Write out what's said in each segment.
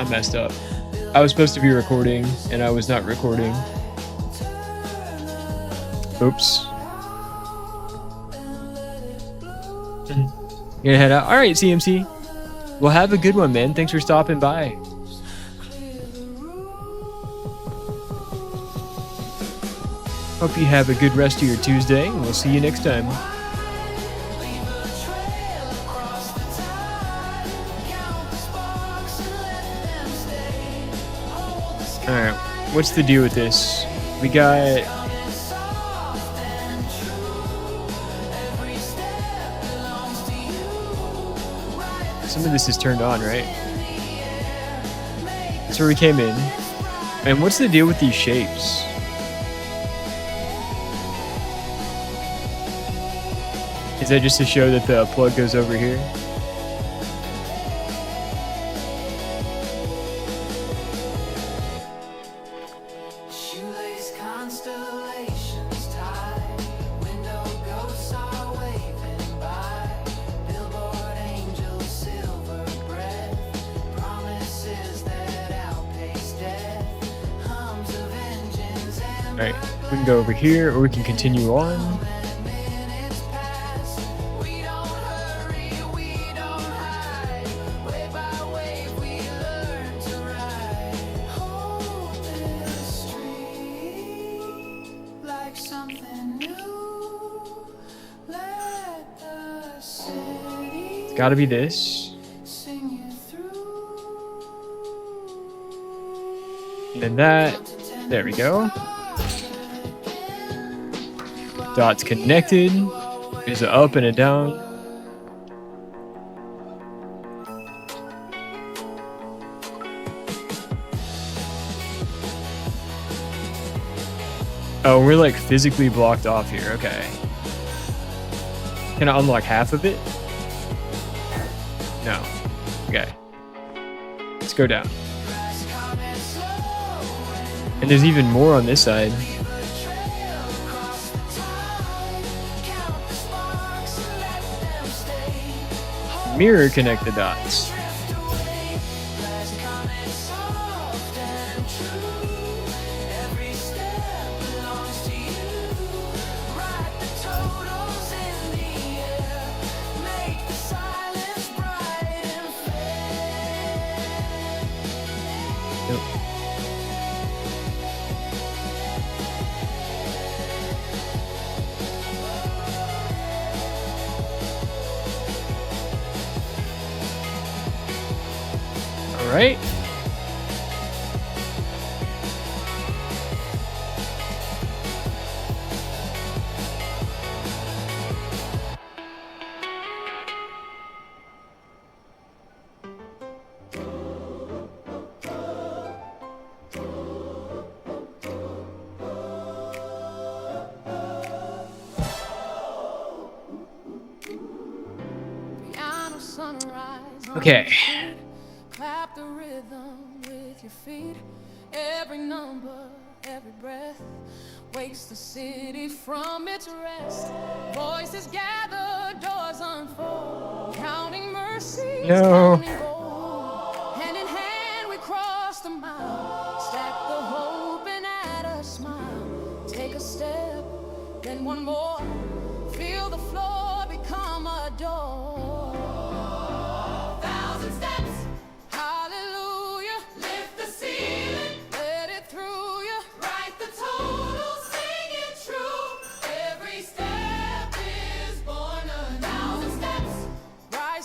I messed up. I was supposed to be recording, and I was not recording. Oops. Gonna head out. All right, CMC. Well, have a good one, man. Thanks for stopping by. Hope you have a good rest of your Tuesday, and we'll see you next time. Alright, what's the deal with this? We got... some of this is turned on, right? That's where we came in. And what's the deal with these shapes? Is that just to show that the plug goes over here? Alright, we can go over here, or we can continue on. It's gotta be this. And then that. There we go. Dots connected. There's an up and a down. Oh, we're like physically blocked off here. Okay. Can I unlock half of it? No. Okay. Let's go down. And there's even more on this side. Mirror connect the dots. Right? Okay. Clap the rhythm with your feet. Every number, every breath wakes the city from its rest. Voices gather, doors unfold, counting mercy. No. Hand in hand we cross the mile, stack the hope and add a smile. Take a step, then one more. Feel the floor become a door.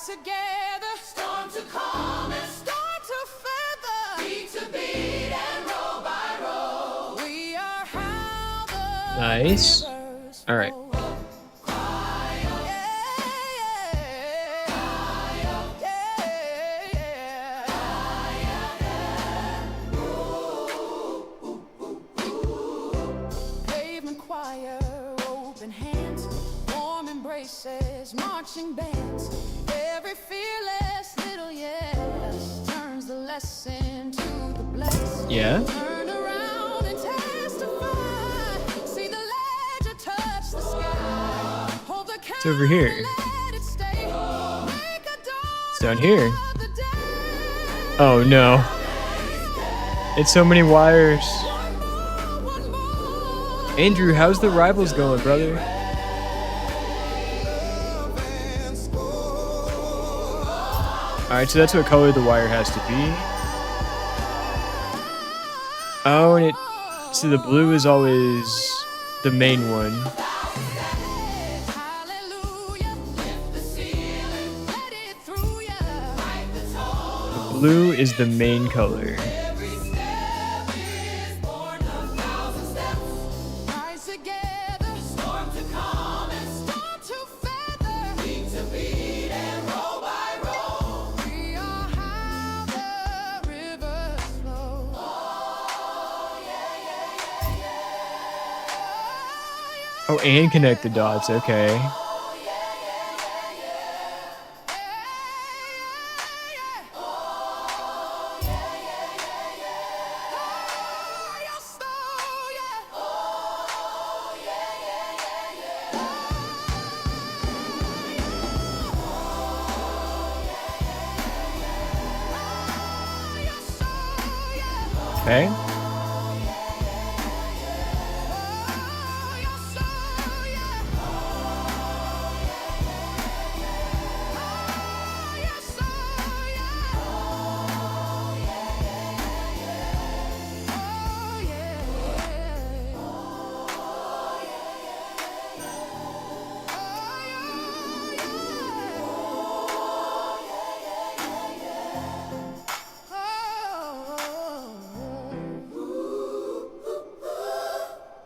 Together, storm to calm and storm to feather, beat to beat and row by row. We are how the Nice. All right. Pavement choir, open hands, warm embraces, marching bands. Every fearless little yes turns the lesson to the blessed. Yeah. Turn around and testify. See the ledger touch the sky. Hold the It's over here. let it stay. Make a dawn It's down here. of the day. Oh no. It's so many wires. One more. Andrew, how's the rivals going, brother? Alright, so that's what color the wire has to be. Oh, and so the blue is always the main one. The blue is the main color. Oh, and connect the dots, okay. Okay.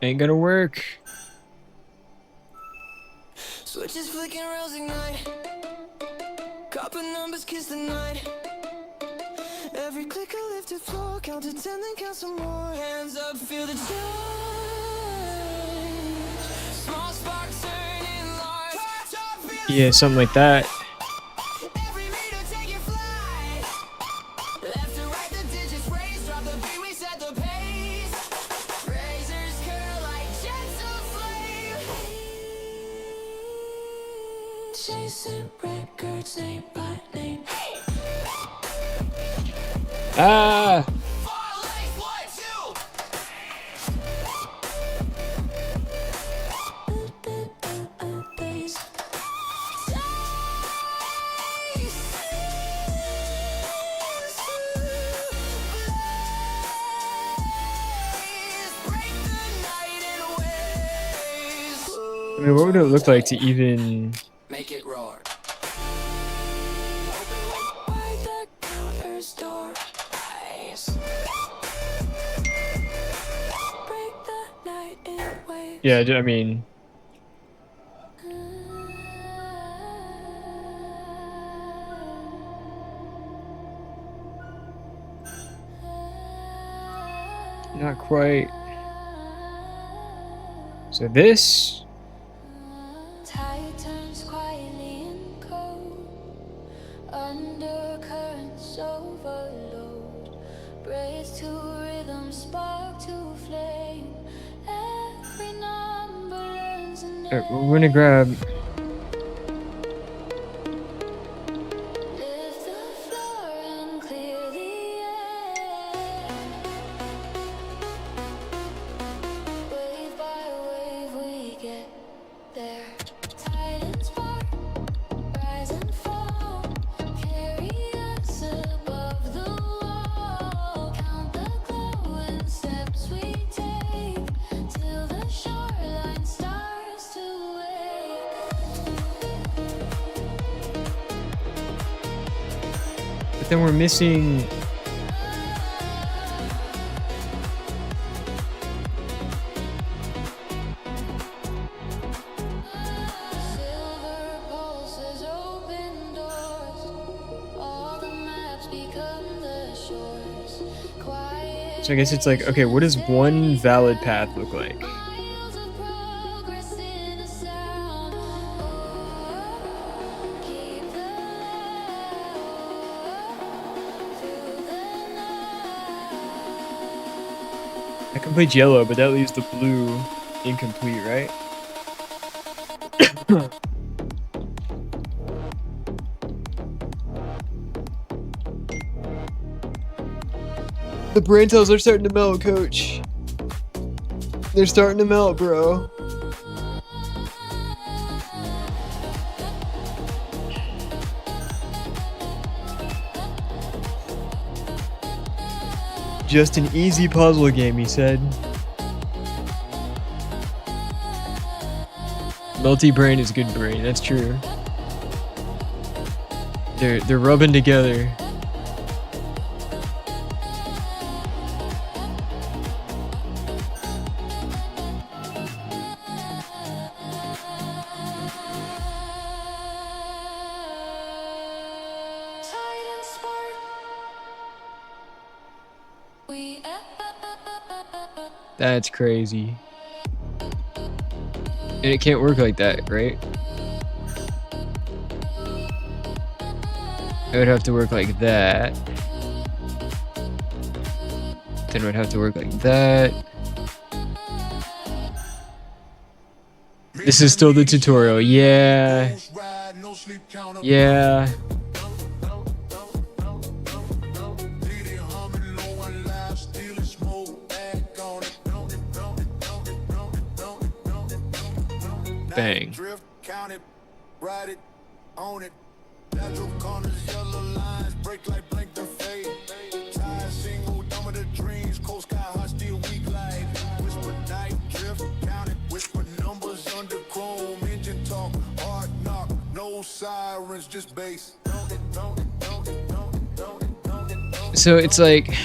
Ain't gonna work. Switches flicking, rails ignite. Copper numbers kiss the night. Every click I lift to floor, count to 10, then count some more. Hands up, feel the change. Small sparks turning large. Yeah, something like that. Every meter taking flight. Left to right, the digits raise. Drop the beat, we set the pace. Razors curl like jets of flame. Chasing records name by name. Ah! I mean, what would it look like to even make it roar? Yeah, I mean, not quite. So this, Tide turns quietly in cold. Undercurrents overload. Brace to rhythm, spark to flame. Every number learns an we're gonna grab. lift the floor and clear the air. Wave by wave we get there. Tide and spark, rise and fall. Carry us above the wall. Count the glowing steps we take till the shoreline starts to wake. But then we're missing. Silver pulses open doors. All the maps become the shores. Quiet So I guess it's like, okay, what does one valid path look like? miles of progress in a sound. Keep the through the night. That completes yellow, but that leaves the blue incomplete, right? The brain cells are starting to melt, coach. They're starting to melt, bro. Just an easy puzzle game, he said. Melty brain is good brain, that's true. They're rubbing together. That's crazy. And it can't work like that, right? It would have to work like that. Then it would have to work like that. This is still the tutorial. Yeah. Yeah. Bang. So it's like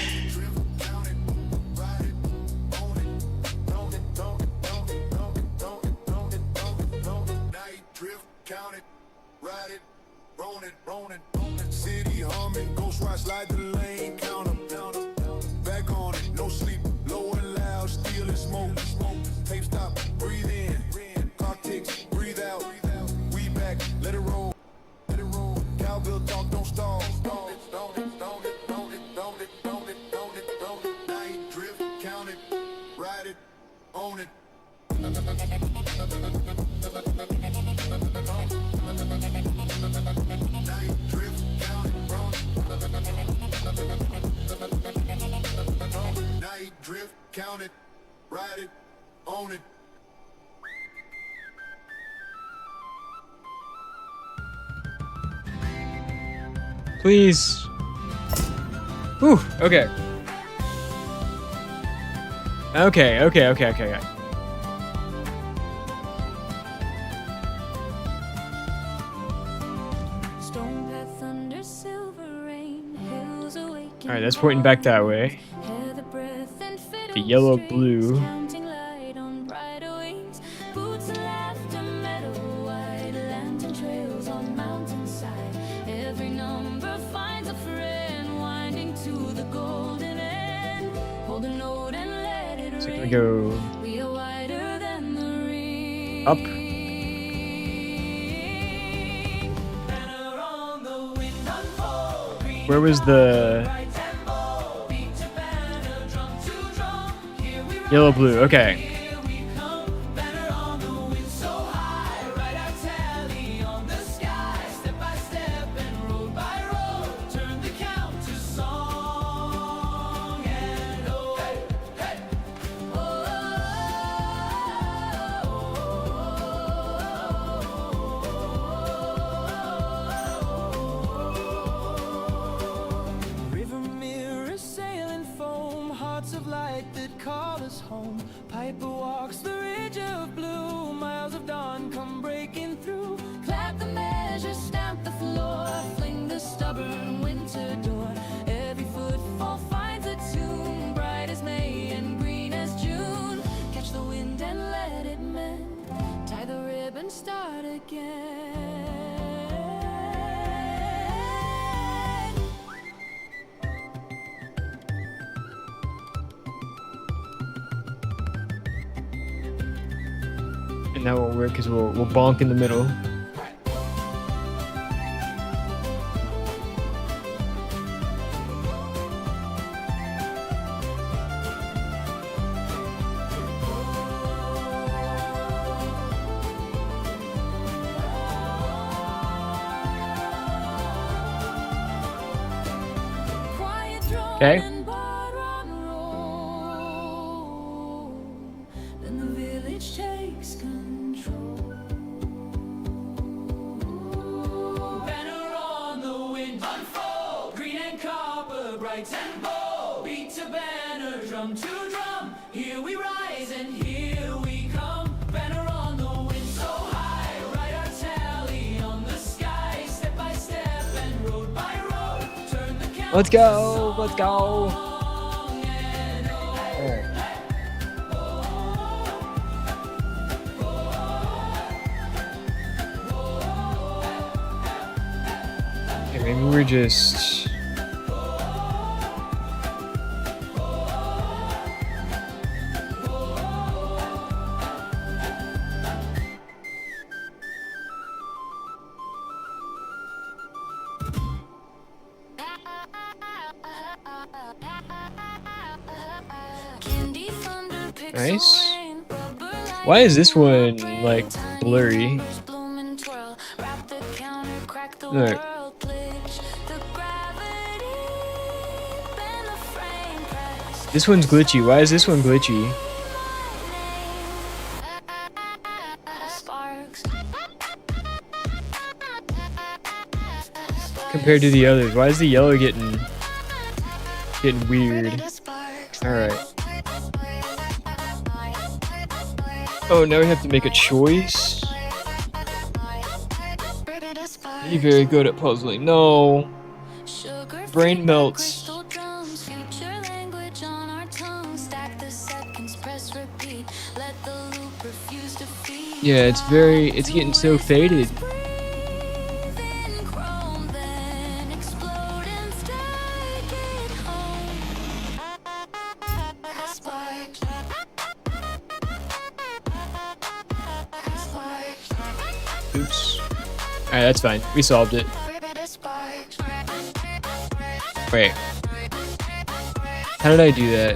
please. Whew, okay. Okay. Alright, that's pointing back that way. The yellow, blue. So can we go up? Where was the yellow, blue? Okay. And that won't work because we'll bonk in the middle. Okay. and bow, beat to banner, drum to drum. Here we rise and here we come. Banner on the wind so high, write our tally on the sky. Step by step and road by road, turn the count. Let's go. Let's go. Alright. Okay, maybe we're just. Nice. Why is this one like blurry? Look. This one's glitchy. Why is this one glitchy? Compared to the others, why is the yellow getting weird? All right. Oh, now we have to make a choice. You're very good at puzzling. No. Brain melts. Yeah, it's getting so faded. Oops. Alright, that's fine. We solved it. Wait. How did I do that?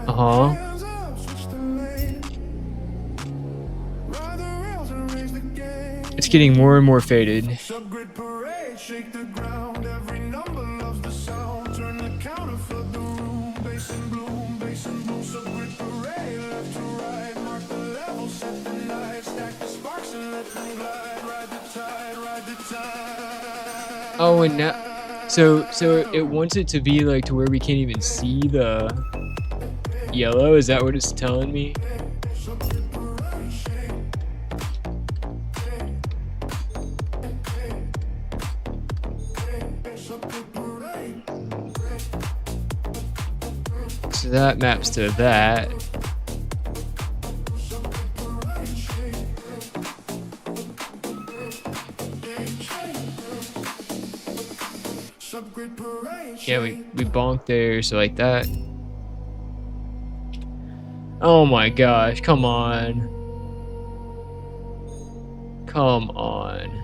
Uh-huh. It's getting more and more faded. Oh, and now, so it wants it to be like to where we can't even see the yellow. Is that what it's telling me? So that maps to that. Yeah, we bonked there, so like that. Oh my gosh, come on. Come on.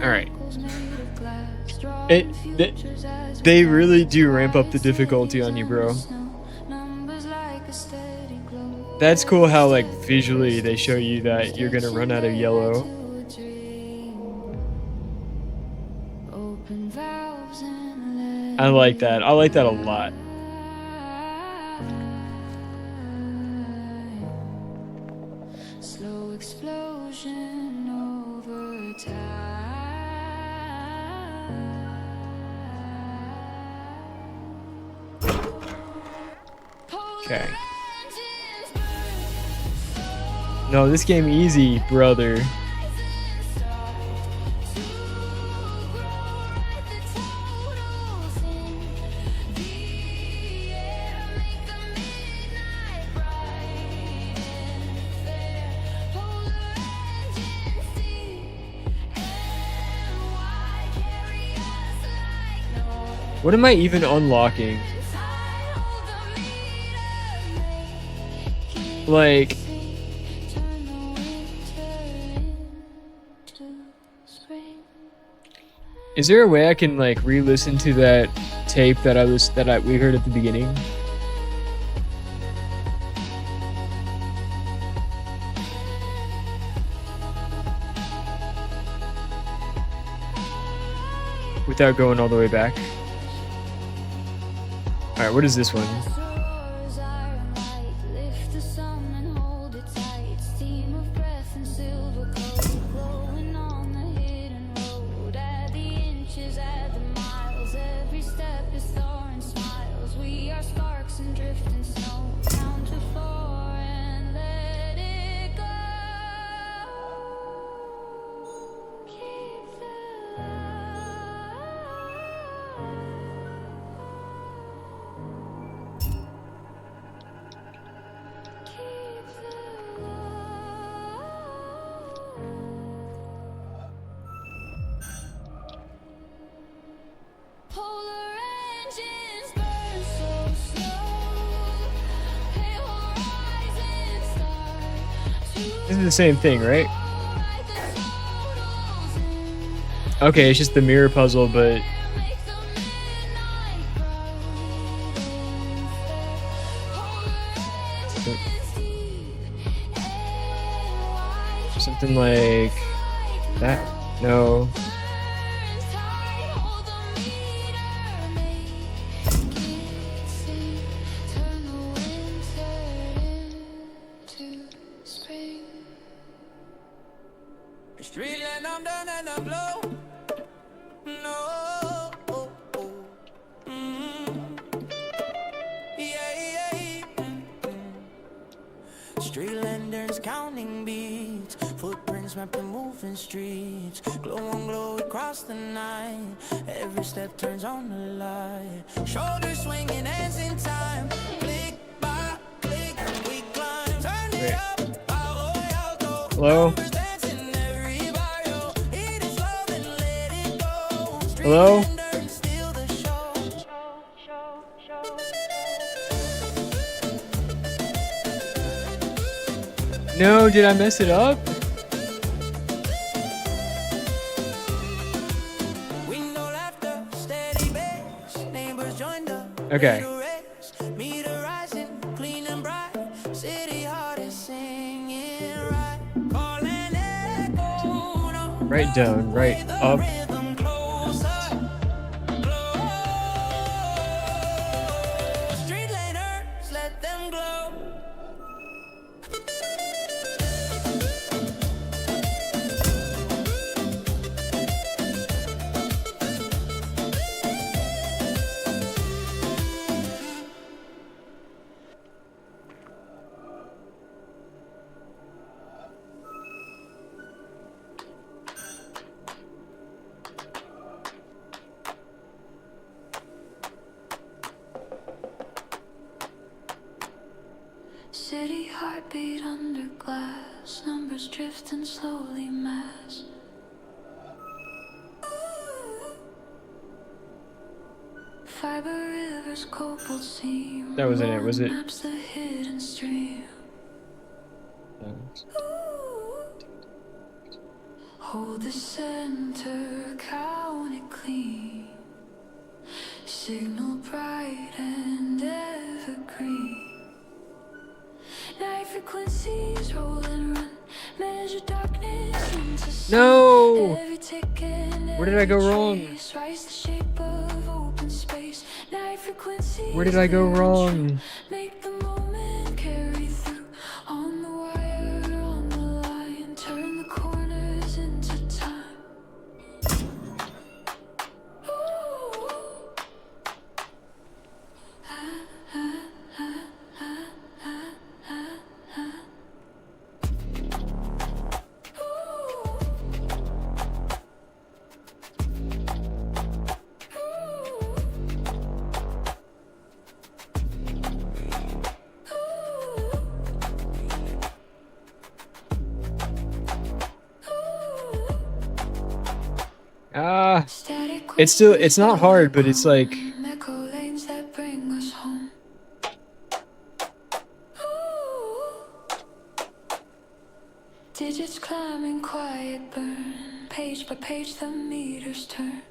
Alright. They really do ramp up the difficulty on you, bro. That's cool how like visually they show you that you're gonna run out of yellow. I like that. I like that a lot. Slow explosion over time. Okay. No, this game easy, brother. What am I even unlocking? Like, is there a way I can like re-listen to that tape that we heard at the beginning? without going all the way back. All right, what is this one? This is the same thing, right? Okay, it's just the mirror puzzle, but something like that. No. Street lanterns counting beats, footprints mapping moving streets. Glow on glow across the night, every step turns on the light. Shoulders swinging, hands in time, click by click, we climb. Turn it up, hello? Hello? No, did I mess it up? Okay. Right down, right up. City heartbeat under glass, numbers drifting slowly mass. Fiber rivers, cobalt seam. That wasn't it, was it? Maps the hidden stream. Hold the center, count it clean. Signal bright and evergreen. Night frequencies roll and run. Measure darkness into sun. No! Every tick and Where did I go every wrong? trace rise the shape of open space. Night frequencies Where did I go clear and wrong? true. Make the moment carry through. On the wire, on the line. Turn the corners into time. Ooh. It's not hard, but it's like, Echo lanes that bring us home. Digits climbing, quiet burn. Page by page, the meters turn.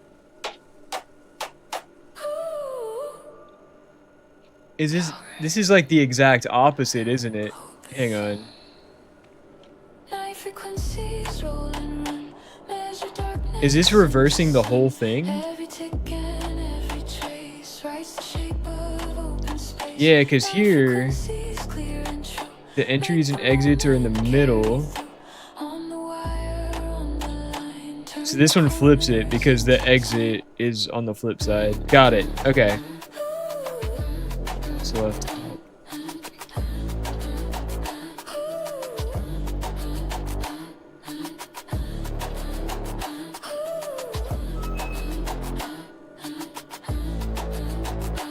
this is like the exact opposite, isn't it? Hang on. Night frequencies roll and run. Measure darkness. Is this reversing the whole thing? Every tick Yeah, because here, the entries and exits are in the middle. So this one flips it because the exit is on the flip side. Got it. Okay. So left.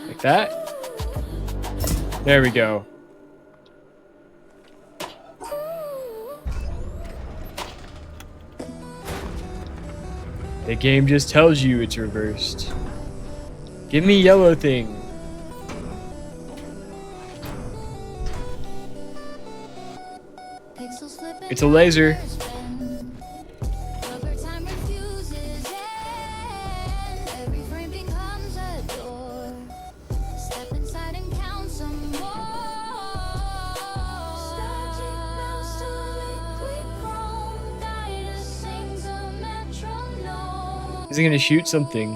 Like that. There we go. The game just tells you it's reversed. Give me yellow thing. It's a laser. Is he gonna shoot something?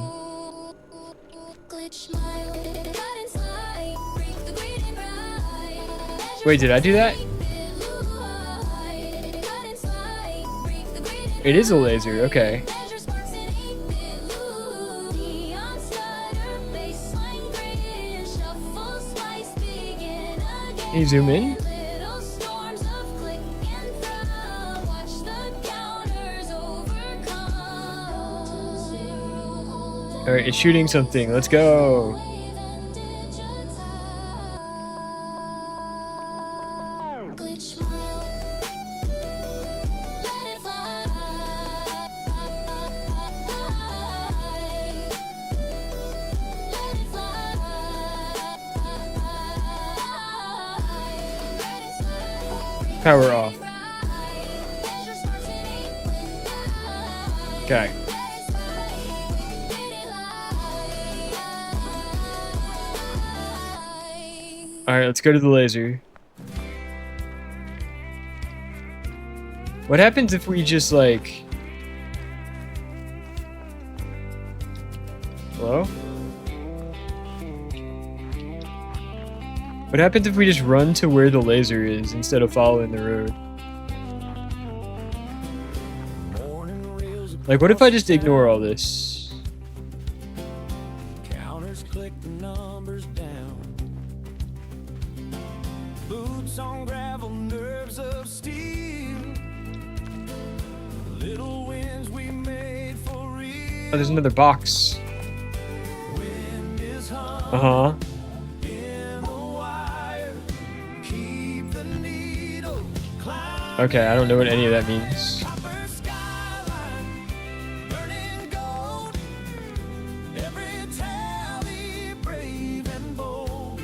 Wait, did I do that? It is a laser, okay. Can you zoom in? Alright, it's shooting something. Let's go. Power off. Okay. Alright, let's go to the laser. What happens if we just like... Hello? What happens if we just run to where the laser is instead of following the road? Like, what if I just ignore all this? Counters click the numbers down. Boots on gravel, nerves of steel. Little wins we made for real. Oh, there's another box. Wind is hung Uh-huh. in the wire. Keep the needle. Climb Okay, I don't know what any of that means. copper skyline. Burning gold. Every tally brave and bold.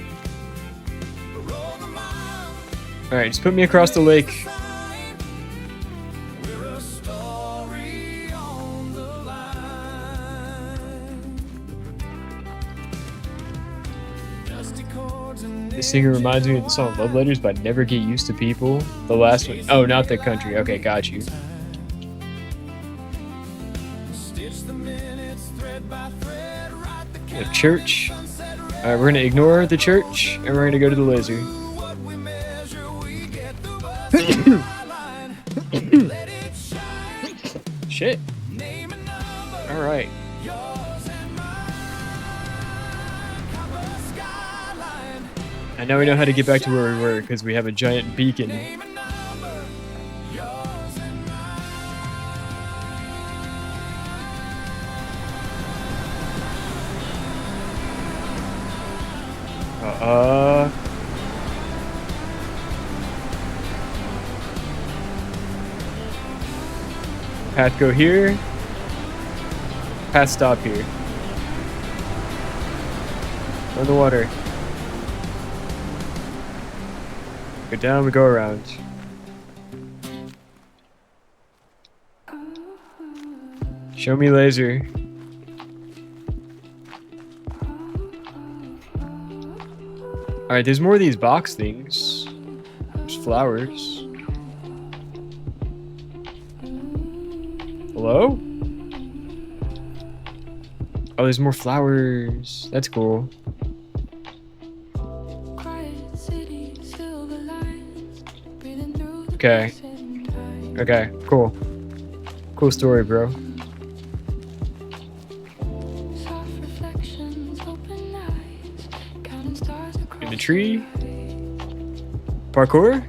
Roll the mile. Alright, just put me across the lake. We're a story on the line. Dusty chords and This singer reminds me of the song Love Letters by Never Get Used to People. The last one. Oh, not the country. Okay, got you. stitch the minutes thread by thread. Write the The church. Alright, we're gonna ignore the church and we're gonna go to the laser. what we measure, we get the byline. Let it shine. Shit. Name a number. Alright. Yours and mine. Copper skyline. I now we know how to get back to where we were because we have a giant beacon. Name a number. Yours and mine. Path go here. Path stop here. On the water. Go down, we go around. Show me laser. Alright, there's more of these box things. There's flowers. Hello? Oh, there's more flowers. That's cool. Okay. Okay, cool. Cool story, bro. Soft reflections, open eyes, counting stars across In the tree? the night. Parkour?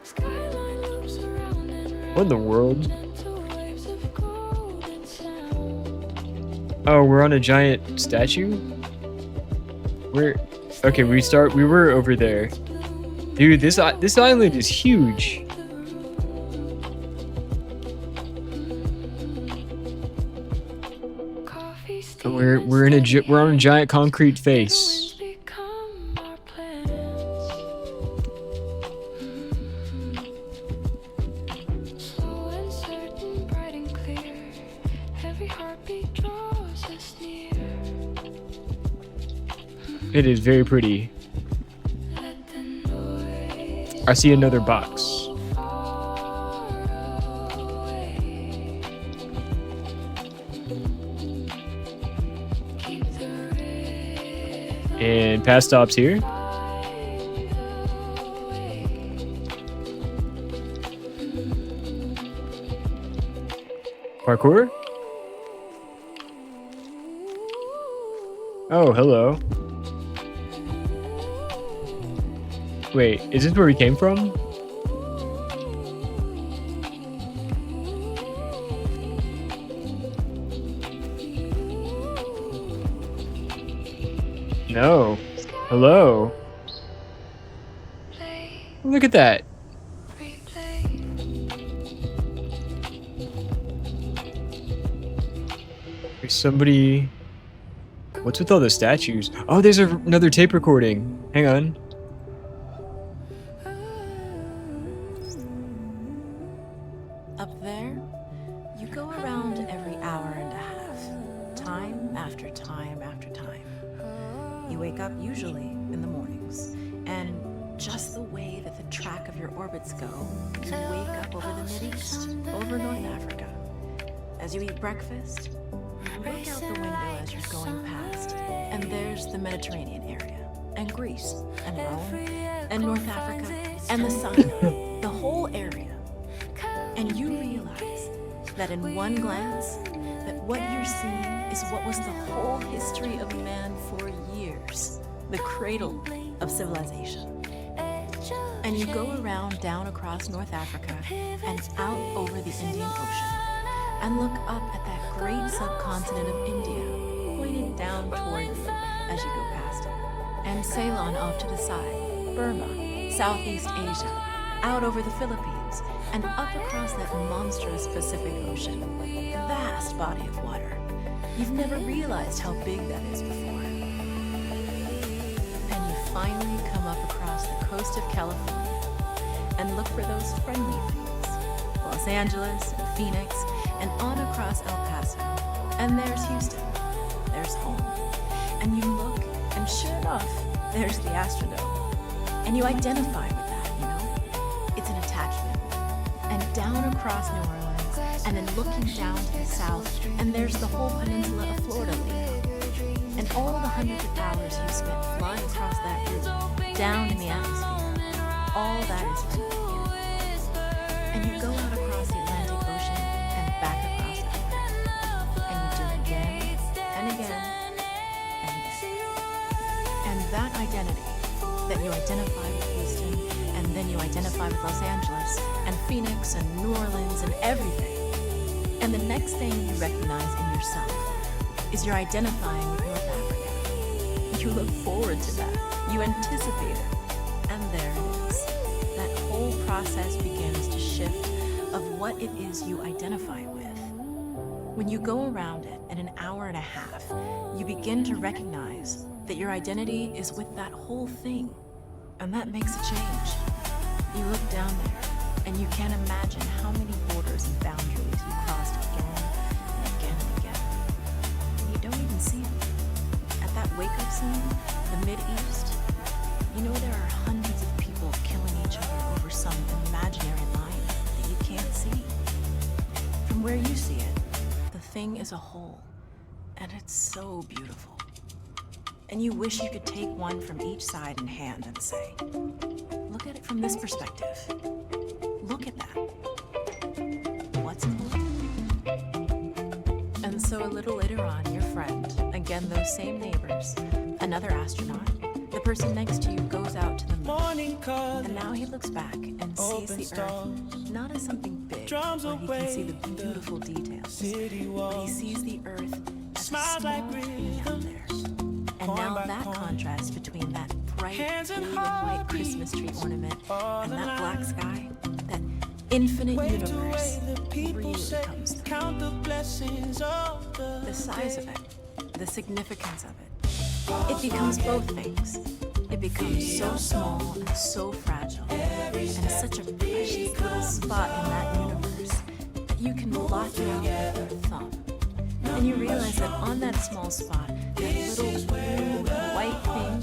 Skyline loops around and What in the world? gentle waves of golden sound. Oh, we're on a giant statue? Where? Okay, we were over there. Dude, this island is huge. Coffee And we're on a giant concrete face. become our plans. Slow and certain, bright and clear. Every heartbeat draws us near. It is very pretty. Let the noise I see another box. far away. Keep the rhythm And pass stops here. Parkour? Oh, hello. Wait, is this where we came from? No. Hello. play, Look at that. replay. There's somebody. What's with all the statues? Oh, there's another tape recording. Hang on. Up there, you go around every hour and a half, time after time after time. You wake up usually in the mornings, and just the way that the track of your orbits go, you wake up over the Mideast, over North Africa. As you eat breakfast, you look out the window as you're going past, and there's the Mediterranean area, and Greece, and Rome, and North Africa, and the Sinai, the whole area. And you realize that in one glance, that what you're seeing is what was the whole history of man for years, the cradle of civilization. And you go around down across North Africa and out over the Indian Ocean and look up at that great subcontinent of India, pointed down toward you as you go past it, and Ceylon off to the side, Burma, Southeast Asia, out over the Philippines, and up across that monstrous Pacific Ocean, vast body of water. You've never realized how big that is before. And you finally come up across the coast of California and look for those friendly things. Los Angeles and Phoenix and on across El Paso. And there's Houston. There's home. And you look, and sure enough, there's the Astrodome. And you identify with that, you know? It's an attachment. And down across New Orleans, and then looking down to the south, and there's the whole peninsula of Florida leading. And all the hundreds of hours you spent flying across that route, down in the atmosphere, all that is from here. And you go out across the Atlantic Ocean and back across Africa. And you do it again and again and again. And that identity that you identify with Houston, and then you identify with Los Angeles, and Phoenix, and New Orleans, and everything. And the next thing you recognize in yourself is you're identifying with North Africa. You look forward to that. You anticipate it. And there it is. That whole process begins to shift of what it is you identify with. When you go around it in an hour and a half, you begin to recognize that your identity is with that whole thing. And that makes a change. You look down there, and you can't imagine how many borders and boundaries you crossed again and again and again. And you don't even see them. At that wake-up scene, the Mideast, you know there are hundreds of people killing each other over some imaginary line that you can't see. From where you see it, the thing is a whole, and it's so beautiful. And you wish you could take one from each side in hand and say, look at it from this perspective. Look at that. What's it like? And so a little later on, your friend, again those same neighbors, another astronaut, the person next to you goes out to the moon. And now he looks back and sees the Earth not as something big where he can see the beautiful details, but he sees the Earth as a small thing out there. And now that contrast between that bright blue and white Christmas tree ornament and that black sky, that infinite universe, really comes through. The size of it, the significance of it. It becomes both things. It becomes so small and so fragile, and such a precious little spot in that universe that you can blot it out with your thumb. And you realize that on that small spot, that little blue and white thing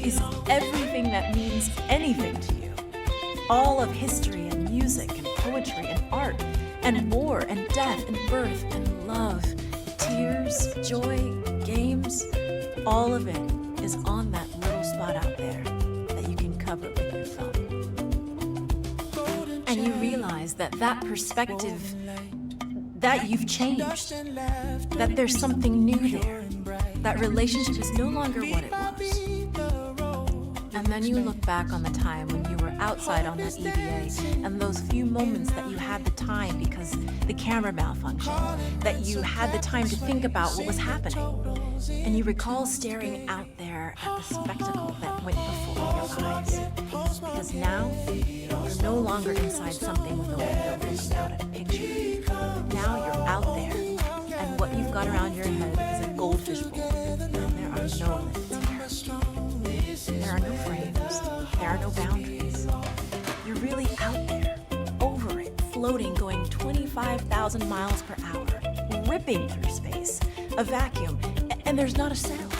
is everything that means anything to you. All of history and music and poetry and art and war and death and birth and love, tears, joy, games, all of it is on that little spot out there that you can cover with your thumb. And you realize that that perspective, that you've changed, that there's something new there, that relationship is no longer what it was. And then you look back on the time when you were outside on that EVA and those few moments that you had the time because the camera malfunctioned, that you had the time to think about what was happening. And you recall staring out there at the spectacle that went before your eyes. Because now, you're no longer inside something with a window looking out at a picture. Now you're out there, and what you've got around your head is a goldfish bowl, and there are no limits here. There are no frames, there are no boundaries. You're really out there, over it, floating, going 25,000 miles per hour, ripping through space, a vacuum, and there's not a sound.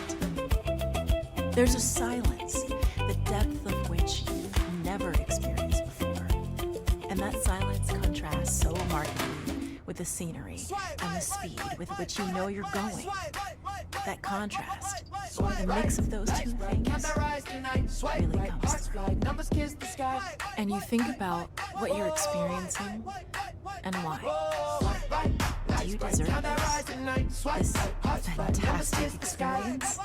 There's a silence, the depth of which you've never experienced before. And that silence contrasts so markedly with the scenery and the speed with which you know you're going. That contrast, the mix of those two things, really comes through. And you think about what you're experiencing and why. Do you deserve this fantastic experience?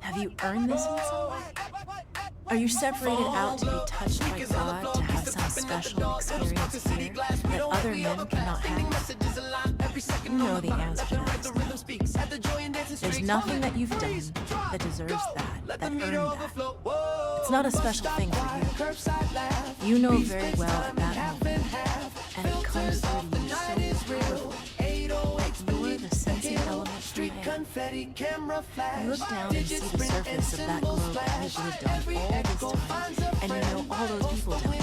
Have you earned this in some way? Are you separated out to be touched by God, to have some special experience here that other men cannot have? You know the answer to that is no. There's nothing that you've done that deserves that earned that. It's not a special thing for you. You know very well at that moment, and it comes through to you so powerfully. You're the sensing element from there. You look down and see the surface of that globe that you've lived on all this time, and you know all those people down there.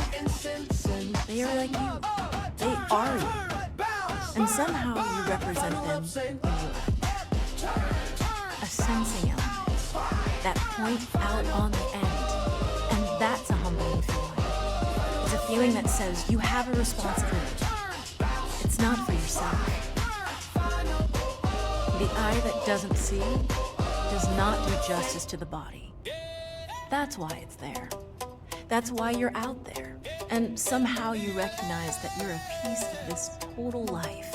They are like you. They are you. And somehow you represent them when you act. A sensing element. That point out on the end. And that's a humbling feeling. It's a feeling that says you have a responsibility. It's not for yourself. The eye that doesn't see does not do justice to the body. That's why it's there. That's why you're out there. And somehow you recognize that you're a piece of this total life.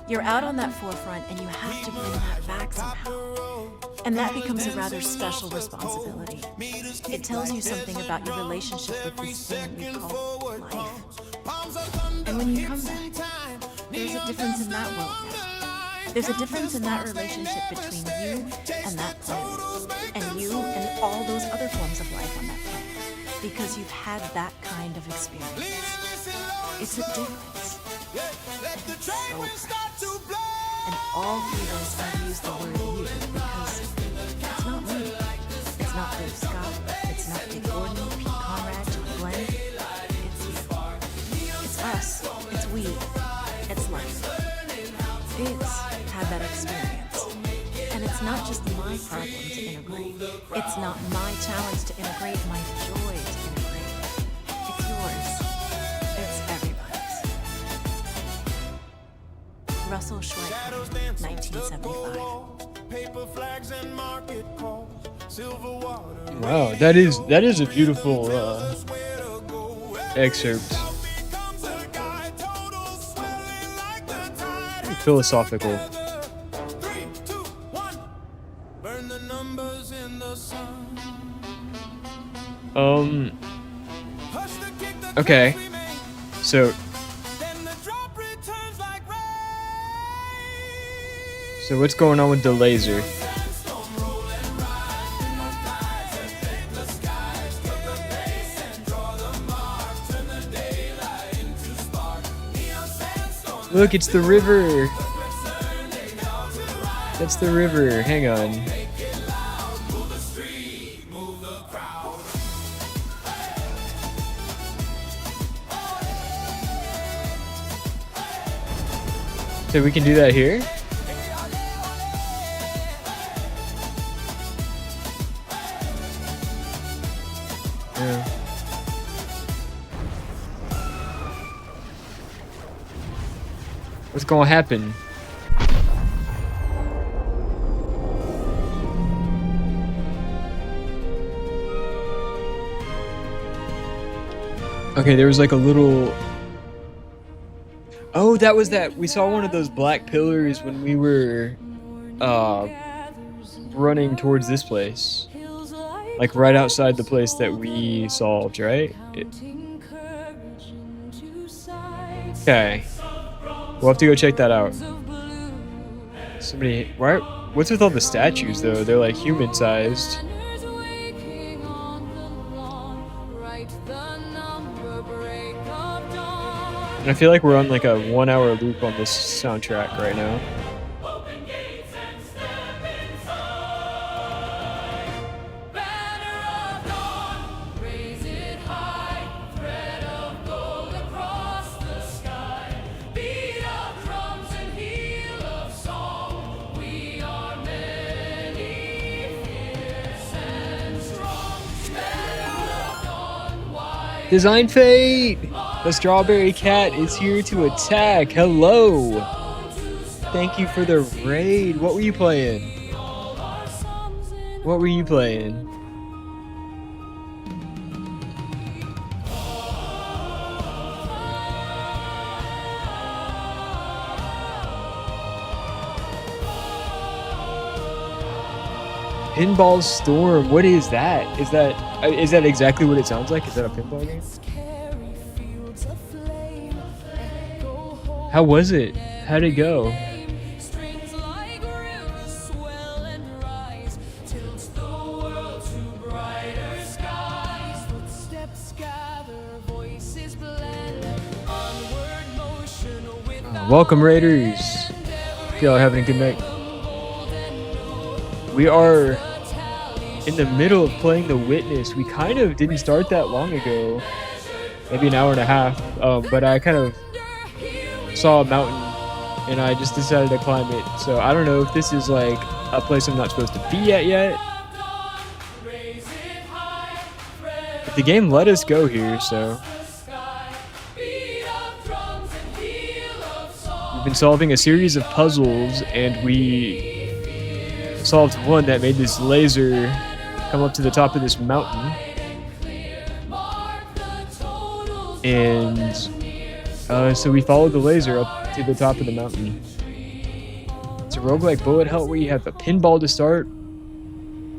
You're out on that forefront and you have to bring that back somehow. And that becomes a rather special responsibility. It tells you something about your relationship with this thing we call life. And when you come back, there's a difference in that world now. There's a difference in that relationship between you and that planet, and you and all those other forms of life on that planet, because you've had that kind of experience. It's a difference. And it's so precious. And all through this I've used the word you because it's not me. It's not Dave Scott. It's not Dick Gordon, Pete Conrad, John Glenn. It's you. It's us. It's we. It's life. It's had that experience. And it's not just my problem to integrate. It's not my challenge to integrate, my joy to integrate. It's yours. It's everybody's. Russell Schweiker, 1975. Wow, that is a beautiful excerpt. becomes a guy, total swelling like the tide. Philosophical. 3, 2, 1. Burn the numbers in the sun. Hush the kick, the Okay. crash remain. So Then the drop returns like rain. so what's going on with the laser? Sandstorm roll and rise. The tides that take the skies. Cut the pace and draw the mark. Turn the daylight into spark. Neon sandstorm. Look, it's the river. That's the river. Hang on. Move the street, move the crowd. So we can do that here? Yeah. What's gonna happen? Okay, there was like a little... Oh, that was that. We saw one of those black pillars when we were running towards this place. Like right outside the place that we solved, right? Okay. We'll have to go check that out. Somebody... Why? What's with all the statues, though? They're like human-sized. And I feel like we're on like a 1 hour loop on this soundtrack right now. Design Fate! The Strawberry Cat is here to attack. Hello! Thank you for the raid. What were you playing? What were you playing? Pinball Storm. What is that? Is that exactly what it sounds like? Is that a pinball game? How was it? How'd it go? Welcome, Raiders. Hope y'all are having a good night. We are in the middle of playing the Witness. We kind of didn't start that long ago, maybe an hour and a half, but I kind of saw a mountain and I just decided to climb it. So I don't know if this is like a place I'm not supposed to be at yet. But the game let us go here, so we've been solving a series of puzzles and we solved one that made this laser come up to the top of this mountain. And so we followed the laser up to the top of the mountain. It's a roguelike bullet hell where you have a pinball to start.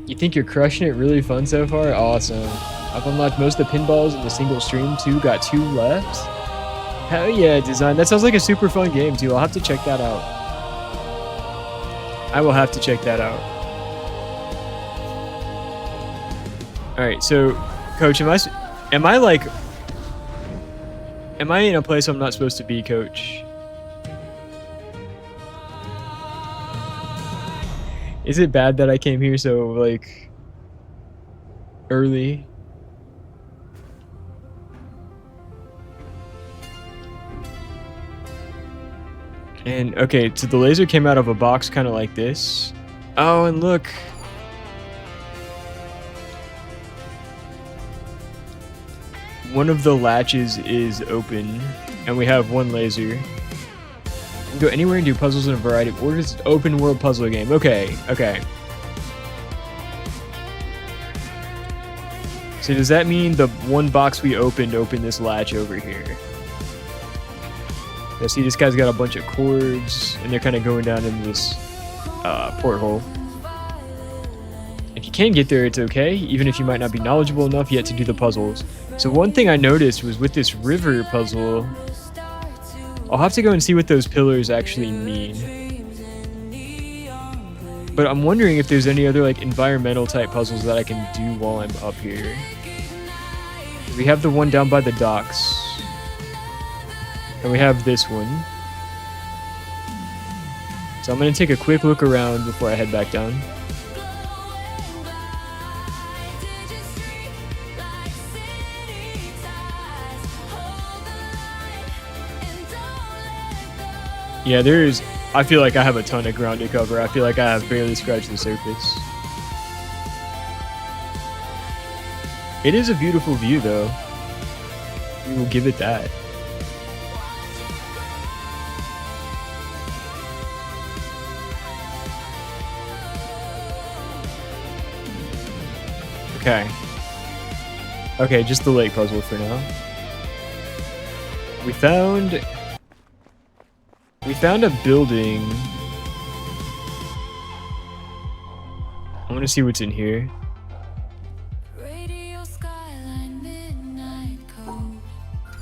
You think you're crushing it? Really fun so far? Awesome. I've unlocked most of the pinballs in the single stream too. Got 2 left. Hell yeah, design. That sounds like a super fun game too. I'll have to check that out. I will have to check that out. Alright, so, Coach, am I in a place I'm not supposed to be, Coach? Is it bad that I came here so, like, early? And, okay, so the laser came out of a box kind of like this. Oh, and look. One of the latches is open, and we have 1 laser. You can go anywhere and do puzzles in a variety of orders. It's an open world puzzle game. Okay, okay. So does that mean the one box we opened this latch over here? Yeah, see, this guy's got a bunch of cords, and they're kind of going down in this porthole. If you can get there, it's okay, even if you might not be knowledgeable enough yet to do the puzzles. So one thing I noticed was with this river puzzle, I'll have to go and see what those pillars actually mean. But I'm wondering if there's any other like environmental type puzzles that I can do while I'm up here. We have the one down by the docks. And we have this one. So I'm going to take a quick look around before I head back down. Yeah, I feel like I have a ton of ground to cover. I feel like I have barely scratched the surface. It is a beautiful view, though. We will give it that. Okay. Okay, just the lake puzzle for now. We found a building. I want to see what's in here.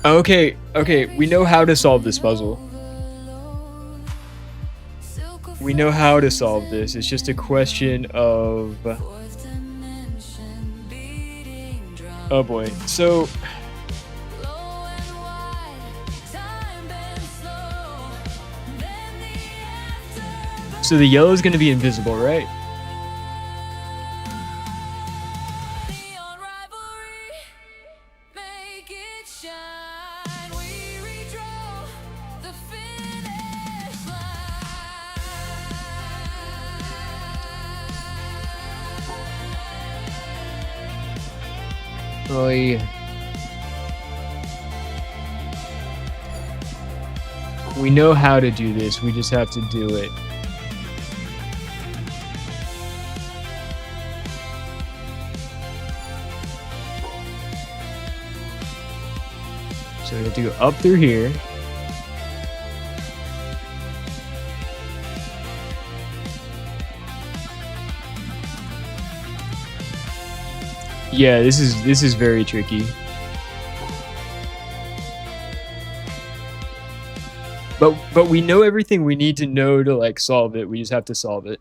Okay, we know how to solve this puzzle. We know how to solve this. It's just a question of... Oh boy. So the yellow is going to be invisible, right? Oh yeah. We know how to do this, we just have to do it. So we have to go up through here. Yeah, this is very tricky. But we know everything we need to know to like solve it. We just have to solve it.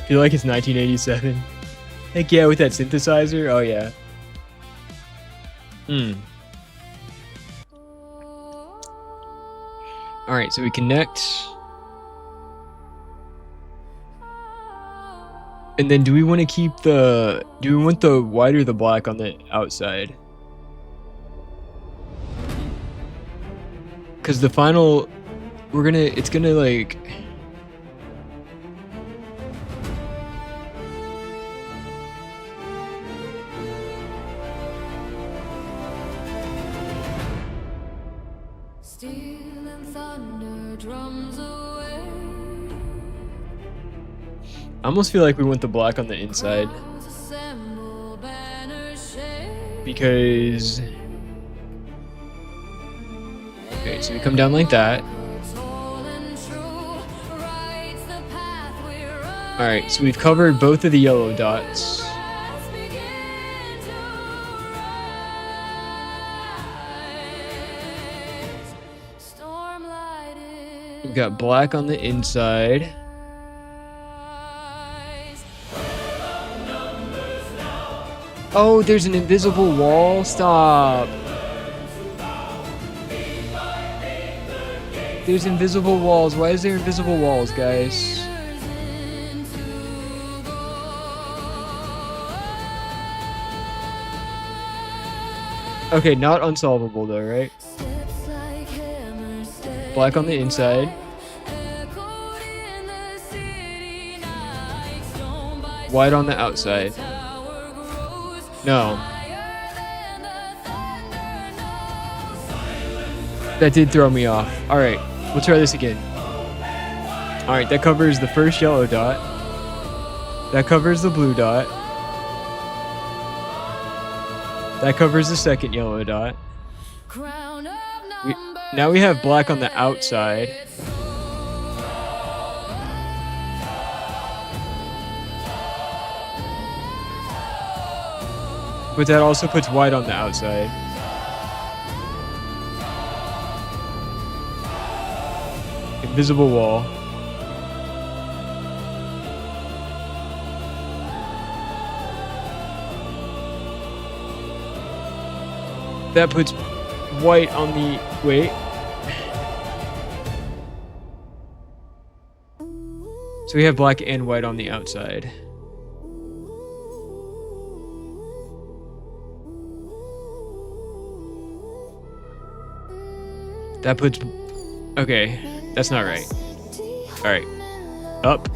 Feel like it's 1987. Heck yeah, with that synthesizer. Oh yeah. All right, so we connect. And then do we want to want the white or the black on the outside? Cause the final, it's gonna like, Steel and thunder drums away. I almost feel like we want the black on the inside. Because... Okay, so we come down like that. Alright, so we've covered both of the yellow dots. We've got black on the inside. Oh, there's an invisible wall? Stop. There's invisible walls. Why is there invisible walls, guys? Okay, not unsolvable though, right? Black on the inside. White on the outside. No. That did throw me off. Alright, we'll try this again. Alright, that covers the first yellow dot. That covers the blue dot. That covers the second yellow dot. Crown of Now we have black on the outside. But that also puts white on the outside. Invisible wall. That puts white on the... Wait. So we have black and white on the outside. That puts... Okay, that's not right. Alright. Up.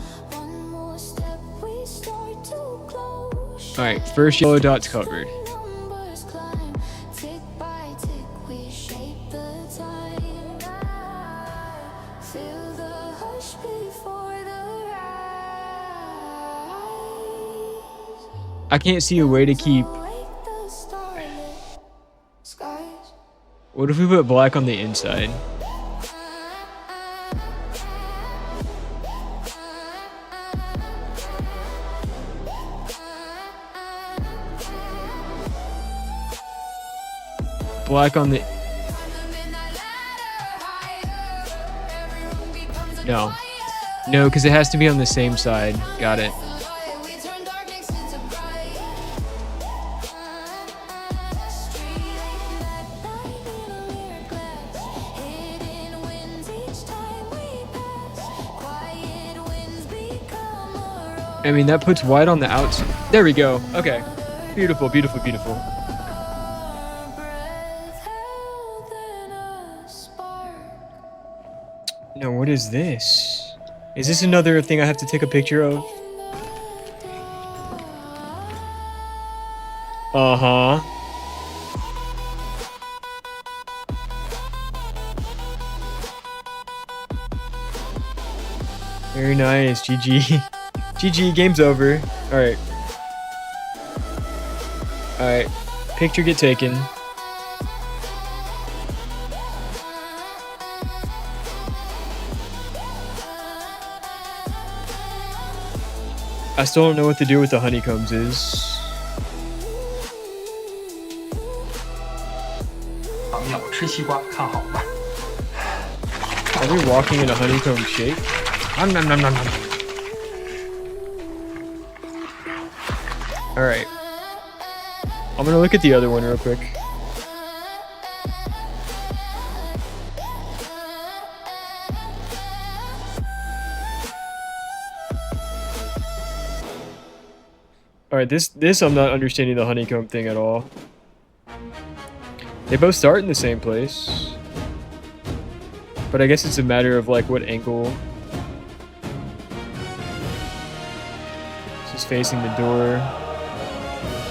Alright, first yellow dot's covered. I can't see a way to keep... What if we put black on the inside? Black on the... No. No, because it has to be on the same side. Got it. I mean, that puts white on the outside. There we go. Okay. Beautiful, beautiful, beautiful. No, what is this? Is this another thing I have to take a picture of? Uh-huh. Very nice, GG. GG, game's over. Alright. Alright. Picture get taken. I still don't know what to do with the honeycombs is. Are we walking in a honeycomb shape? Alright. I'm gonna look at the other one real quick. Alright, this I'm not understanding the honeycomb thing at all. They both start in the same place. But I guess it's a matter of like what angle. This is facing the door.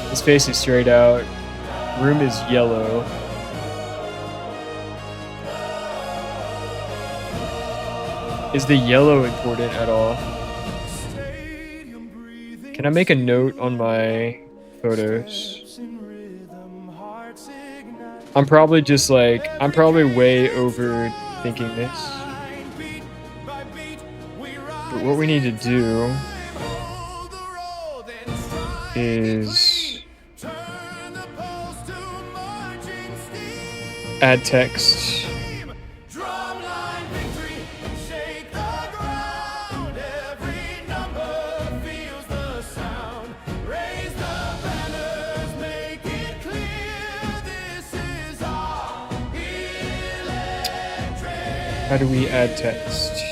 This face is straight out. Room is yellow. Is the yellow important at all? Can I make a note on my photos? I'm probably just like, I'm probably way overthinking this. But what we need to do is add text. How do we add text?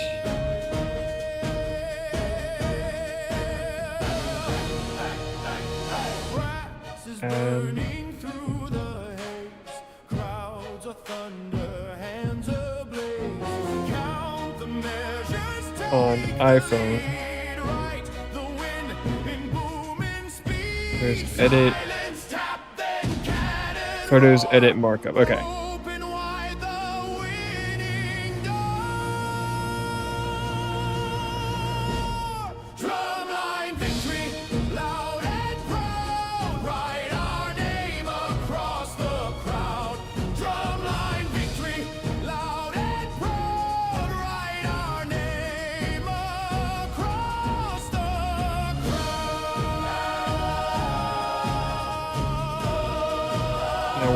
On iPhone, there's edit, photos, edit, markup. Okay.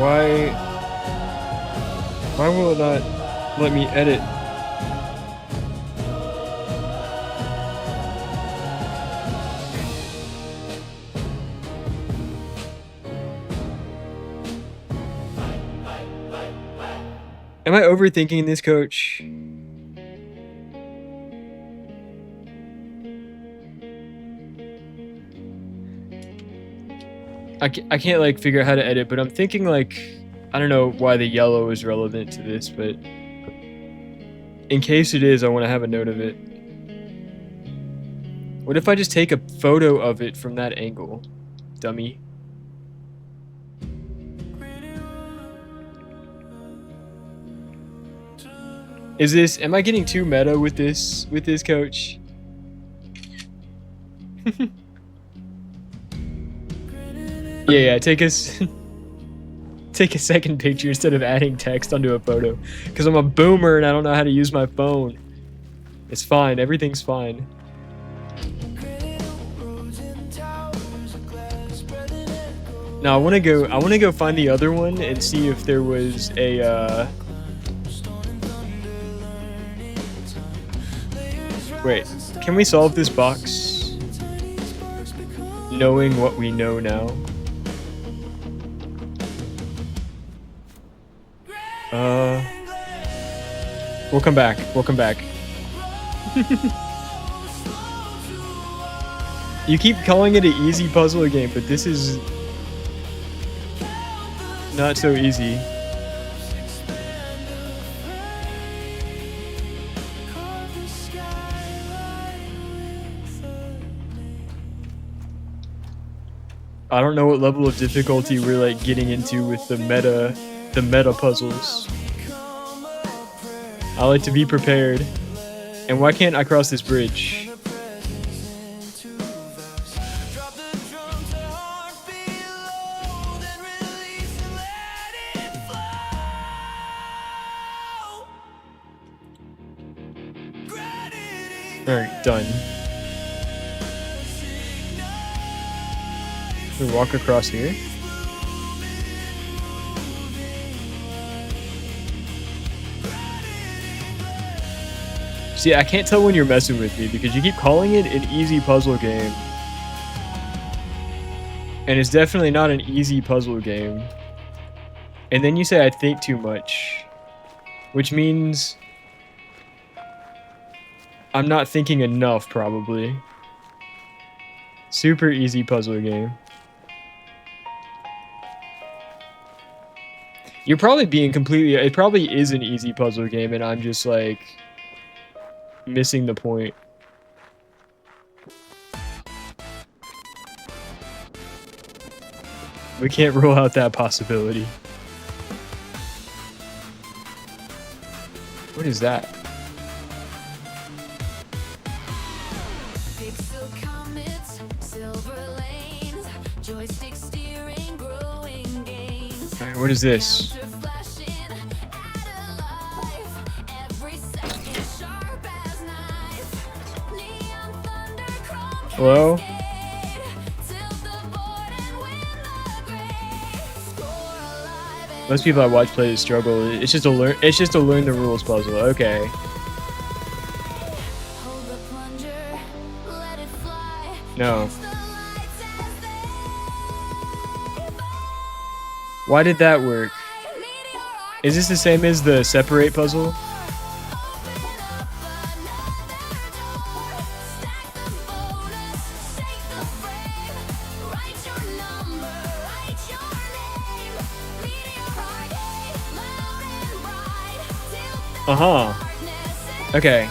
Why will it not let me edit? Am I overthinking this, coach? I can't like figure out how to edit, but I'm thinking like, I don't know why the yellow is relevant to this, but in case it is, I want to have a note of it. What if I just take a photo of it from that angle, dummy? Am I getting too meta with this coach? Yeah, take a second picture instead of adding text onto a photo. Because I'm a boomer and I don't know how to use my phone. It's fine, everything's fine. Now I wanna go find the other one and see if there was a wait, can we solve this box knowing what we know now? We'll come back. We'll come back. You keep calling it an easy puzzle game, but this is not so easy. I don't know what level of difficulty we're like getting into with the meta puzzles. I like to be prepared. And why can't I cross this bridge? Alright, done. We walk across here. See, I can't tell when you're messing with me because you keep calling it an easy puzzle game. And it's definitely not an easy puzzle game. And then you say I think too much. Which means I'm not thinking enough, probably. Super easy puzzle game. You're probably being completely... It probably is an easy puzzle game and I'm just like... missing the point. We can't rule out that possibility. What is that? Alright, what is this? Hello? Most people I watch play this struggle. It's just to learn the rules puzzle. Okay. No. Why did that work? Is this the same as the separate puzzle? Uh-huh. Okay.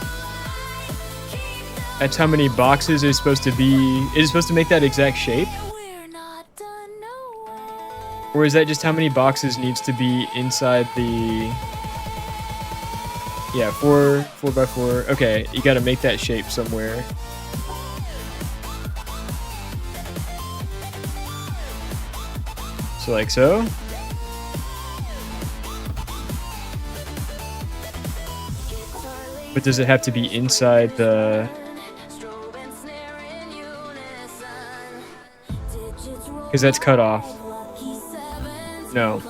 That's how many boxes is supposed to be. Is it supposed to make that exact shape? Or is that just how many boxes needs to be inside the... Yeah, 4 by 4. Okay, you gotta make that shape somewhere. So like so? But does it have to be inside the... Because that's cut off. No.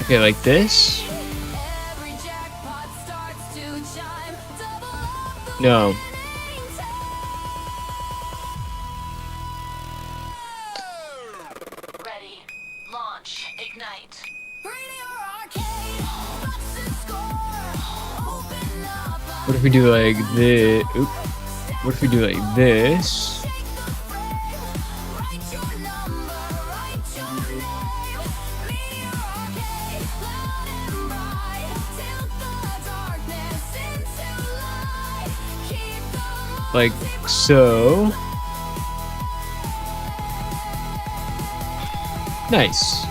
Okay, like this? Every jackpot starts to chime. Double up the No. winning time. Ready. Launch. Ignite. Radio arcade, watch the score. Open up a What if we do like this? Oop. What if we do like this? shake the frame. Write your number, write your name. Radio arcade, loud and bright. Tilt the darkness into light. Keep the Like so. Nice.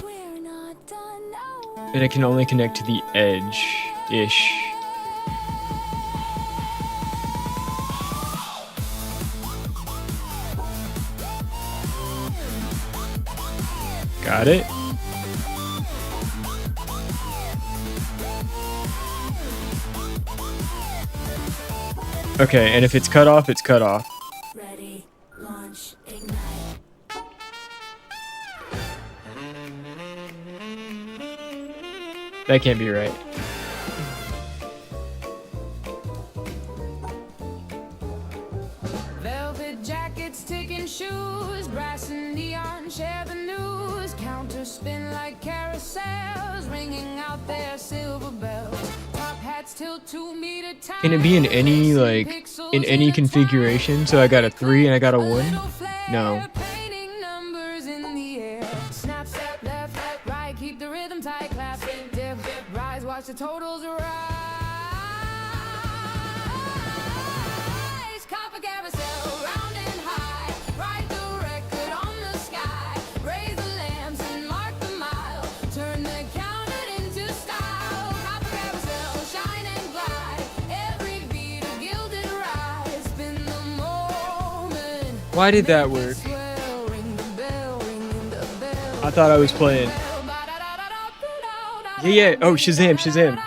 we're not done, no. And it can only connect to the edge-ish. Got it? Okay, and if it's cut off, it's cut off. Ready, launch, ignite. That can't be right. Velvet jackets, ticking shoes, brass and neon share the news. Counters spin like carousels, ringing out their silver bells. Top hats tilt to meet a time. Can it be in any, like, in any configuration? So I got a 3 and I got a 1? No. Painting numbers in the air. Snap, step, left, right, keep the rhythm tight. Clap, dip, rise, watch the totals rise. Copper carousel, round and high. Write the record on the sky. Raise the lamps and mark the mile. Turn the counter into style. Copper carousel, shine and glide. Every beat a gilded rise. Spin the moment. Why did that work? Swell, ring the bell, ring the bell. I thought I was playing. Yeah. Oh, Shazam, Shazam.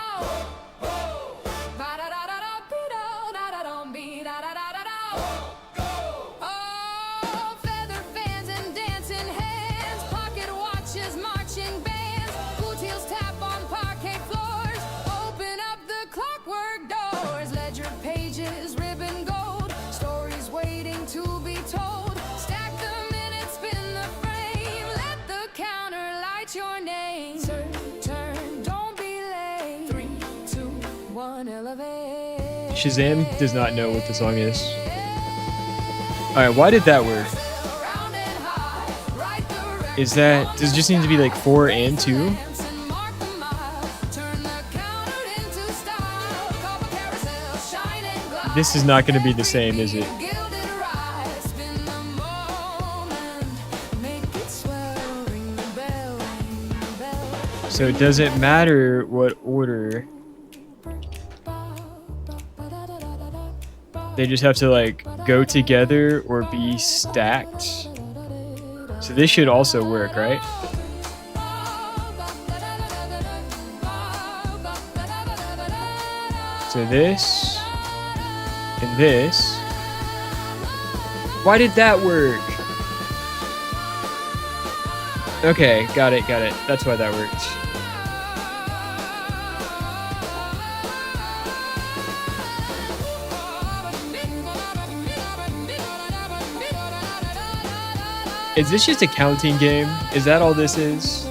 Oh, feather fans and dancing hands, pocket watches, marching bands, boot heels tap on parquet floors, open up the clockwork doors, ledger pages, ribbon gold, stories waiting to be told, stack the minutes, spin the frame, let the counter light your name, turn, don't be late, 3, 2, 1, elevate. Shazam does not know what the song is. Alright, why did that work? Is that... Does it just need to be like 4 and 2? This is not going to be the same, is it? So it doesn't matter what order. They just have to like go together or be stacked. So this should also work, right? So this and this. Why did that work? Okay, got it, got it. That's why that worked. Is this just a counting game? Is that all this is?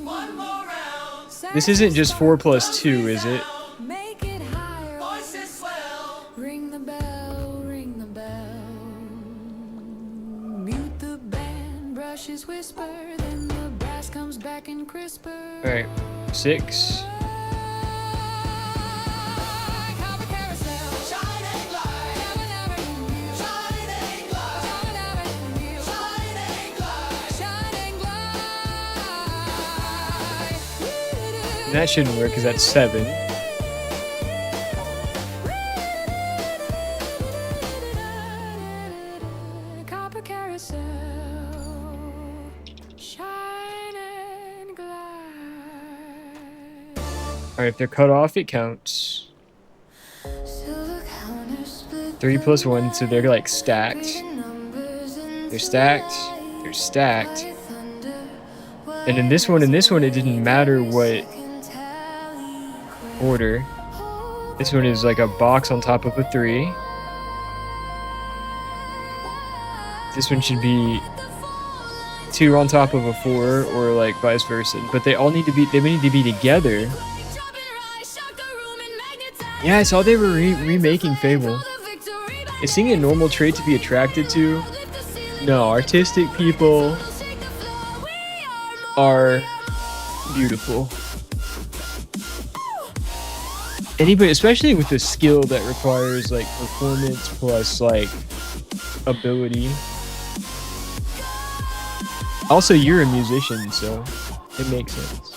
One more round. This isn't just 4 plus 2, is it? Make it higher. Voices swell. Ring the bell, ring the bell. Mute the band, brushes whisper, then the brass comes back and crisper. Alright, 6. Copper carousel, Shining light. never, never yield. Shining light. Never, never yield. Shining light. Shining light. That shouldn't work because that's 7. Copper carousel, shine and glide. Alright, if they're cut off, it counts. Silver counter split 3 plus 1, so they're like stacked. the numbers into They're stacked. light. They're stacked. Python And in this one, it didn't matter what order. This one is like a box on top of a 3. This one should be 2 on top of a 4, or like vice versa. But they all need to be, they need to be together. Yeah, I saw they were remaking Fable. Is seeing a normal trait to be attracted to? No, artistic people are beautiful. Anybody, especially with the skill that requires like performance plus like ability. Also, you're a musician, so it makes sense.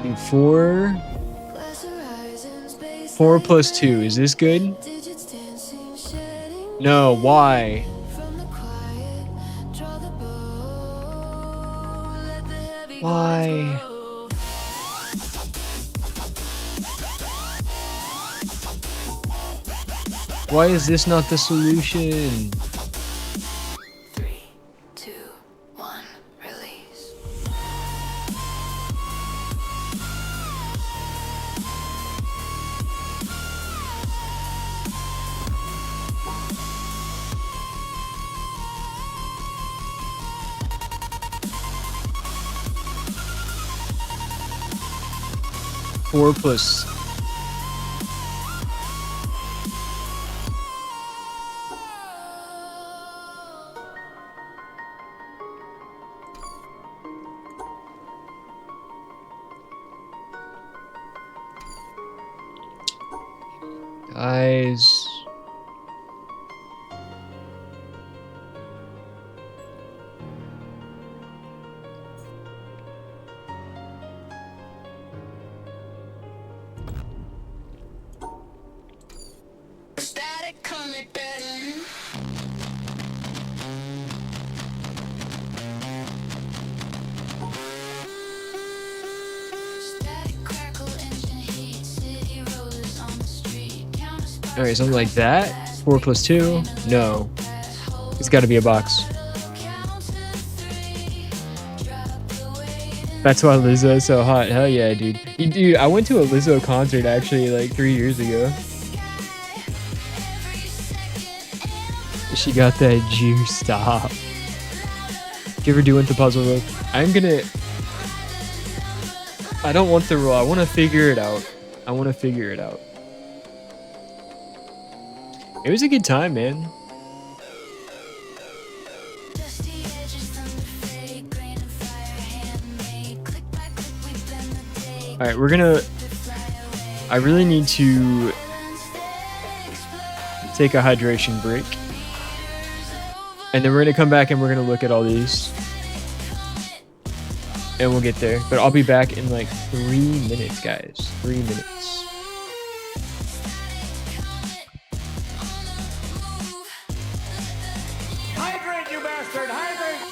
Do 4 plus 2. Is this good? No, why? Why? Why is this not the solution? 3, 2, 1, release. 4 plus. Guys. Static coming better. Static crackle engine heat, city rollers on the street. Alright, something like that. 4 plus 2. No. It's gotta be a box. That's why Lizzo is so hot. Hell yeah, dude. Dude, I went to a Lizzo concert actually like 3 years ago. She got that juice. Stop. Give her doing the puzzle rope. I don't want the roll. I want to figure it out. It was a good time, man. Alright, I really need to take a hydration break. And then we're gonna come back and we're gonna look at all these. And we'll get there. But I'll be back in like 3 minutes, guys. 3 minutes. Hydrate, you bastard! Hydrate!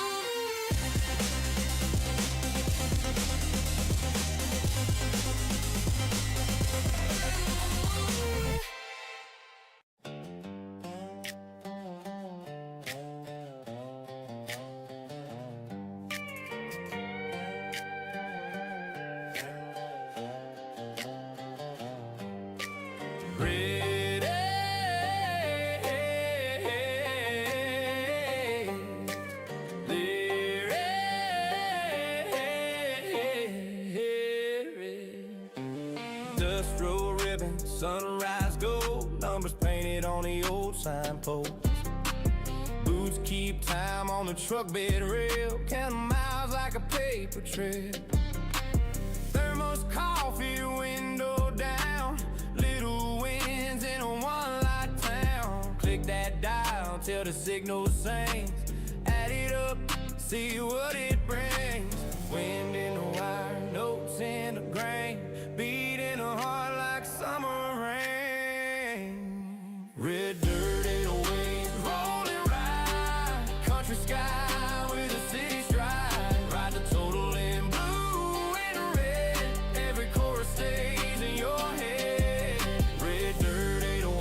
Industrial ribbon, sunrise gold, numbers painted on the old signpost. Boots keep time on the truck bed rail, counting miles like a paper trail. Thermos coffee, window down, little wins in a one-light town. Click that dial till the signal sings. Add it up, see what it brings. Wind in the wire, notes in the grain, beating a heart like summer rain. Red dirt in the wings, rolling right, country sky with a city stride. Ride the total in blue and red, every chorus stays in your head. Red dirt 808,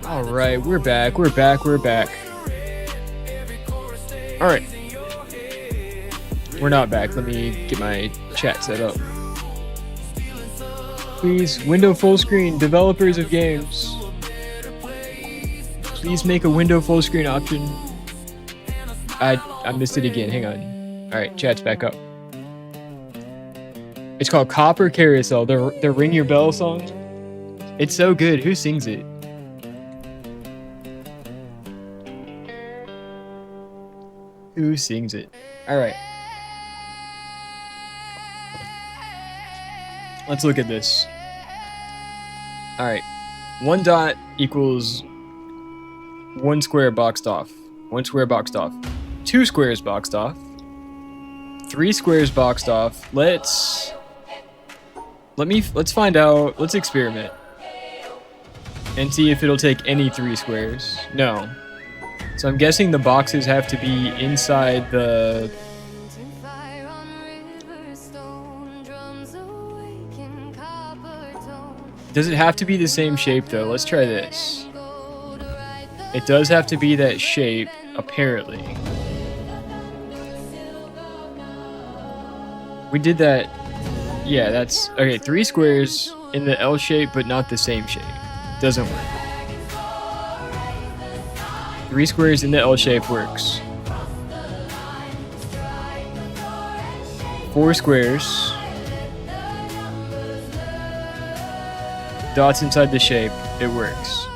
All right, we're back. We're back. We're back. All right. We're not back. Let me get my chat set up. Please, window full screen, developers of games. Please make a window full screen option. I missed it again. Hang on. All right, chat's back up. It's called Copper Carousel, the Ring Your Bell song. It's so good. Who sings it? Who sings it? All right. Let's look at this. All right. 1 dot equals 1 square boxed off. 1 square boxed off. 2 squares boxed off. 3 squares boxed off. Let's find out. Let's experiment and see if it'll take any 3 squares. No. So I'm guessing the boxes have to be inside the... Does it have to be the same shape though? Let's try this. It does have to be that shape, apparently. We did that. Yeah, that's... Okay, 3 squares in the L shape, but not the same shape. Doesn't work. 3 squares in the L shape works. 4 squares. Dots inside the shape. It works.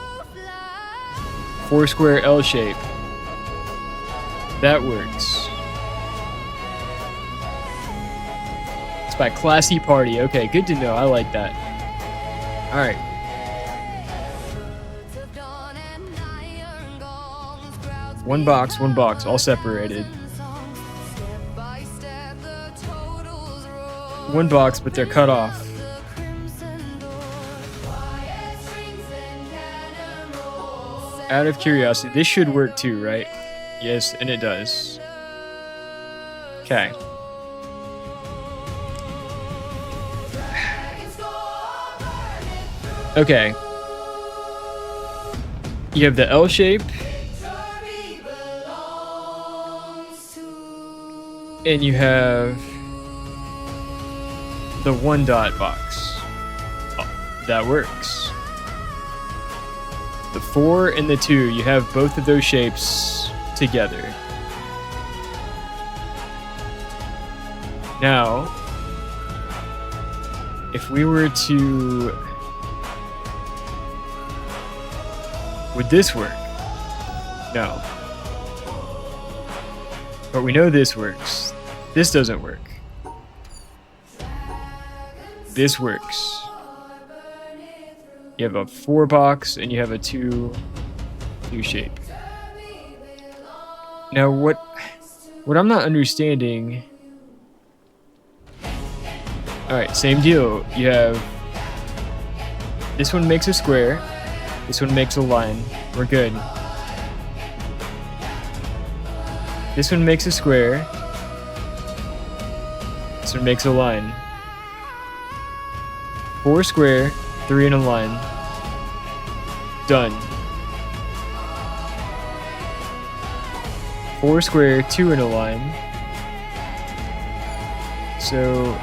4 square L shape. That works. It's by Classy Party. Okay, good to know. I like that. Alright. One box, all separated. 1 box, but they're cut off. Out of curiosity, this should work too, right? Yes, and it does. Okay. Okay. You have the L shape. And you have the 1 dot box. Oh, that works. The 4 and the 2, you have both of those shapes together. Now, if we were to... Would this work? No. But we know this works. This doesn't work. This works. You have a 4 box and you have a 2 shape. Now what I'm not understanding... Alright, same deal. You have... This one makes a square. This one makes a line. We're good. This one makes a square. This one makes a line. 4 square, 3 in a line. Done. 4 square, 2 in a line. So,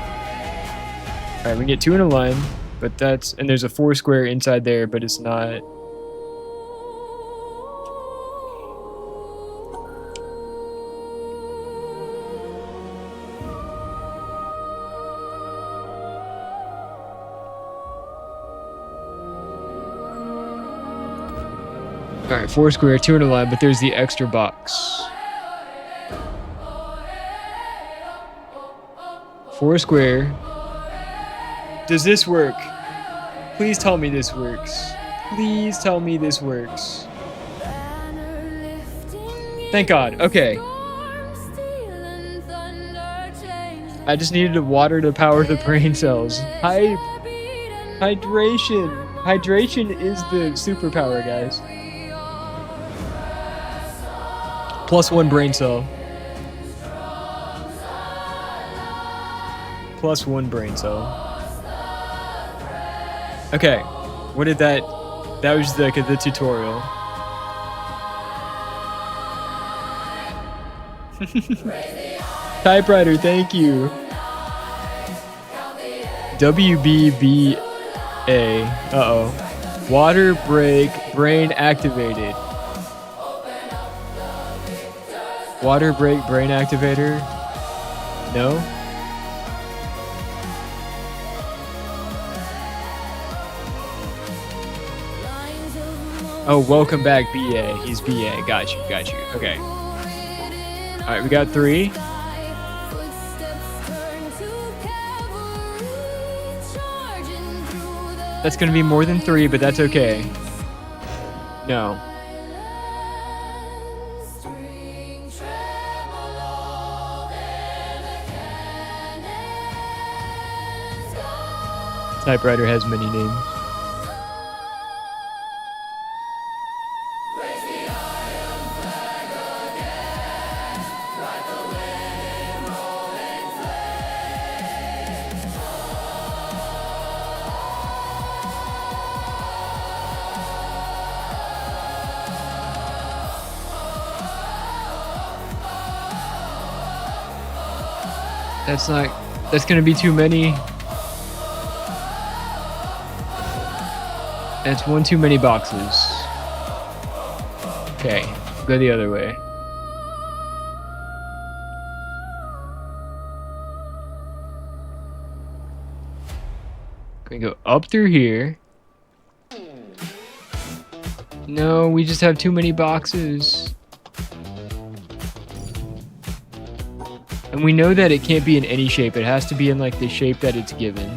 alright, we get 2 in a line, but that's... And there's a 4 square inside there, but it's not... Alright, 4 square, 2 in a line, but there's the extra box. 4 square. Does this work? Please tell me this works. Please tell me this works. Thank God. Okay. I just needed to water to power the brain cells. Hydration. Hydration is the superpower, guys. +1 brain cell. +1 brain cell. Okay, what did that That was like the tutorial. Typewriter, thank you. WBBA. Uh-oh. Water break, brain activated. Water break, brain activator. No? Oh, welcome back, BA. He's BA. Got you, got you. Okay. Alright, we got 3. That's gonna be more than 3, but that's okay. No. Typewriter has many names. That's gonna be too many. That's one too many boxes. Okay, go the other way. Can we go up through here? No, we just have too many boxes. And we know that it can't be in any shape. It has to be in like the shape that it's given.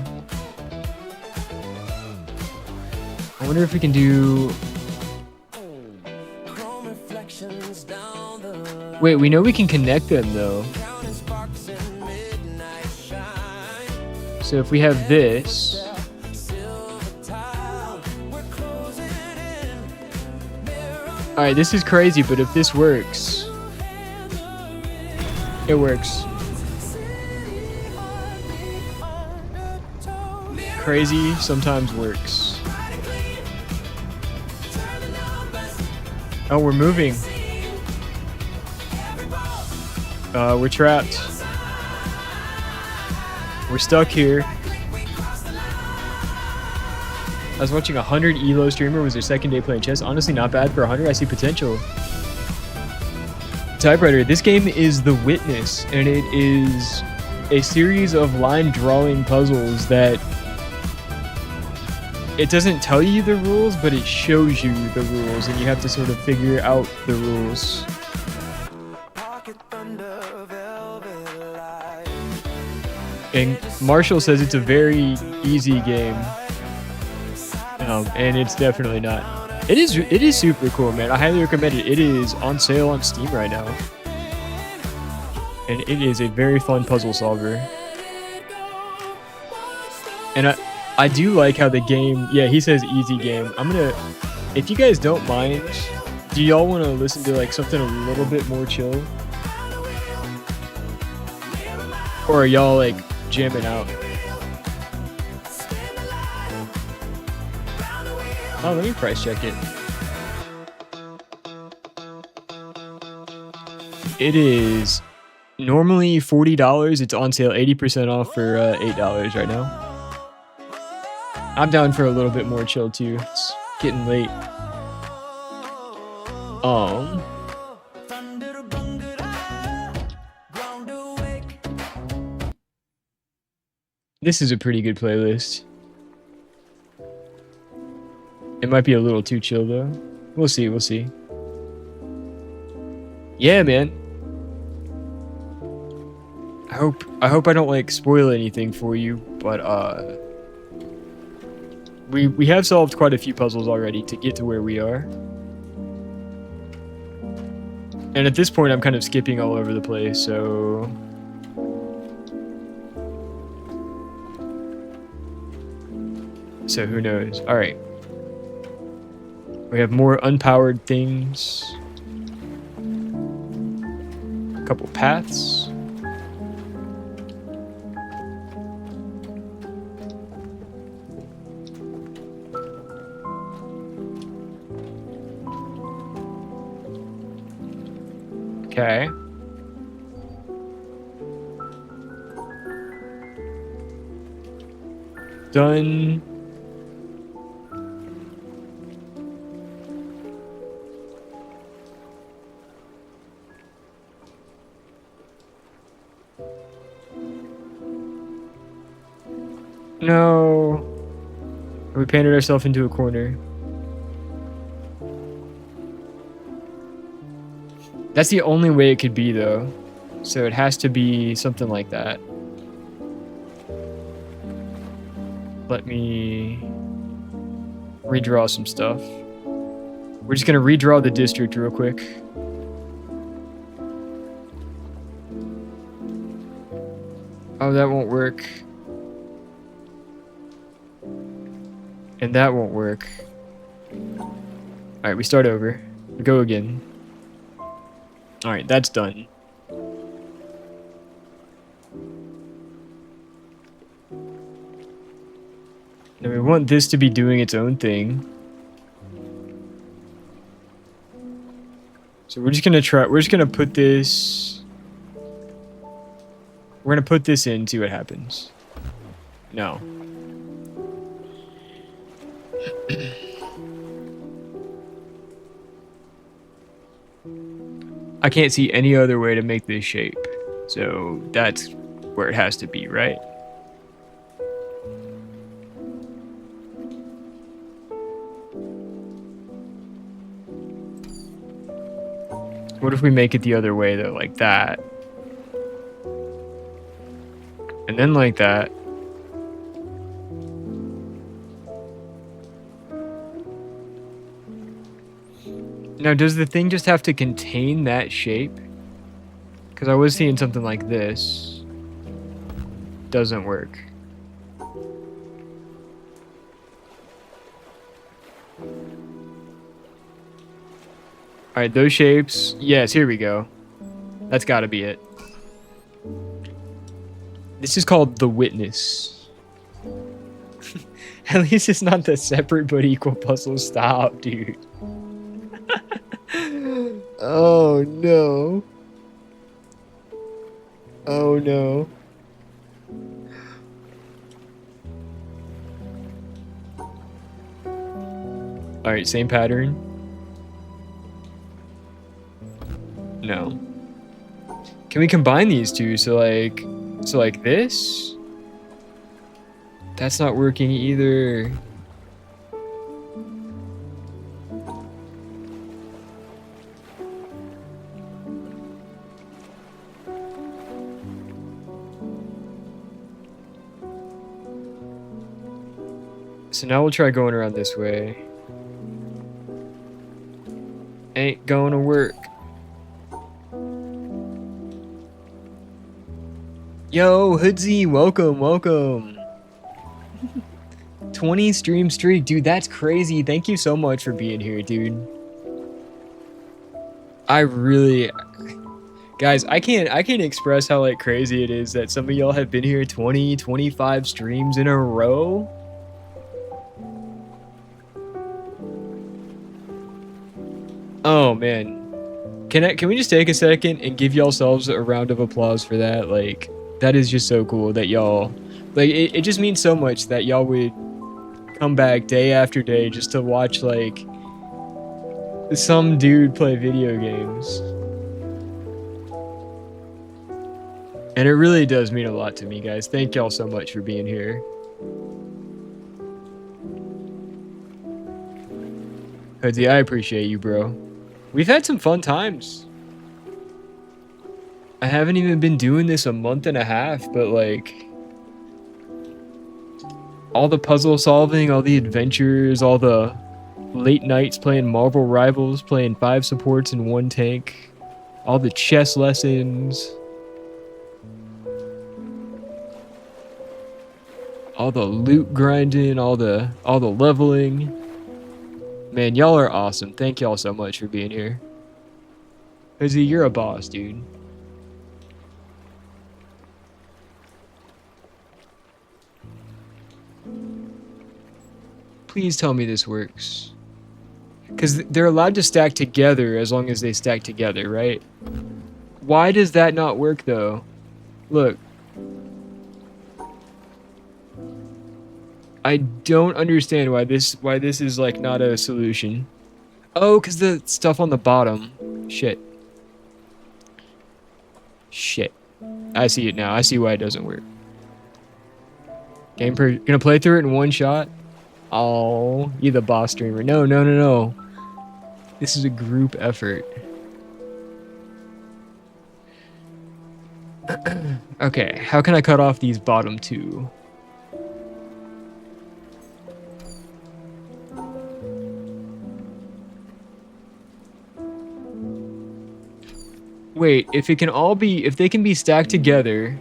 I wonder if we can do... Wait, we know we can connect them though. So if we have this... Alright, this is crazy, but if this works... It works. Crazy sometimes works. Oh, we're moving. We're trapped. We're stuck here. I was watching a 100 ELO streamer. Was their second day playing chess. Honestly, not bad for 100. I see potential. Typewriter, this game is The Witness, and it is a series of line drawing puzzles that it doesn't tell you the rules, but it shows you the rules, and you have to sort of figure out the rules. And Marshall says it's a very easy game, and it's definitely not. It is super cool, man. I highly recommend it. It is on sale on Steam right now. And it is a very fun puzzle solver. And I do like how the game... Yeah, he says easy game. I'm gonna... If you guys don't mind, do y'all want to listen to like something a little bit more chill? Or are y'all like jamming out? Oh, let me price check it. It is normally $40. It's on sale 80% off for $8 right now. I'm down for a little bit more chill too. It's getting late. This is a pretty good playlist. It might be a little too chill though. We'll see, we'll see. Yeah, man. I hope I don't like spoil anything for you, but we have solved quite a few puzzles already to get to where we are. And at this point I'm kind of skipping all over the place, so who knows. All right. We have more unpowered things. A couple paths. Okay. Done. No. We painted ourselves into a corner. That's the only way it could be, though. So it has to be something like that. Let me redraw some stuff. We're just going to redraw the district real quick. Oh, that won't work. And that won't work. Alright, we start over. We go again. Alright, that's done. Now we want this to be doing its own thing. So we're just gonna put this... We're gonna put this in, see what happens. No. I can't see any other way to make this shape. So that's where it has to be, right? What if we make it the other way though, like that? And then like that. Now, does the thing just have to contain that shape? Because I was seeing something like this. Doesn't work. Alright, those shapes. Yes, here we go. That's gotta be it. This is called the Witness. At least it's not the separate but equal puzzle. Stop, dude. Oh no. Oh no. Alright, same pattern. No. Can we combine these two? So like this? That's not working either. So now we'll try going around this way. Ain't gonna work. Yo, Hoodsy, welcome, welcome. 20 stream streak, dude, that's crazy. Thank you so much for being here, dude. Guys, I can't express how like crazy it is that some of y'all have been here 20, 25 streams in a row. Oh man. Can we just take a second and give y'all selves a round of applause for that? Like, that is just so cool that y'all, like, it just means so much that y'all would come back day after day just to watch, like, some dude play video games. And it really does mean a lot to me, guys. Thank y'all so much for being here. Hoodie, I appreciate you, bro. We've had some fun times. I haven't even been doing this a month and a half, but like all the puzzle solving, all the adventures, all the late nights playing Marvel Rivals, playing 5 supports and 1 tank, all the chess lessons, all the loot grinding, all the leveling. Man, y'all are awesome. Thank y'all so much for being here. Izzy, you're a boss, dude. Please tell me this works. Because they're allowed to stack together as long as they stack together, right? Why does that not work though? Look. I don't understand why this is like not a solution. Oh, because the stuff on the bottom. Shit. Shit. I see it now. I see why it doesn't work. Gonna play through it in one shot? Oh, you the boss streamer. No, no, no, no. This is a group effort. Okay, how can I cut off these bottom two? Wait, if they can be stacked together.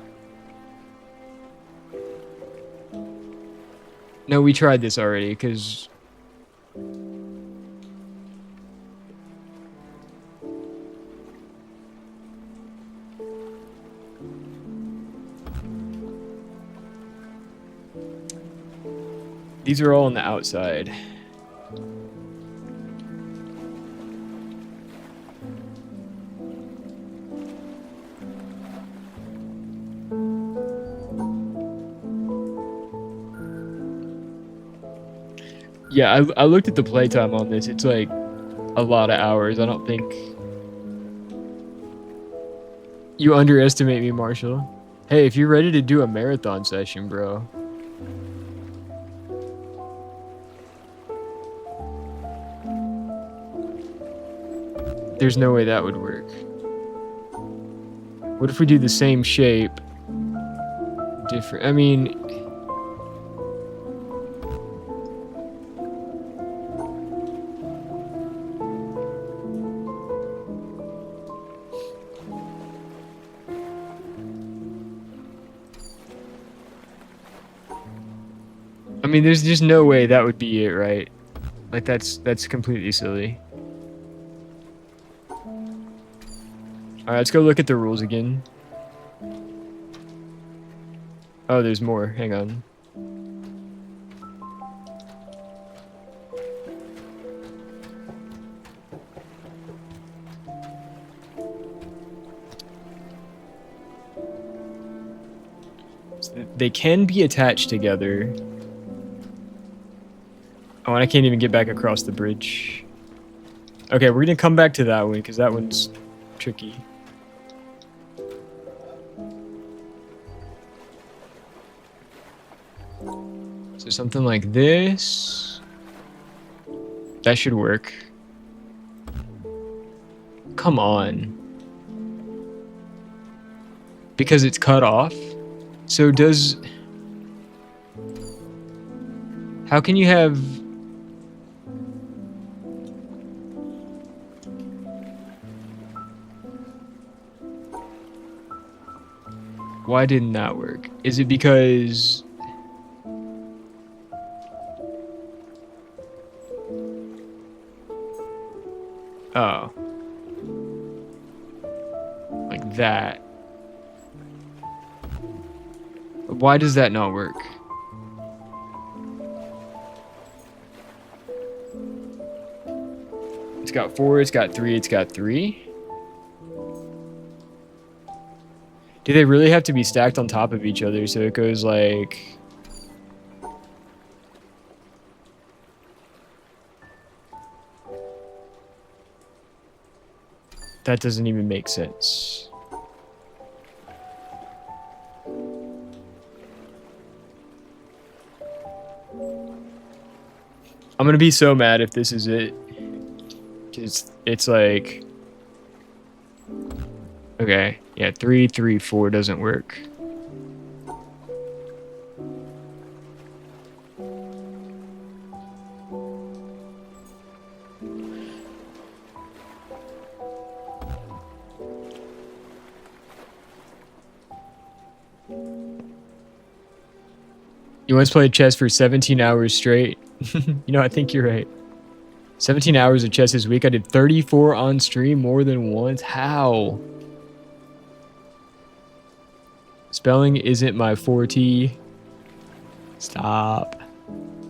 No, we tried this already, because... These are all on the outside. Yeah, I looked at the playtime on this. It's like a lot of hours. I don't think... You underestimate me, Marshall. Hey, if you're ready to do a marathon session, bro. There's no way that would work. What if we do the same shape? Different. I mean... I mean, there's just no way that would be it, right? Like, that's completely silly. Alright, let's go look at the rules again. Oh, there's more. Hang on. So they can be attached together. Oh, and I can't even get back across the bridge. Okay, we're gonna come back to that one, because that one's tricky. So something like this. That should work. Come on. Because it's cut off? So does... How can you have... Why didn't that work? Is it because... Oh. Like that. Why does that not work? It's got 4, it's got 3, it's got 3. Do they really have to be stacked on top of each other so it goes like... That doesn't even make sense. I'm gonna be so mad if this is it. 'Cause it's like... Okay, yeah, 3, 3, 4 doesn't work. You once played chess for 17 hours straight. You know, I think you're right. 17 hours of chess this week. I did 34 on stream more than once. How? Spelling isn't my forte. Stop.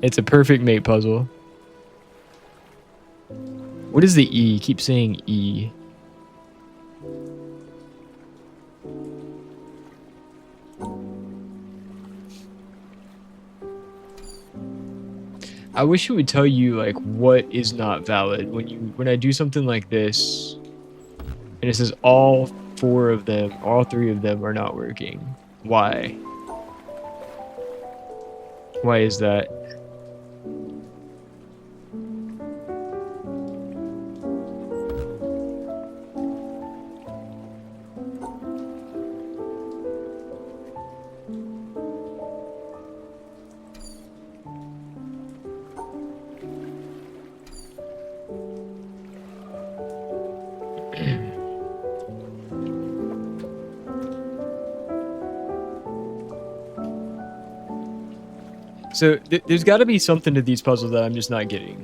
It's a perfect mate puzzle. What is the E? Keep saying E. I wish it would tell you like what is not valid when I do something like this and it says all 4 of them, all 3 of them are not working. Why? Why is that? So there's got to be something to these puzzles that I'm just not getting.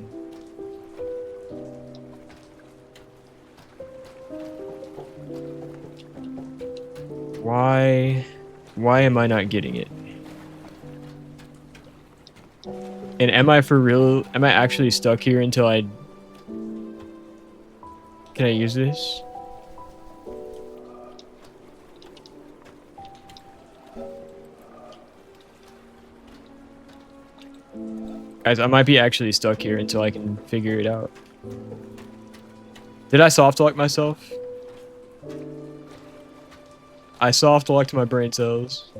Why am I not getting it? And am I for real? Am I actually stuck here until I... Can I use this? Guys, I might be actually stuck here until I can figure it out. Did I soft lock myself? I soft locked my brain cells.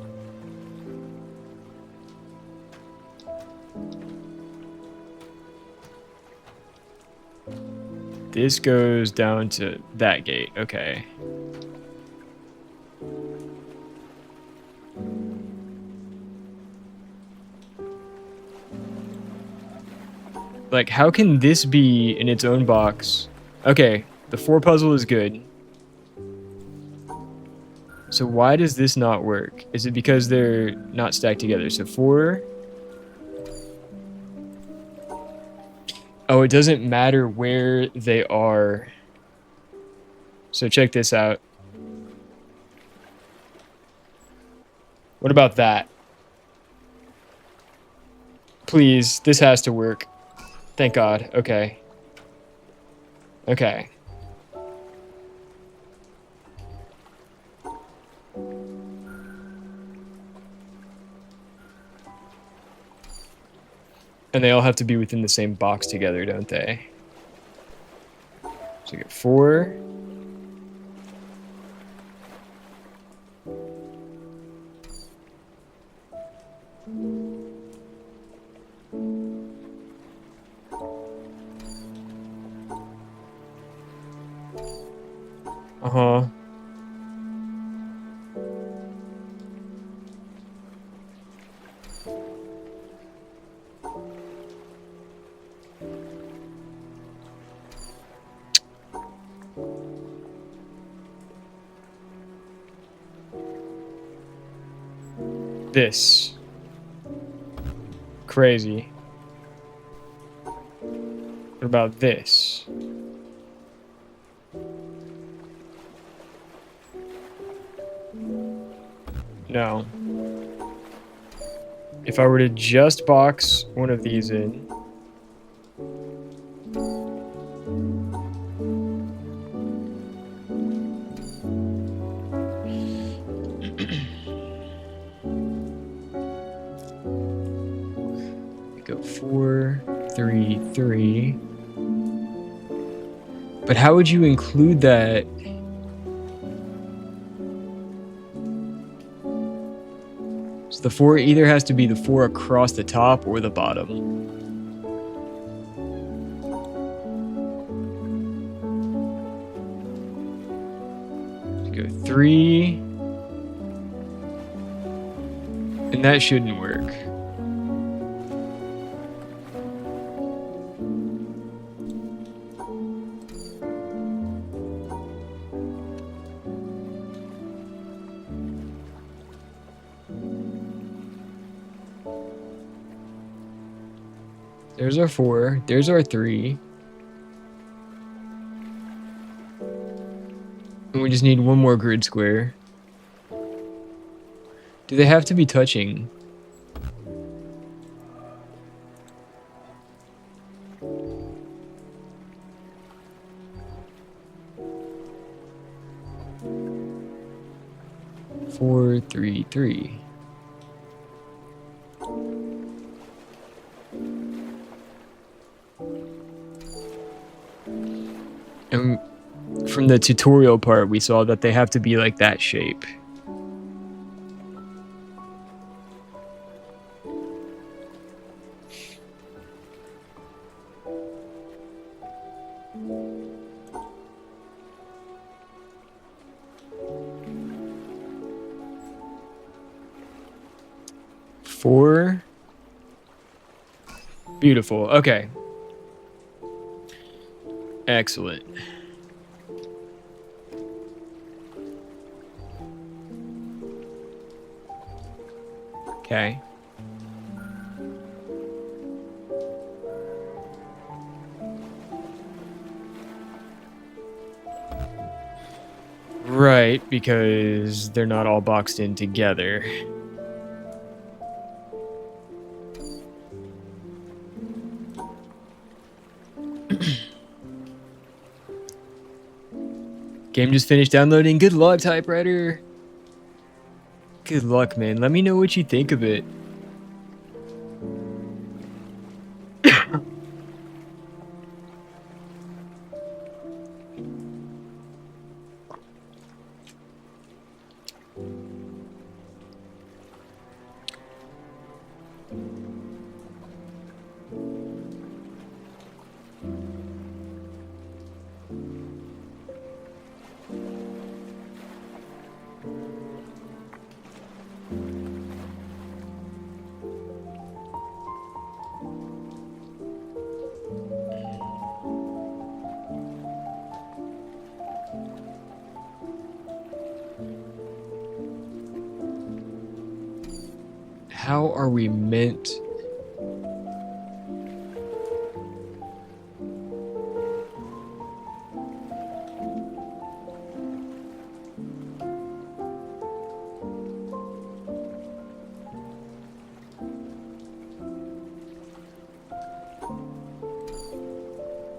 This goes down to that gate. Okay. Like, how can this be in its own box? Okay, the 4 puzzle is good. So why does this not work? Is it because they're not stacked together? So 4. Oh, it doesn't matter where they are. So check this out. What about that? Please, this has to work. Thank God. Okay. Okay. And they all have to be within the same box together, don't they? So you get 4. Uh-huh. This. Crazy. What about this? No. If I were to just box one of these in. Go 4, 3, 3. But how would you include that? So the 4 either has to be the 4 across the top or the bottom. So go 3. And that shouldn't work. There's our 4. There's our 3. And we just need one more grid square. Do they have to be touching? Four, 3, 3. And from the tutorial part, we saw that they have to be like that shape. Four. Beautiful. Okay. Excellent. Okay. Right, because they're not all boxed in together. Game just finished downloading. Good luck, typewriter. Good luck, man. Let me know what you think of it. How are we meant?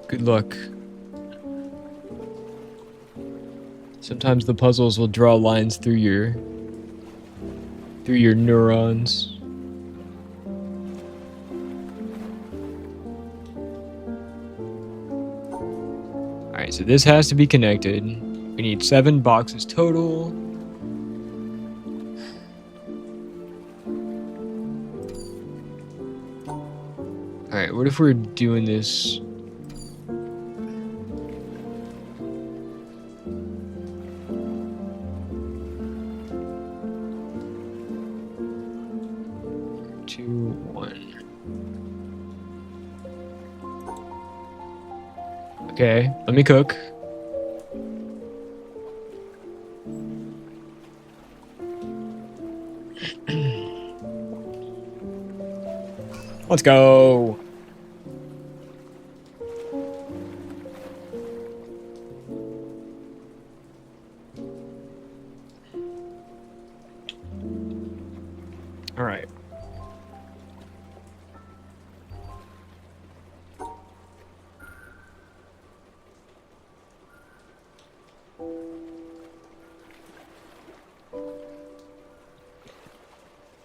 Good luck. Sometimes the puzzles will draw lines through your neurons. Alright, so this has to be connected. We need 7 boxes total. Alright, what if we're doing this? Two, one. Okay, let me cook. Let's go. All right.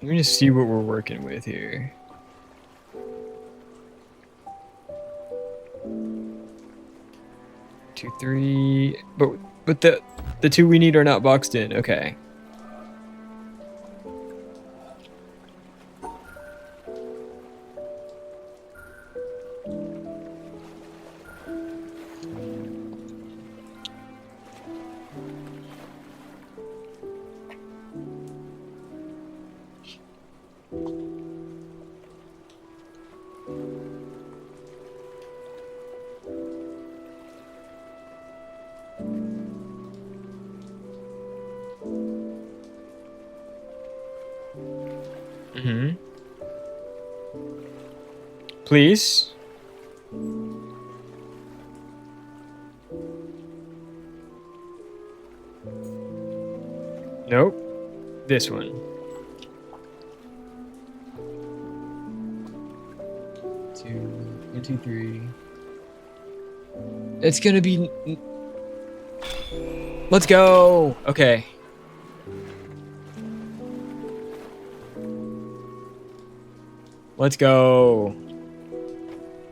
Let me just see what we're working with here. Two, three, but the 2 we need are not boxed in. Okay. Mm-hmm. Please. Nope. This one. One, two, three. It's gonna be. Let's go. Okay. Let's go.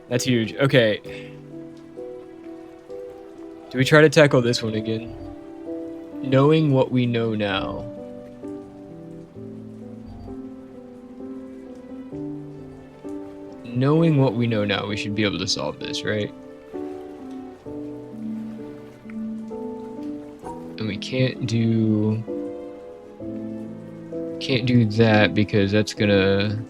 That's huge. Okay. Do we try to tackle this one again? Knowing what we know now. Knowing what we know now, we should be able to solve this, right? And we can't do that because that's gonna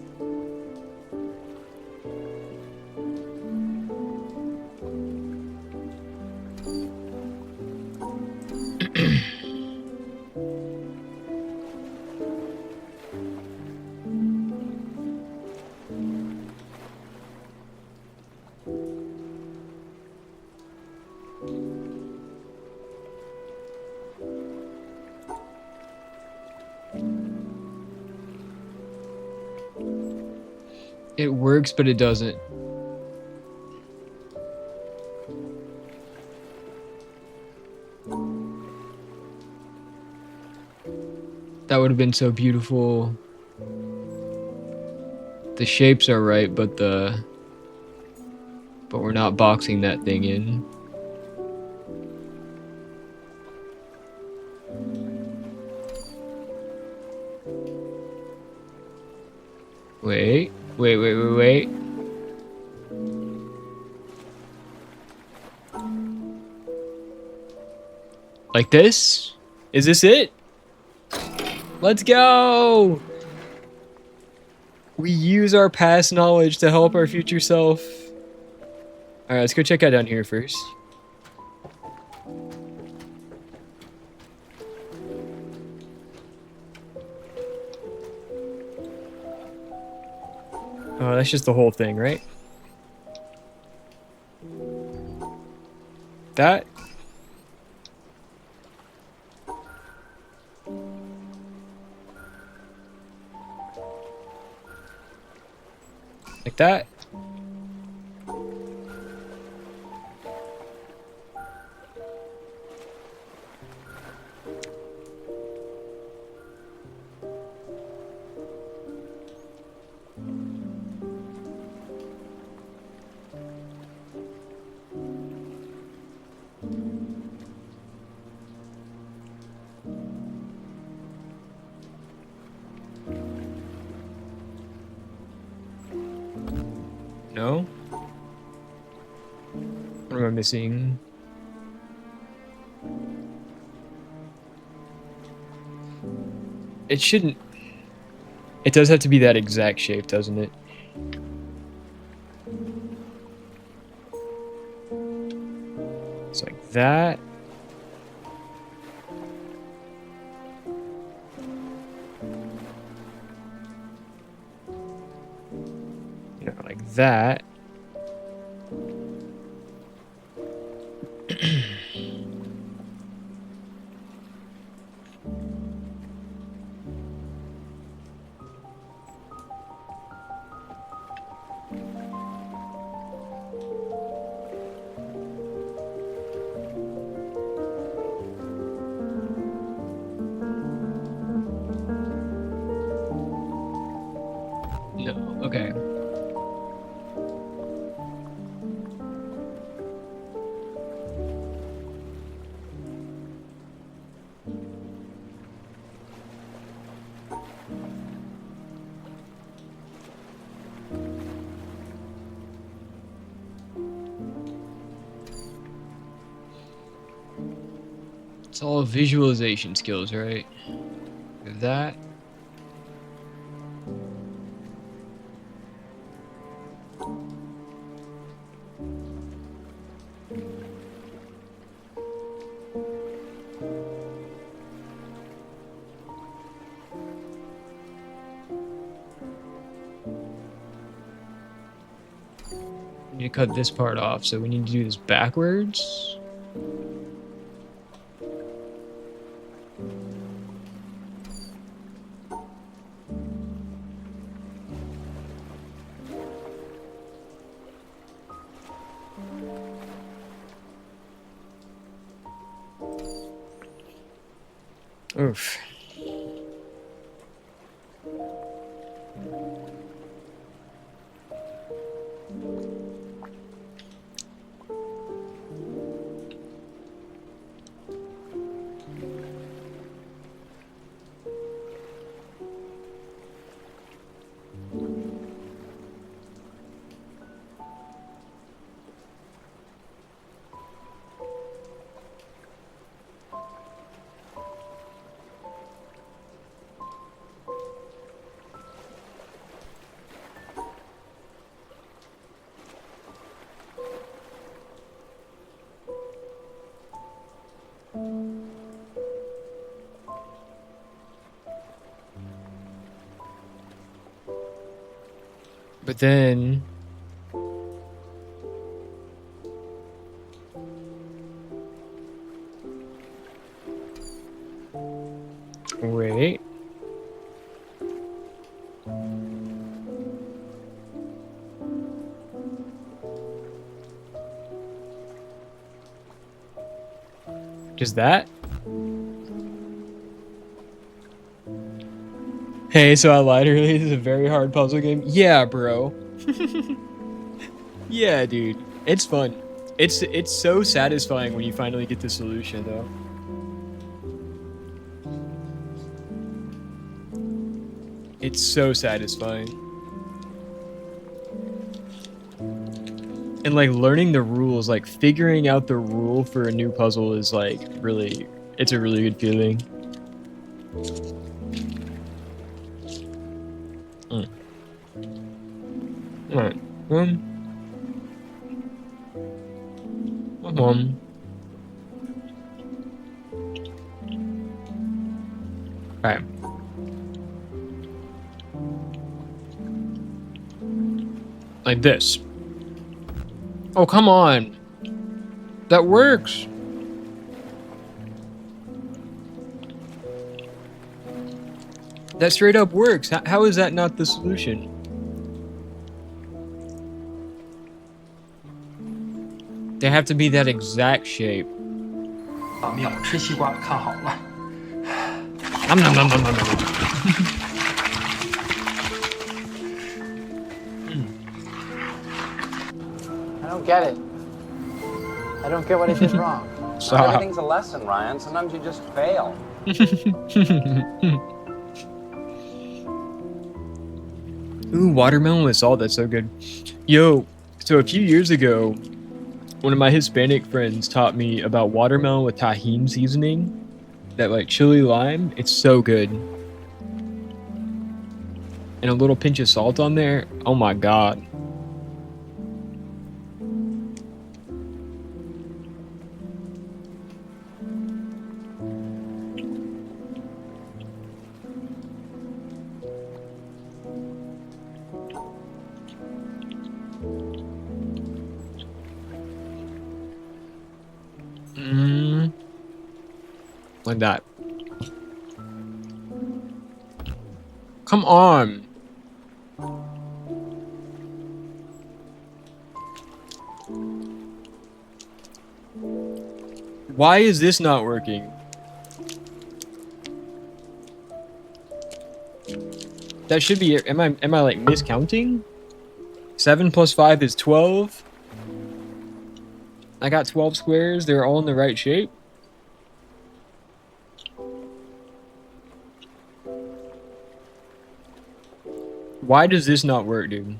it works, but it doesn't. That would have been so beautiful. The shapes are right, but we're not boxing that thing in. Wait. Like this? Is this it? Let's go! We use our past knowledge to help our future self. Alright, let's go check out down here first. Oh, that's just the whole thing, right? That? Like that? No? What am I missing? It shouldn't... It does have to be that exact shape, doesn't it? It's like that. You know, like that. No, okay. It's all visualization skills, right? That. We need to cut this part off, so we need to do this backwards. Oof. But then... Wait. Just that? Hey, so I lied earlier. This is a very hard puzzle game. Yeah, bro. Yeah, dude. It's fun. It's so satisfying when you finally get the solution, though. It's so satisfying. And like learning the rules, like figuring out the rule for a new puzzle is like really, it's a really good feeling. Alright. Alright. Like this. Oh, come on. That works. That straight up works. How is that not the solution? They have to be that exact shape. 老庙吃西瓜看好了。 Nom, nom, nom, nom, nom, nom. I don't get it. I don't get what I did wrong. Stop. Everything's a lesson, Ryan. Sometimes you just fail. Ooh, watermelon with salt. That's so good. Yo, so a few years ago, one of my Hispanic friends taught me about watermelon with tahini seasoning. That like chili lime. It's so good. And a little pinch of salt on there. Oh my god. Like that. Come on. Why is this not working? That should be it. Am I like miscounting? 7 plus 5 is 12. I got 12 squares. They're all in the right shape. Why does this not work, dude?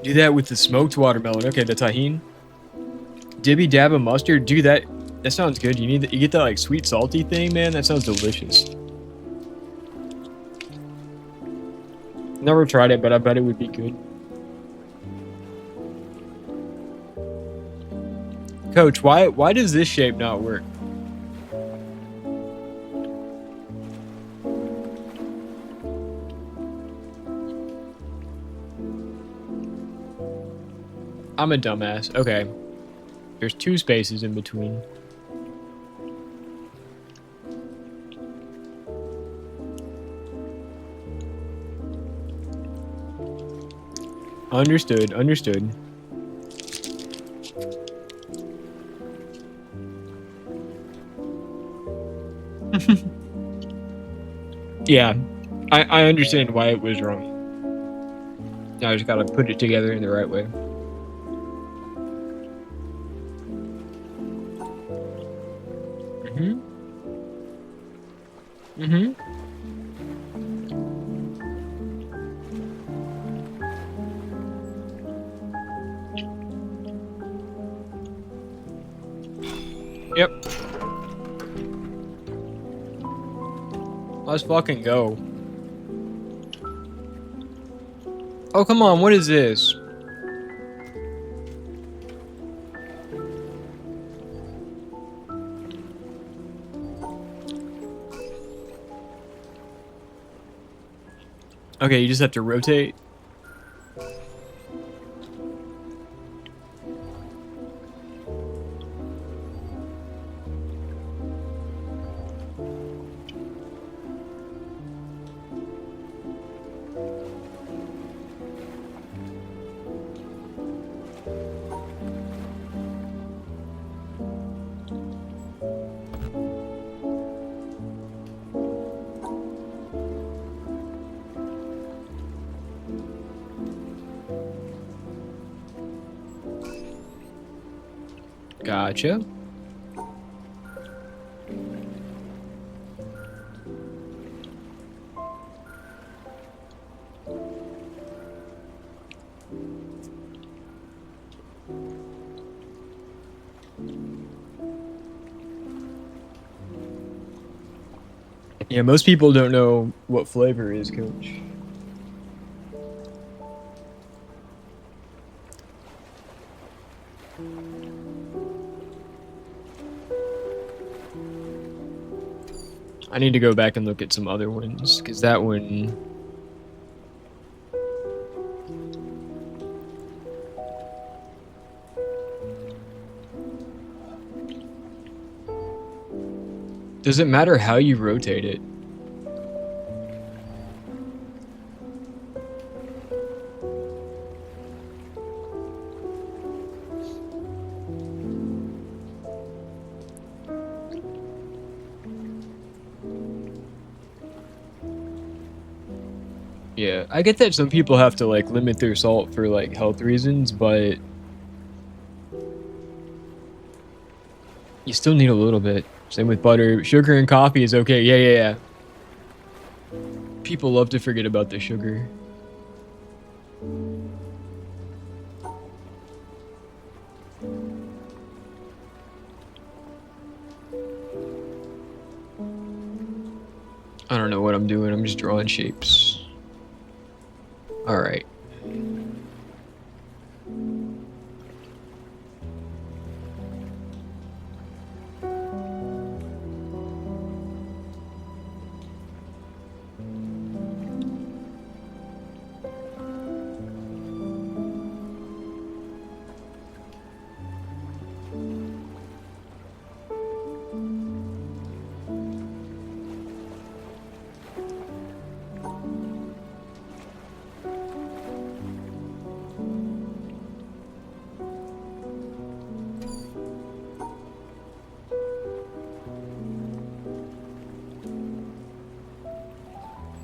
Do that with the smoked watermelon. Okay, the tahini. Dibby dab of mustard. Do that. That sounds good. You get that like sweet salty thing, man. That sounds delicious. Never tried it, but I bet it would be good. Coach, why does this shape not work? I'm a dumbass. Okay. There's 2 spaces in between. Understood, understood. Yeah, I understand why it was wrong. I just gotta put it together in the right way. Yep. Let's fucking go. Oh, come on, what is this? Okay, you just have to rotate. Gotcha. Yeah, most people don't know what flavor is, Coach. I need to go back and look at some other ones, because that one... Does it matter how you rotate it? Yeah, I get that some people have to like limit their salt for like health reasons, but you still need a little bit. Same with butter. Sugar and coffee is okay. Yeah. People love to forget about the sugar. I don't know what I'm doing. I'm just drawing shapes. All right.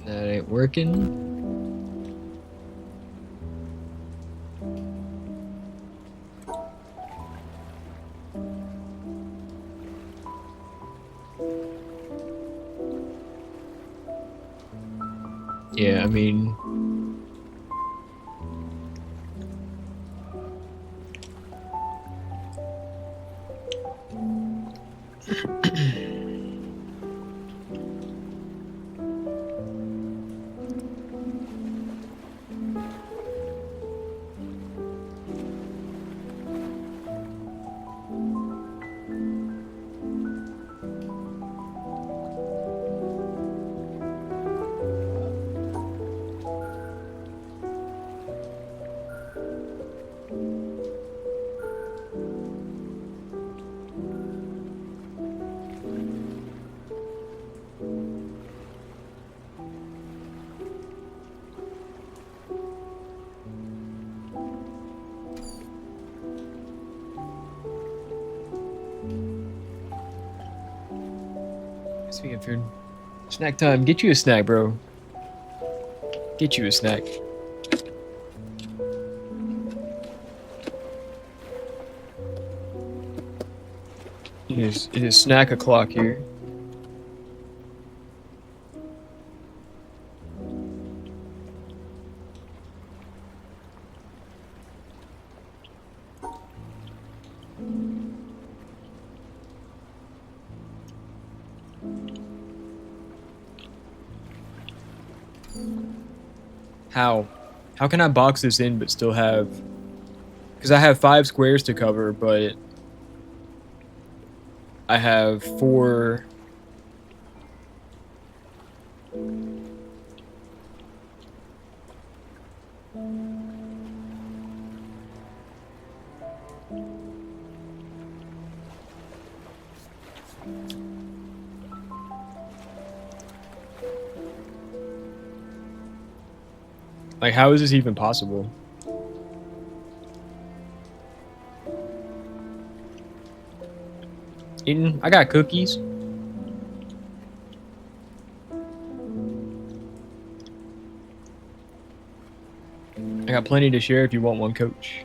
That ain't working. Yeah, I mean... Speaking of food, snack time. Get you a snack, bro. Get you a snack. It is snack o'clock here. How? How can I box this in but still have... Because I have 5 squares to cover, but... I have 4... Like, how is this even possible? Eaton, I got cookies. I got plenty to share if you want one, coach.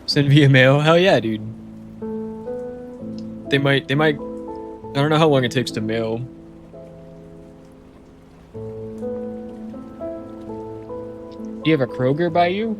Send via mail? Hell yeah, dude. They might, I don't know how long it takes to mail. Do you have a Kroger by you?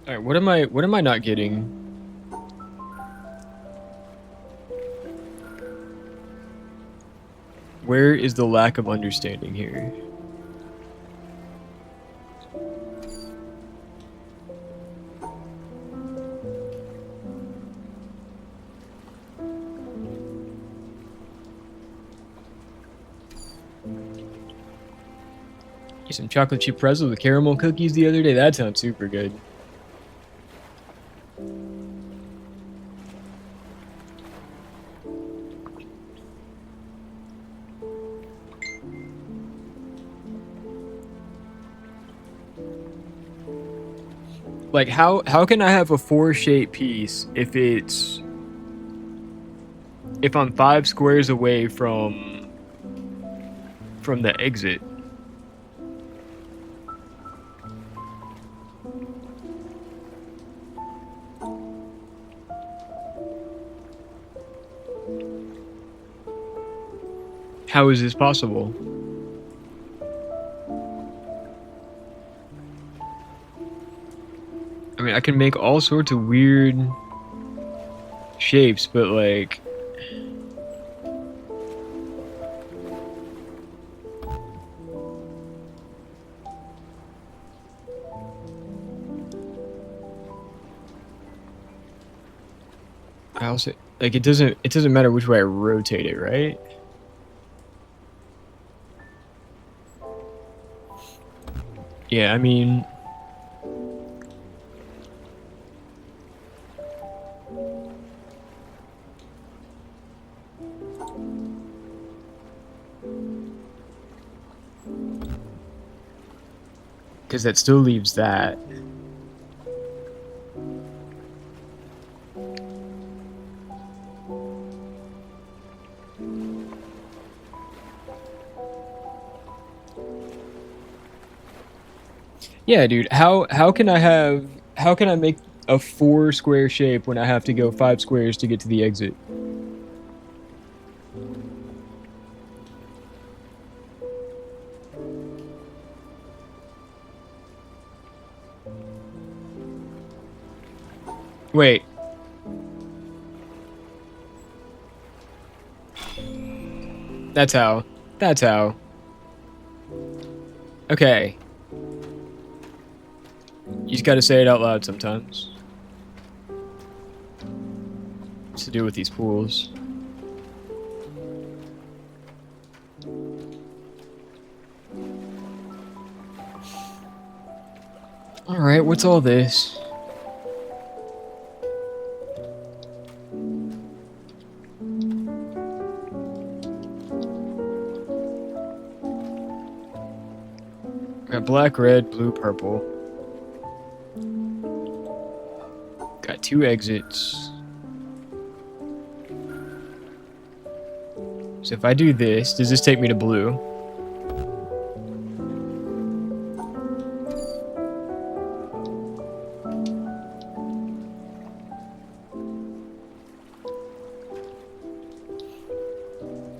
All right, what am I not getting? Where is the lack of understanding here? Get some chocolate chip pretzels with caramel cookies the other day. That sounds super good. Like, how can I have a 4-shape piece if I'm 5 squares away from the exit? How is this possible? I mean, I can make all sorts of weird shapes, but like... I also, like, it doesn't matter which way I rotate it, right? Yeah, I mean... Because that still leaves that. Yeah, dude. How can I make a 4 square shape when I have to go 5 squares to get to the exit? Wait. That's how. That's how. Okay. You just gotta say it out loud sometimes. What's to do with these pools? Alright, what's all this? Got black, red, blue, purple. Got 2 exits. So if I do this, does this take me to blue?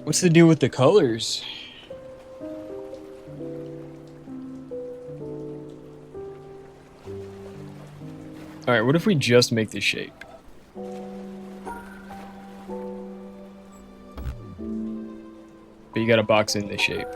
What's the deal with the colors? Alright, what if we just make the shape? But you gotta box in the shape.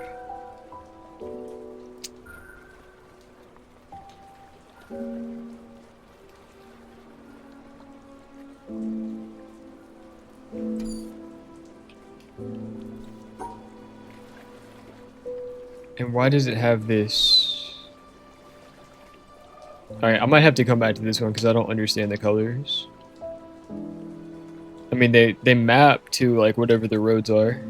And why does it have this? Alright, I might have to come back to this one because I don't understand the colors. I mean, they map to, like, whatever the roads are.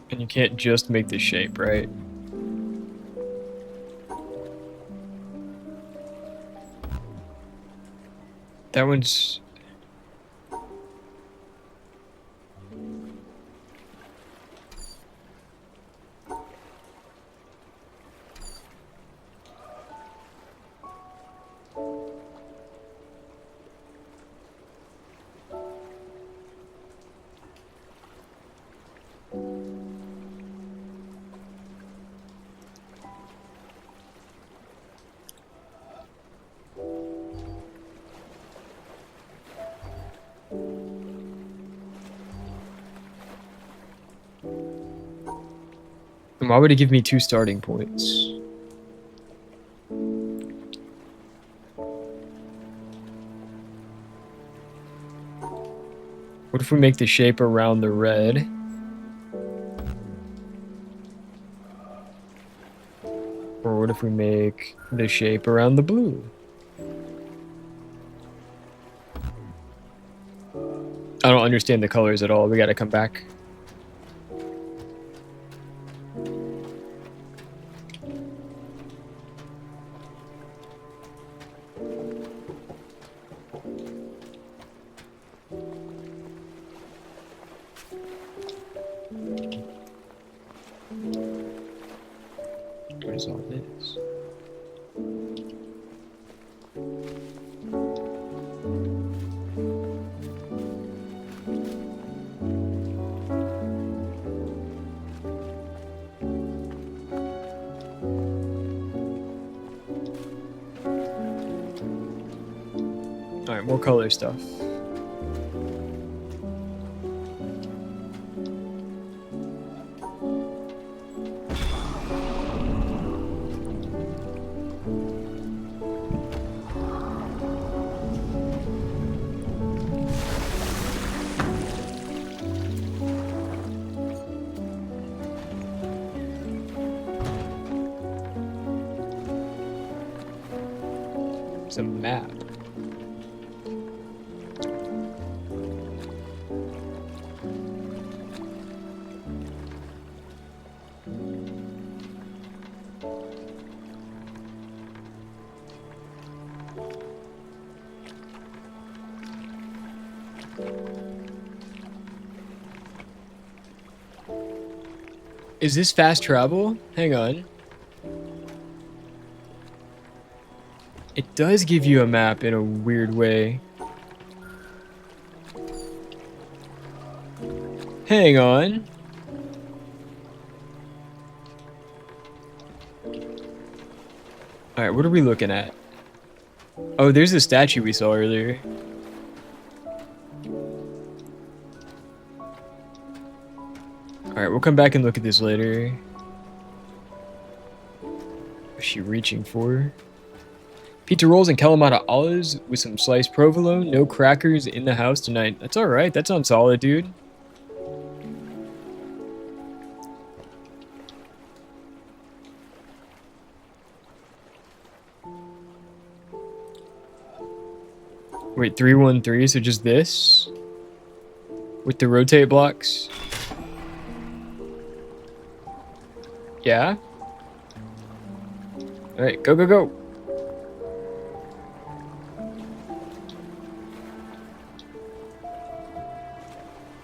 And you can't just make the shape, right? That one's... And why would it give me 2 starting points? What if we make the shape around the red? Or what if we make the shape around the blue? I don't understand the colors at all. We gotta come back. Where's all this? Alright, more color stuff. It's a map. Is this fast travel? Hang on. It does give you a map in a weird way. Hang on. Alright, what are we looking at? Oh, there's the statue we saw earlier. Alright, we'll come back and look at this later. What's she reaching for? Pizza rolls and Kalamata olives with some sliced provolone. No crackers in the house tonight. That's alright. That sounds solid, dude. Wait, 313, so just this? With the rotate blocks? Yeah? Alright, go, go, go!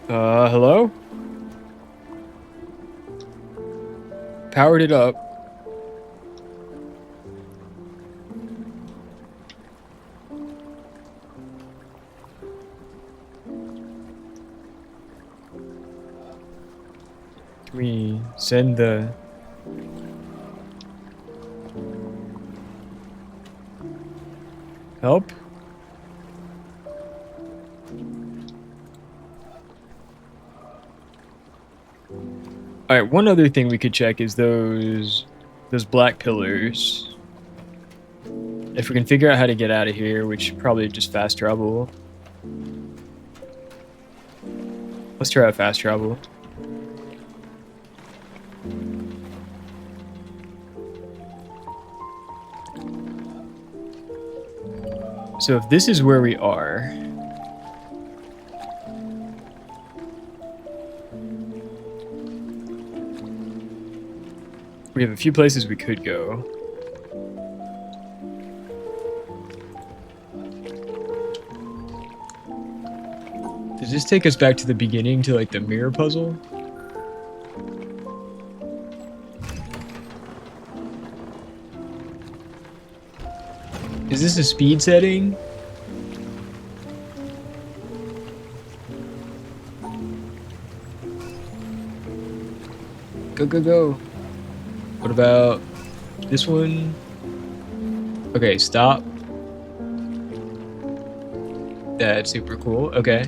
Hello? Powered it up. Can we send the... help? Alright, one other thing we could check is those black pillars. If we can figure out how to get out of here, which probably just fast travel. Let's try out fast travel. So if this is where we are... we have a few places we could go. Does this take us back to the beginning to like the mirror puzzle? Is this a speed setting? Go, go, go. What about this one? Okay, stop. That's super cool. Okay.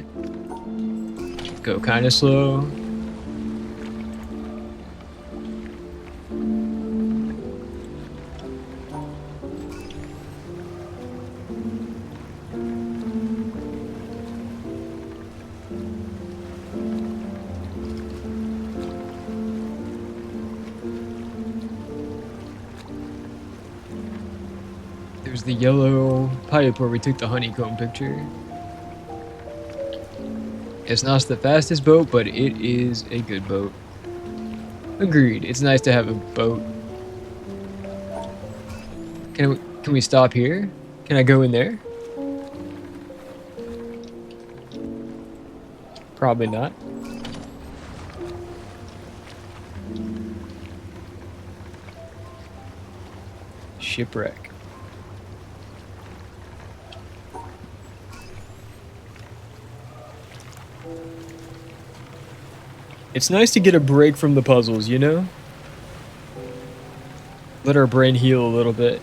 Go kind of slow. There's the yellow pipe where we took the honeycomb picture. It's not the fastest boat, but it is a good boat. Agreed. It's nice to have a boat. Can we stop here? Can I go in there? Probably not. Shipwreck. It's nice to get a break from the puzzles, you know? Let our brain heal a little bit.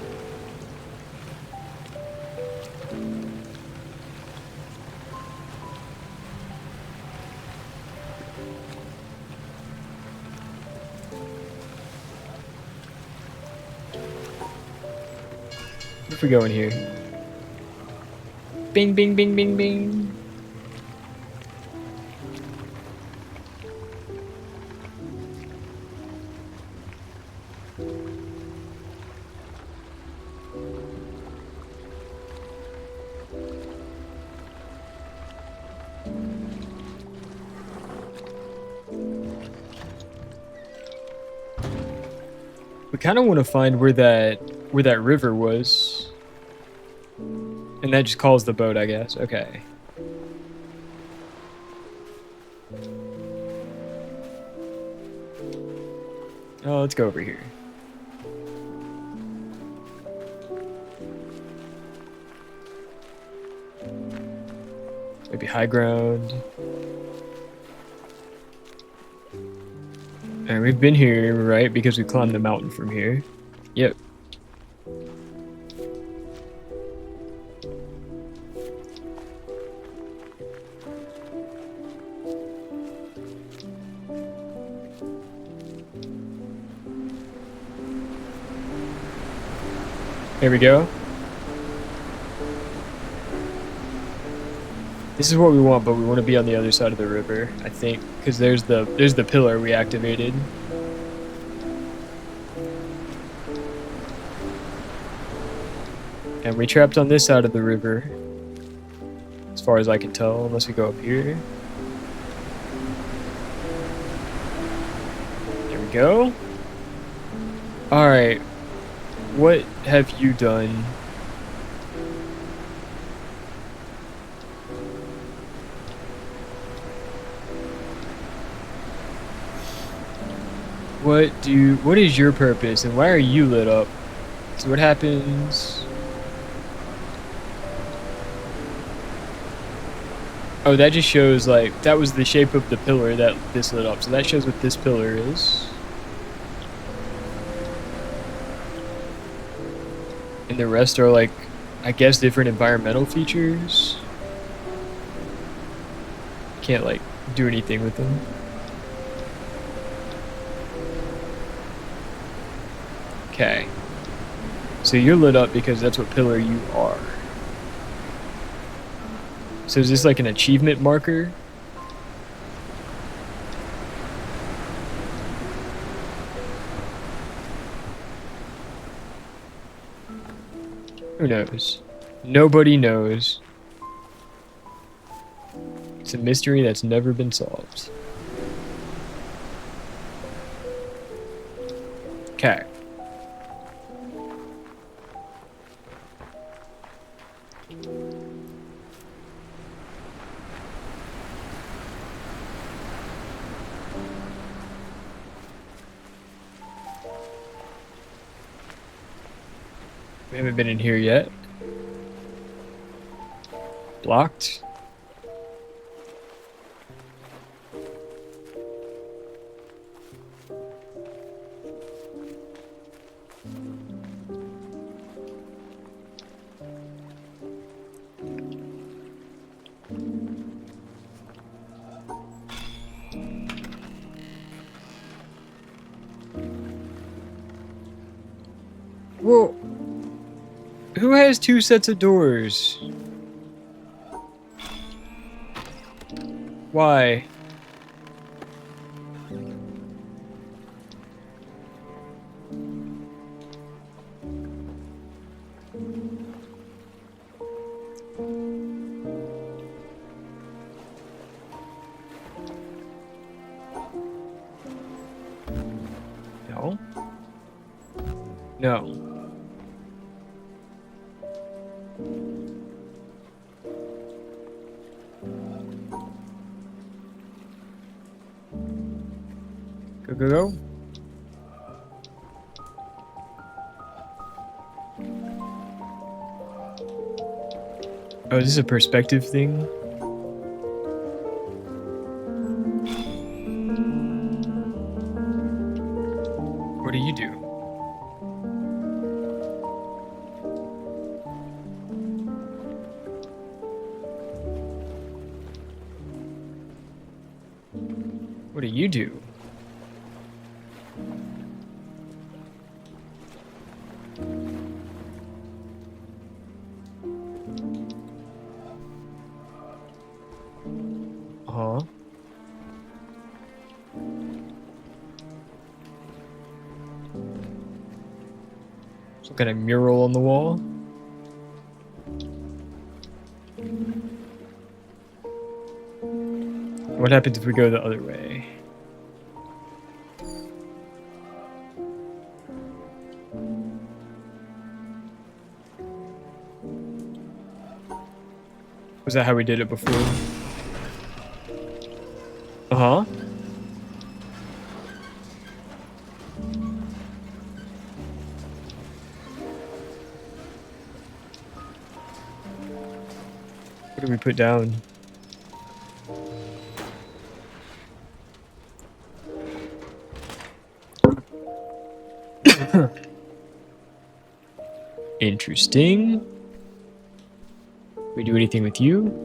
What if we go in here? Bing, bing, bing, bing, bing. We kind of want to find where that river was. And that just calls the boat, I guess. Okay. Oh, let's go over here. Maybe high ground. Alright, we've been here, right? Because we climbed the mountain from here. Yep. There we go. This is what we want, but we want to be on the other side of the river, I think, because there's the pillar we activated. And we trapped on this side of the river. far as I can tell, unless we go up here. There we go. Alright. What have you done? What is your purpose and why are you lit up? So what happens? Oh, that just shows like that was the shape of the pillar that this lit up. So that shows what this pillar is. And the rest are like, I guess, different environmental features. Can't like do anything with them. Okay. So you're lit up because that's what pillar you are. So is this like an achievement marker? Who knows? Nobody knows. It's a mystery that's never been solved. Okay. We haven't been in here yet. Blocked. Whoa. Who has two sets of doors? Why? No. No. Go, go, go. Oh, is this a perspective thing? What do you do? What do you do? Uh-huh. Some kind of mural on the wall. What happens if we go the other way? Was that how we did it before? Uh-huh. What did we put down? Interesting. We do anything with you?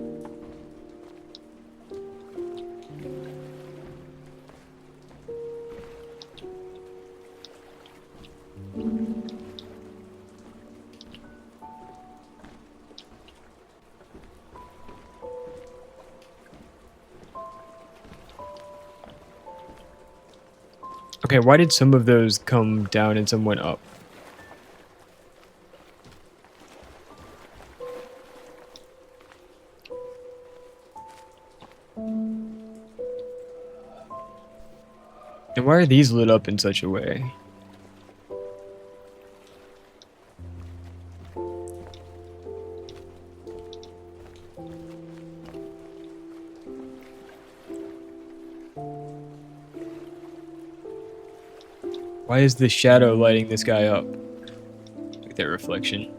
Okay, why did some of those come down and some went up? And why are these lit up in such a way? Why is the shadow lighting this guy up? Look at that reflection.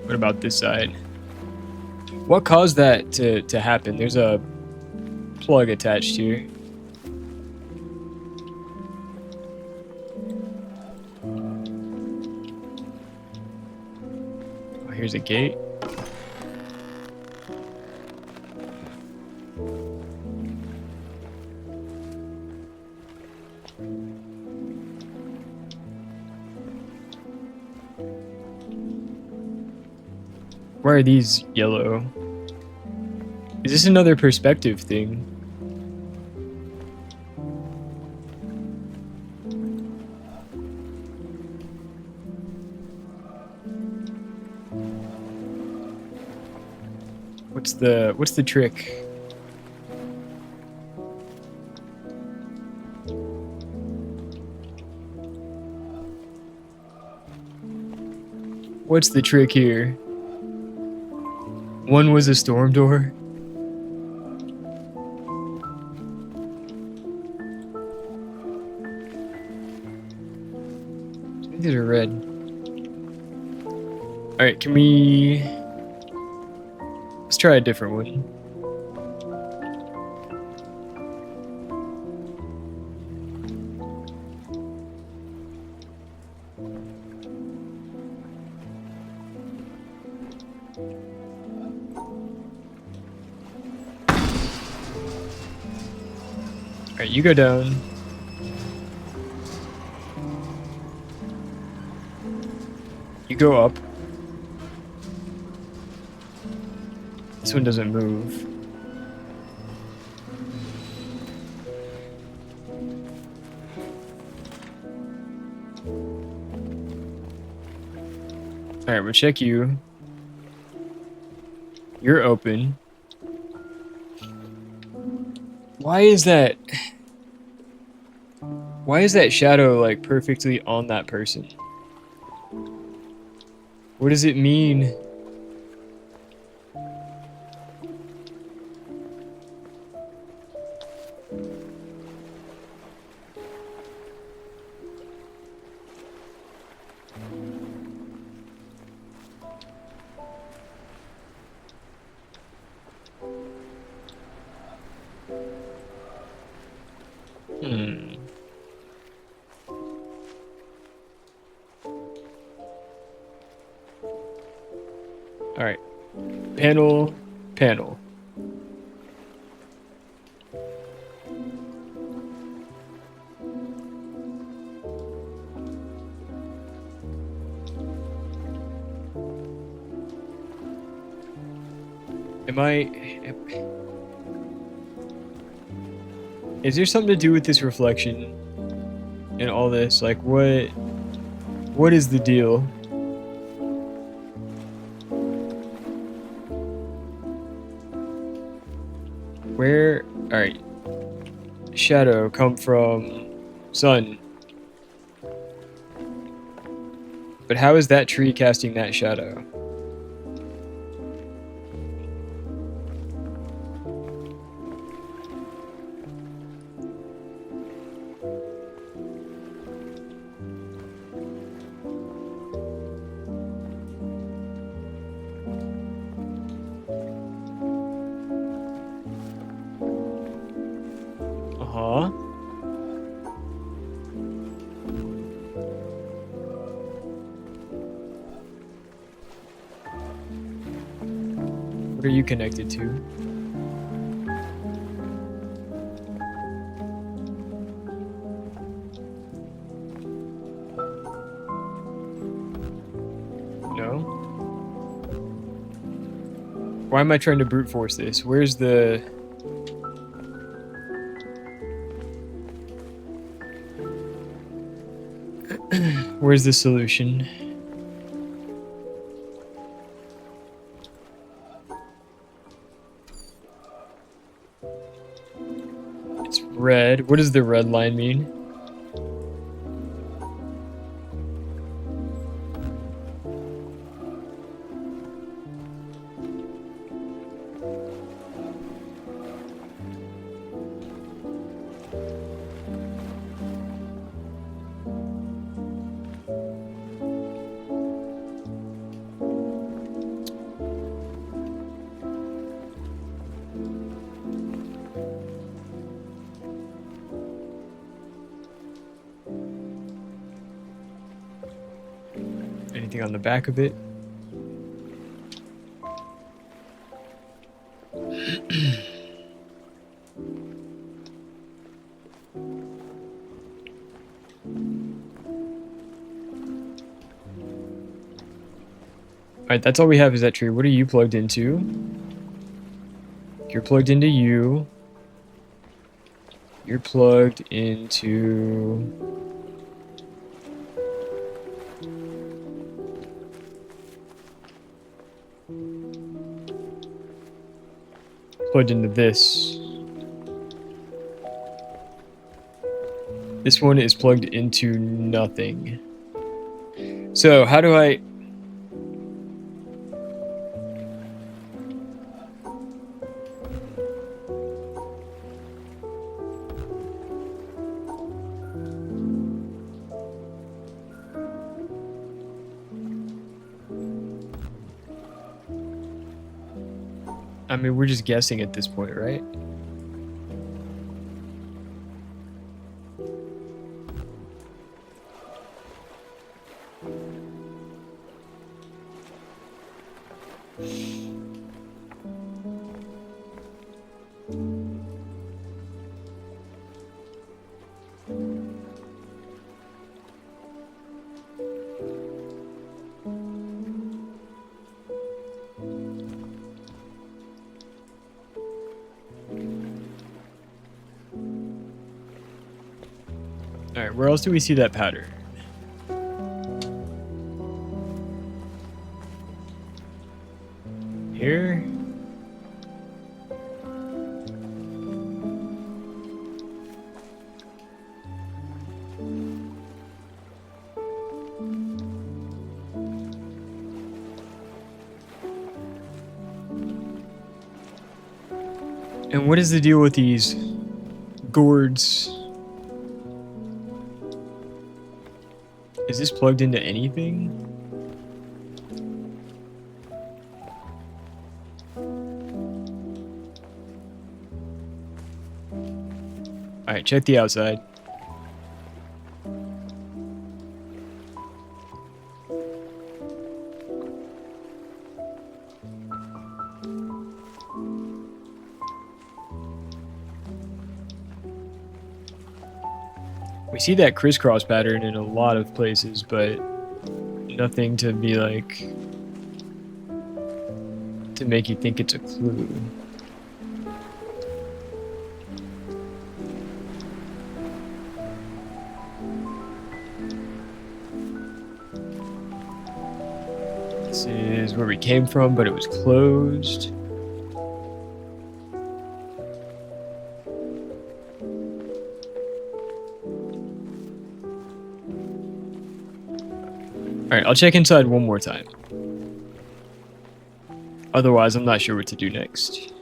What about this side? What caused that to happen? There's a plug attached here. Oh, here's a gate. Why are these yellow? Is this another perspective thing? What's the trick? What's the trick here? One was a storm door. These are red. Alright, can we... Let's try a different one. Alright, you go down. You go up. This one doesn't move. Alright, we'll check you. You're open. Why is that shadow like perfectly on that person? What does it mean? Alright. Panel. Is there something to do with this reflection and all this? Like, what is the deal? Where, alright, shadow come from sun. But how is that tree casting that shadow? Uh-huh. What are you connected to? No? Why am I trying to brute force this? Where's the... Where's the solution? It's red. What does the red line mean? Anything on the back of it? Alright, that's all we have is that tree. What are you plugged into? You're plugged into you. You're plugged into... Plugged into this. This one is plugged into nothing. So, how do I... I mean, we're just guessing at this point, right? Alright, where else do we see that pattern? Here? And what is the deal with these gourds? Is this plugged into anything? Alright, check the outside. We see that crisscross pattern in a lot of places, but nothing to be like... to make you think it's a clue. This is where we came from, but it was closed. Alright, I'll check inside one more time. Otherwise, I'm not sure what to do next.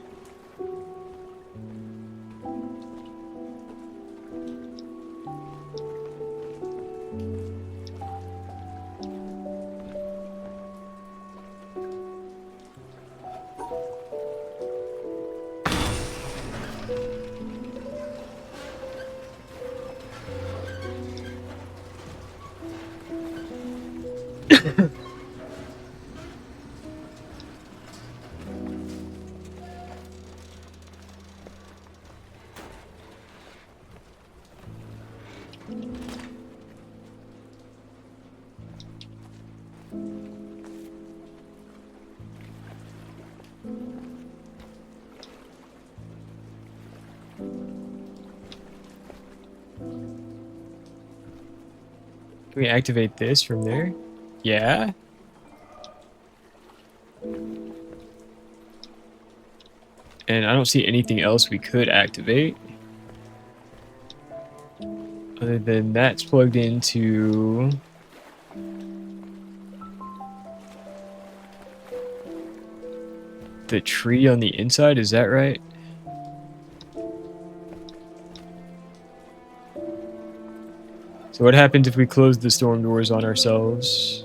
Can we activate this from there? Yeah. And I don't see anything else we could activate. Other than that's plugged into... the tree on the inside, is that right? So what happens if we close the storm doors on ourselves?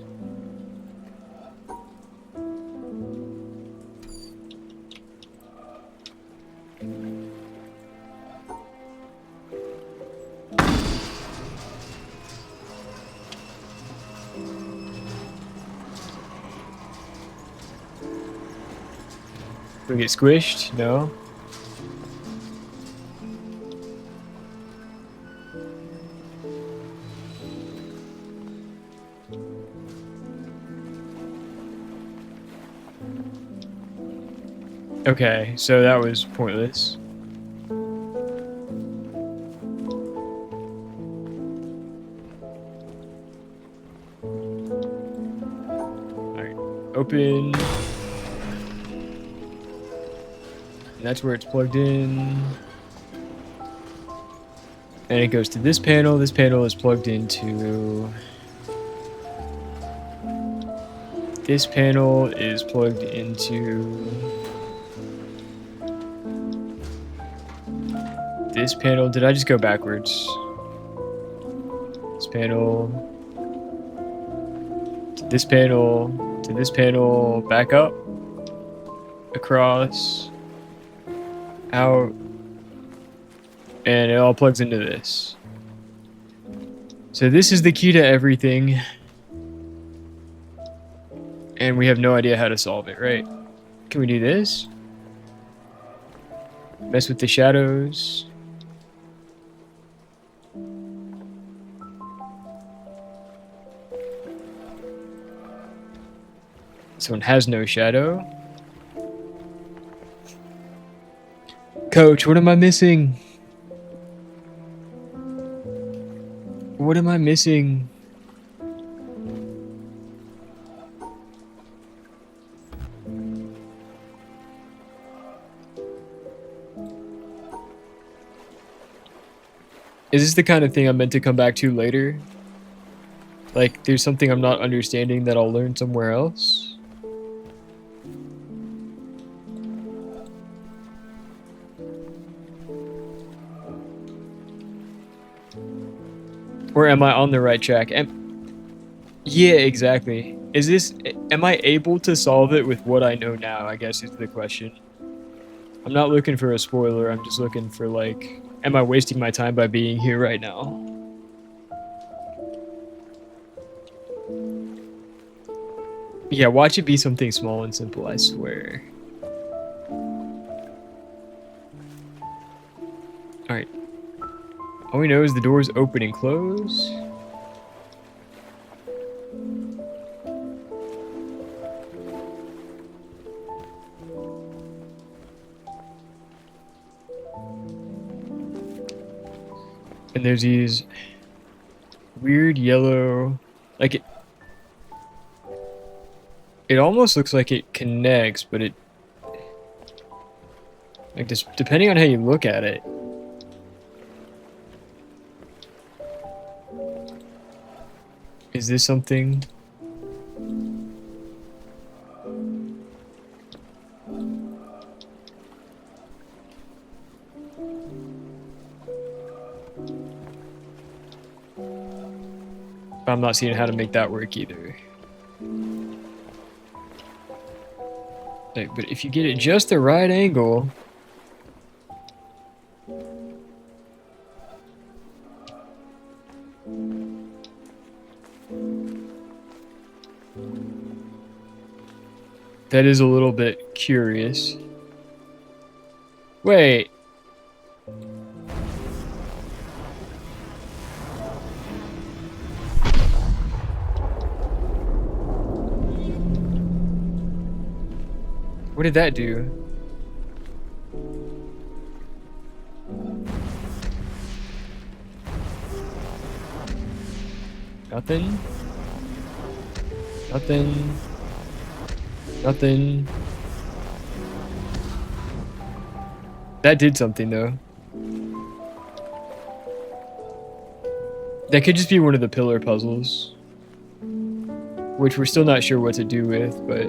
Do we get squished? No. Okay, so that was pointless. Alright, open. And that's where it's plugged in. And it goes to this panel. This panel is plugged into... this panel is plugged into... this panel. Did I just go backwards? This panel... to this panel... to this panel... back up... across... out, and it all plugs into this. So this is the key to everything, and we have no idea how to solve it, right? Can we do this? Mess with the shadows. This one has no shadow. Coach, what am I missing? What am I missing? Is this the kind of thing I'm meant to come back to later? Like, there's something I'm not understanding that I'll learn somewhere else? Or am I on the right track? Yeah, exactly. Is this... am I able to solve it with what I know now, I guess is the question. I'm not looking for a spoiler, I'm just looking for, like... am I wasting my time by being here right now? Yeah, watch it be something small and simple, I swear. Alright. All we know is the doors open and close. And there's these weird yellow, like it almost looks like it connects, but it, like, just depending on how you look at it. Is this something? I'm not seeing how to make that work either. Like, but if you get it just the right angle... that is a little bit curious. Wait. What did that do? Nothing. Nothing. Nothing. That did something though. That could just be one of the pillar puzzles, which we're still not sure what to do with, but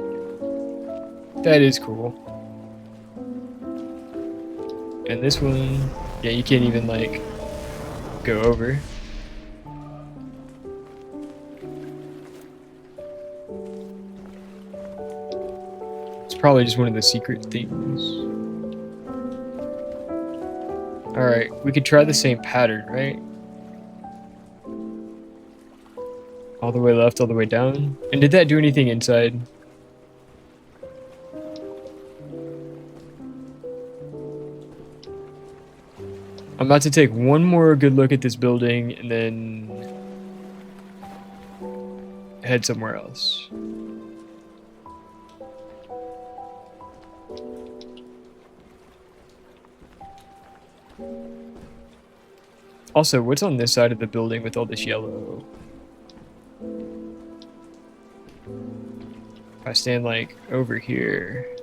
that is cool. And this one, yeah, you can't even like go over. It's probably just one of the secret things. Alright, we could try the same pattern, right? All the way left, all the way down. And did that do anything inside? I'm about to take one more good look at this building and then head somewhere else. Also, what's on this side of the building with all this yellow? If I stand like over here,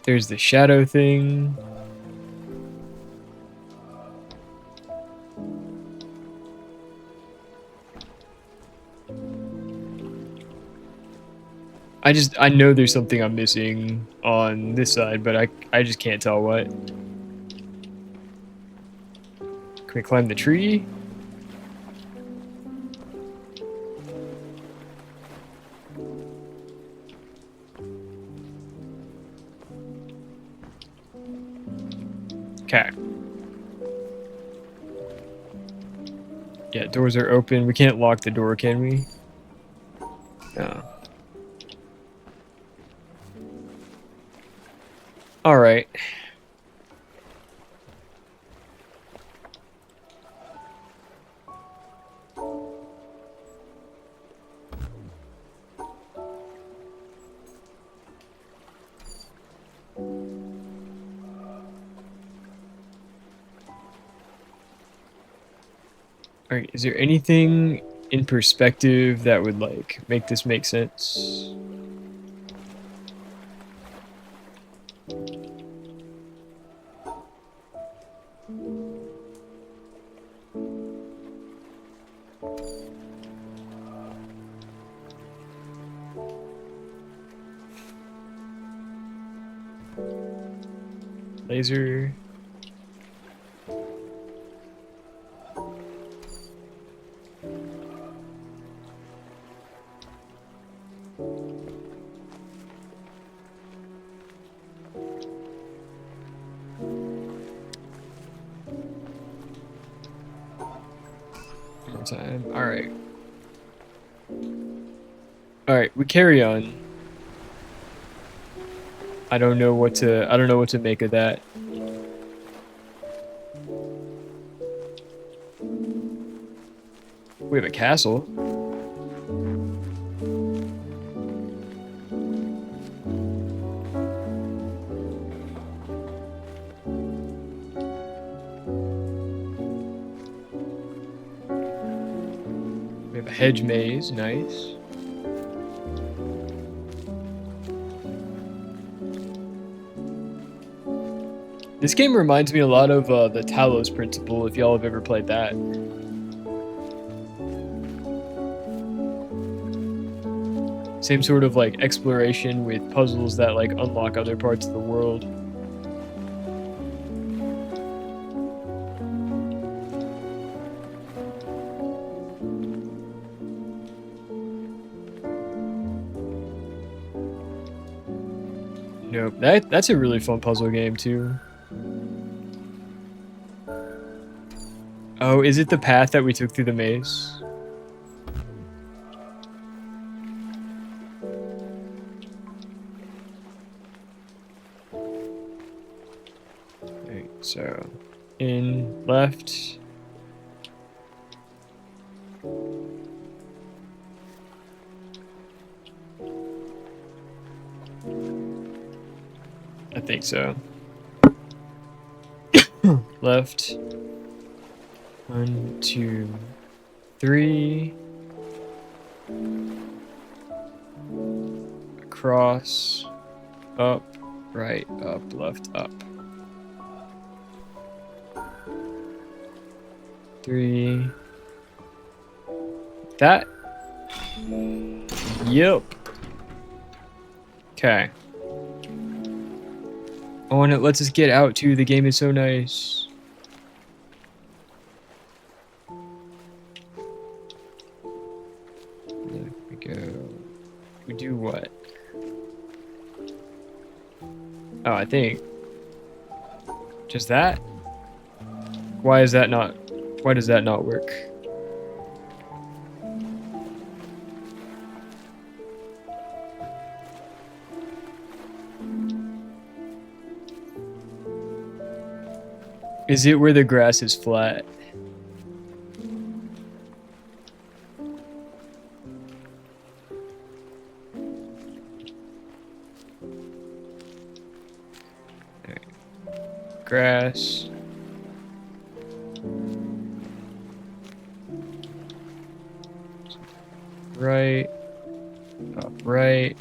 there's the shadow thing. I know there's something I'm missing on this side, but I just can't tell what. Can we climb the tree? Okay. Yeah, doors are open. We can't lock the door, can we? No. Alright. Alright, is there anything in perspective that would, like, make this make sense? Laser. One more time. Alright. Alright, we carry on. I don't know what to make of that. We have a castle. We have a hedge maze, nice. This game reminds me a lot of the Talos Principle, if y'all have ever played that. Same sort of like exploration with puzzles that like unlock other parts of the world. Nope, that's a really fun puzzle game too. Oh, is it the path that we took through the maze? Right, so in left. I think so. Left. 1, 2, 3. Across. Up. Right. Up. Left. Up. 3. That. Yep. Okay. Oh, and it lets us get out too. The game is so nice. There we go. We do what? Oh, I think. Just that? Why is that not? Why does that not work? Is it where the grass is flat? Alright. Grass. Right. Up right.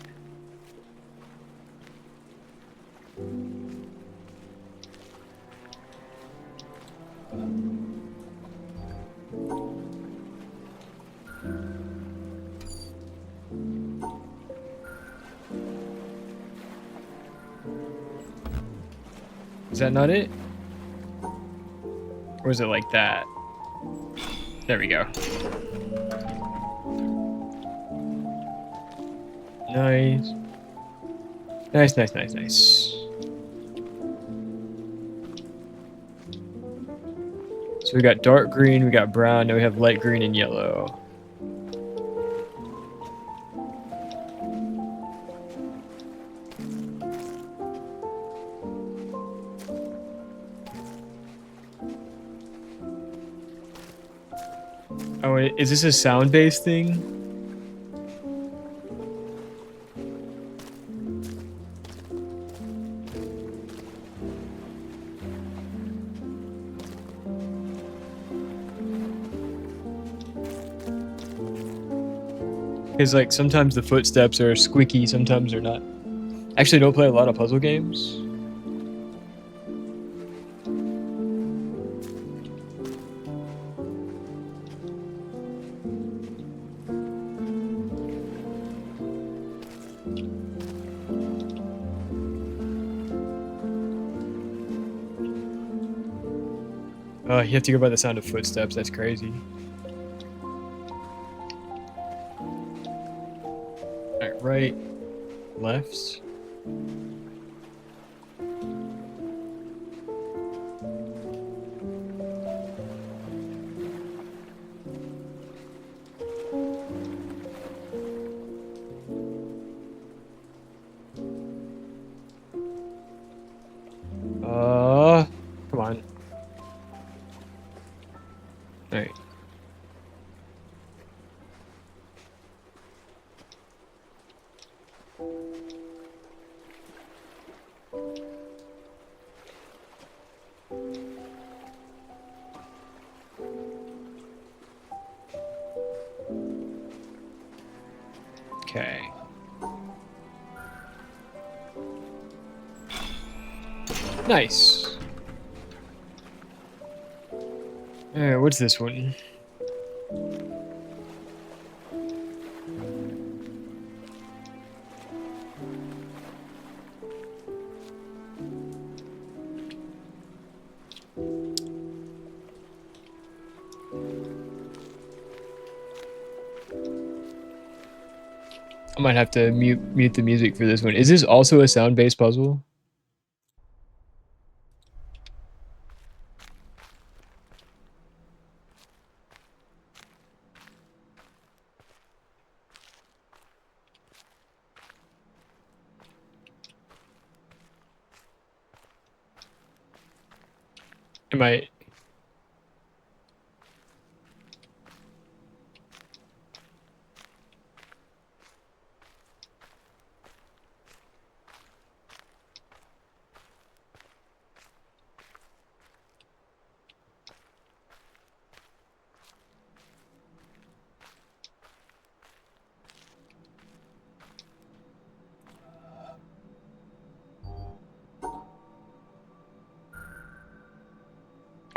Is that not it? Or is it like that? There we go. Nice. Nice, nice, nice, nice. So we got dark green, we got brown, now we have light green and yellow. Oh, is this a sound-based thing? Because like sometimes the footsteps are squeaky, sometimes they're not. Actually, don't play a lot of puzzle games. You have to go by the sound of footsteps. That's crazy. Alright, right, left. Come on. Alright. Okay. Nice. Alright, what's this one? I might have to mute the music for this one. Is this also a sound-based puzzle? Am I?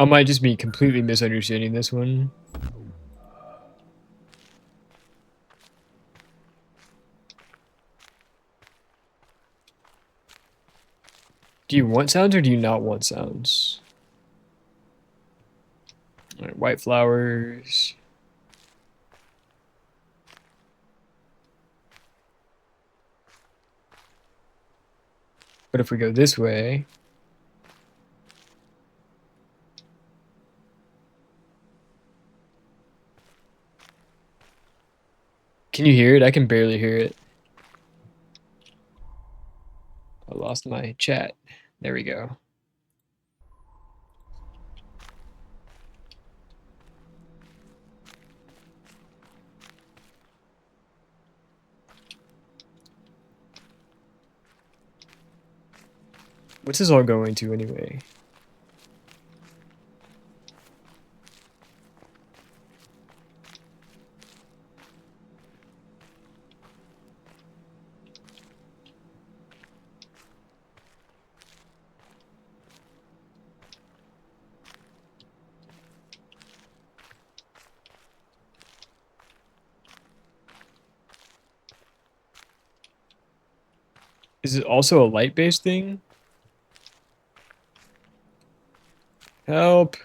I might just be completely misunderstanding this one. Do you want sounds or do you not want sounds? All right, white flowers. But if we go this way... Can you hear it? I can barely hear it. I lost my chat. There we go. What's this all going to anyway? Is it also a light-based thing? Help!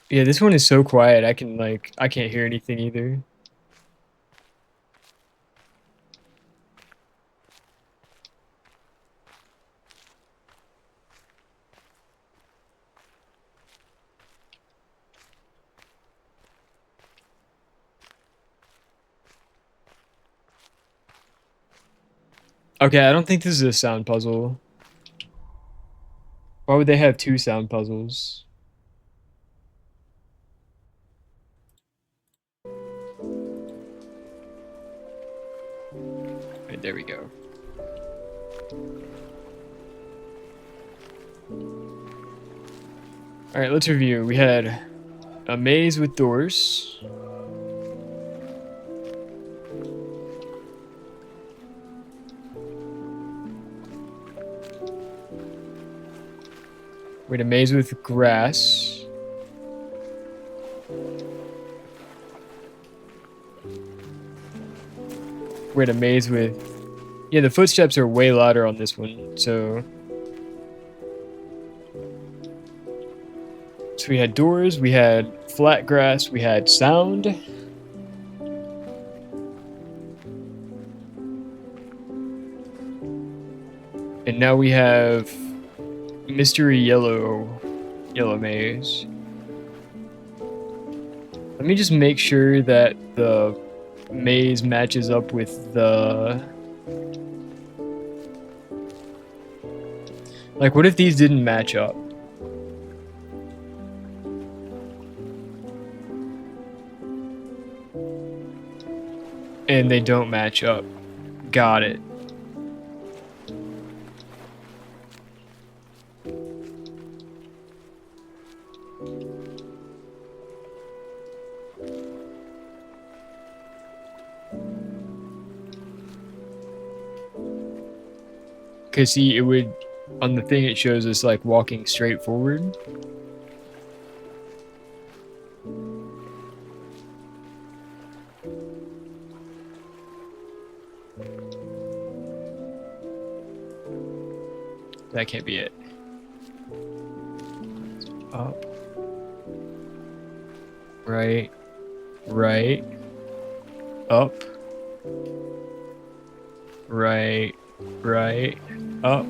Yeah, this one is so quiet. I can't hear anything either. Okay, I don't think this is a sound puzzle. Why would they have two sound puzzles? Right, there we go. Alright, let's review. We had a maze with doors. We had a maze with grass. We had a maze with... Yeah, the footsteps are way louder on this one, so... So we had doors, we had flat grass, we had sound. And now we have mystery yellow maze. Let me just make sure that the maze matches up with the... Like, what if these didn't match up? And they don't match up. Got it. Cause see, it would, on the thing it shows us like walking straight forward. That can't be it. Up. Right. Right. Up. Right. Right. Up.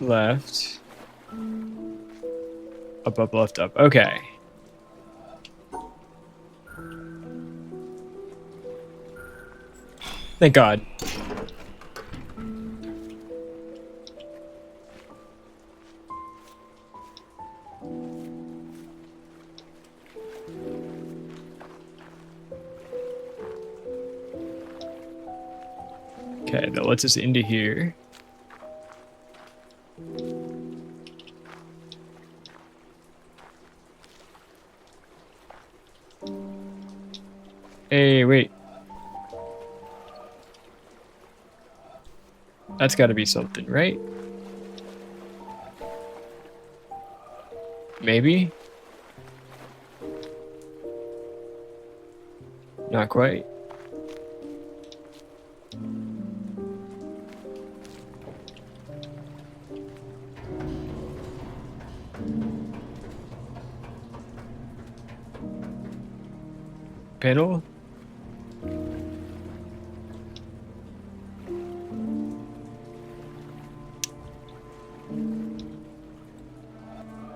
Left. Up, up, left, up. Okay. Thank God. Okay, that lets us into here. Hey, wait. That's gotta be something, right? Maybe? Not quite. Panel?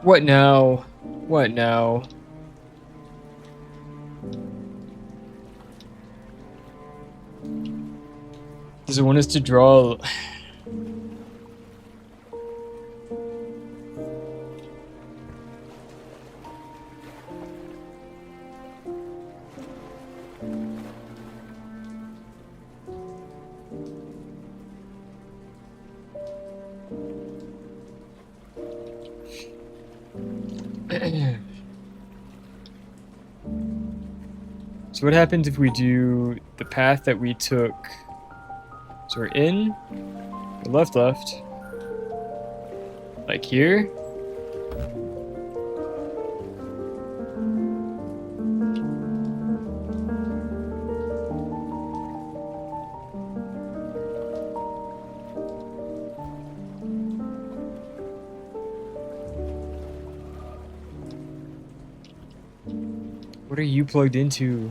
What now? What now? Does it want us to draw? So what happens if we do the path that we took? So we're in, left, like here. What are you plugged into?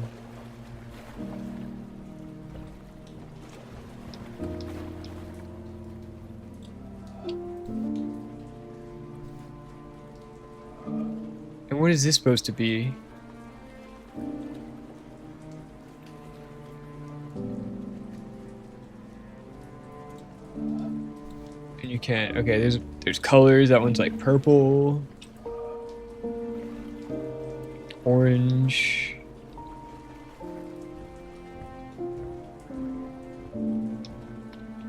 And what is this supposed to be? And you can't. Okay, there's colors. That one's like purple, orange.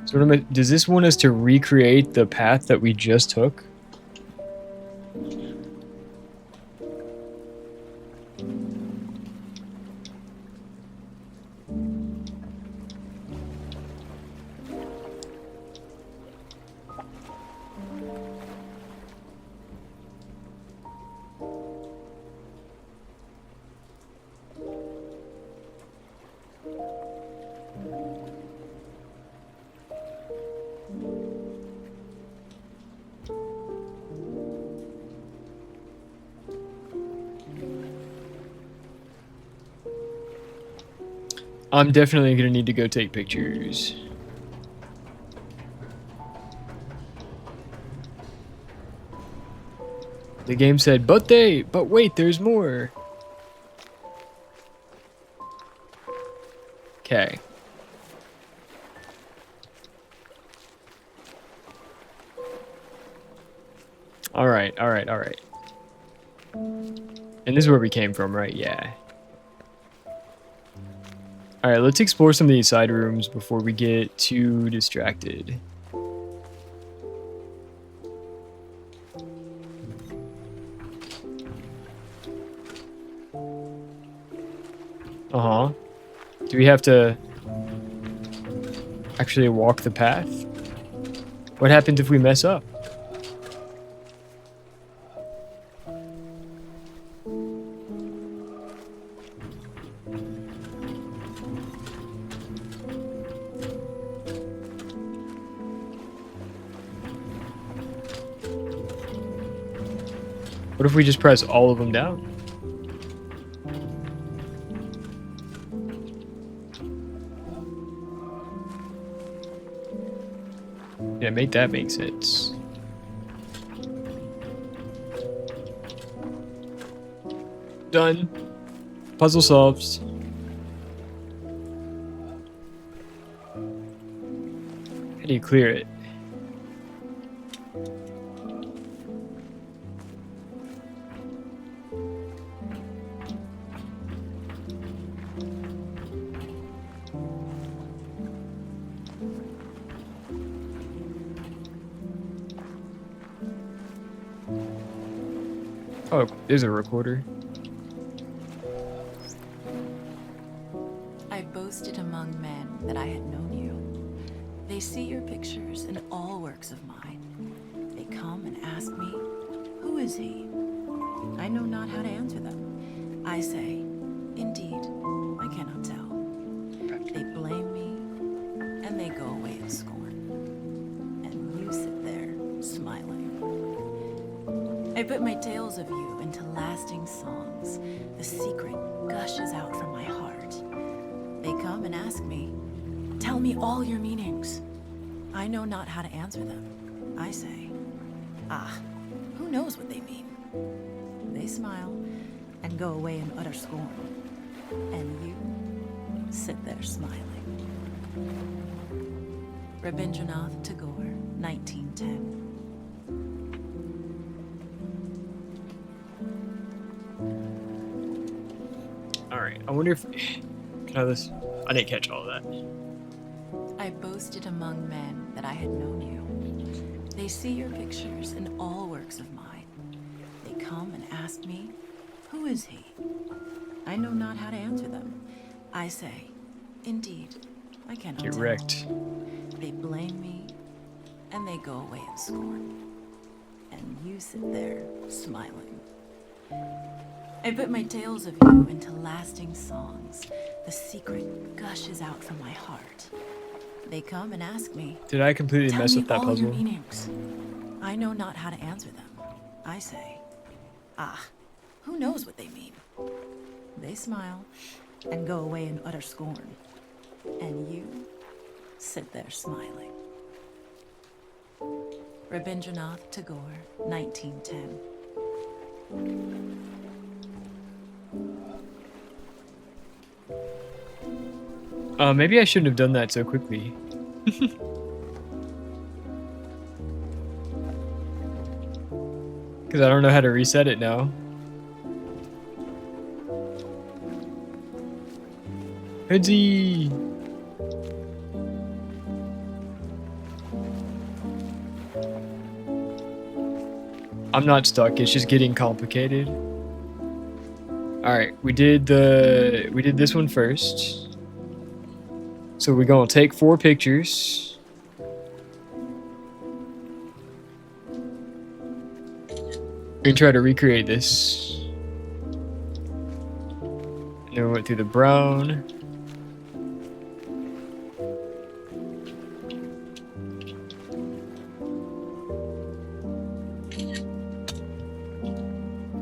So what does this want us to recreate the path that we just took? I'm definitely gonna need to go take pictures. The game said, but wait, there's more. Okay. Alright. And this is where we came from, right? Yeah. Alright, let's explore some of these side rooms before we get too distracted. Uh-huh. Do we have to actually walk the path? What happens if we mess up? What if we just press all of them down? Yeah, make that make sense. Done. Puzzle solved. How do you clear it? Oh, there's a recorder. I boasted among men that I had known you. They see your pictures in all works of mine. They come and ask me, who is he? I know not how to answer them. I say, indeed, I cannot tell. They blame me, and they go away in scorn. And you sit there, smiling. I put my tales of you into lasting songs. The secret gushes out from my heart. They come and ask me, tell me all your meanings. I know not how to answer them. I say, ah, who knows what they mean? They smile and go away in utter scorn. And you sit there smiling. Rabindranath Tagore, 1910. Alright, I wonder if... Can I have this? I didn't catch all of that. I boasted among men that I had known you. They see your pictures in all works of mine. They come and ask me, who is he? I know not how to answer them. I say, indeed, I cannot Get tell. wrecked. They blame me, and they go away in scorn. And you sit there, smiling. I put my tales of you into lasting songs. The secret gushes out from my heart. They come and ask me, Did I completely tell mess me up that all puzzle? your meanings. I know not how to answer them. I say, ah, who knows what they mean? They smile and go away in utter scorn. And you sit there smiling. Rabindranath Tagore, 1910. Maybe I shouldn't have done that so quickly. Because I don't know how to reset it now. Hoodie! I'm not stuck, it's just getting complicated. Alright, we did this one first. So we're gonna take 4 pictures. We're gonna try to recreate this. And then we went through the brown.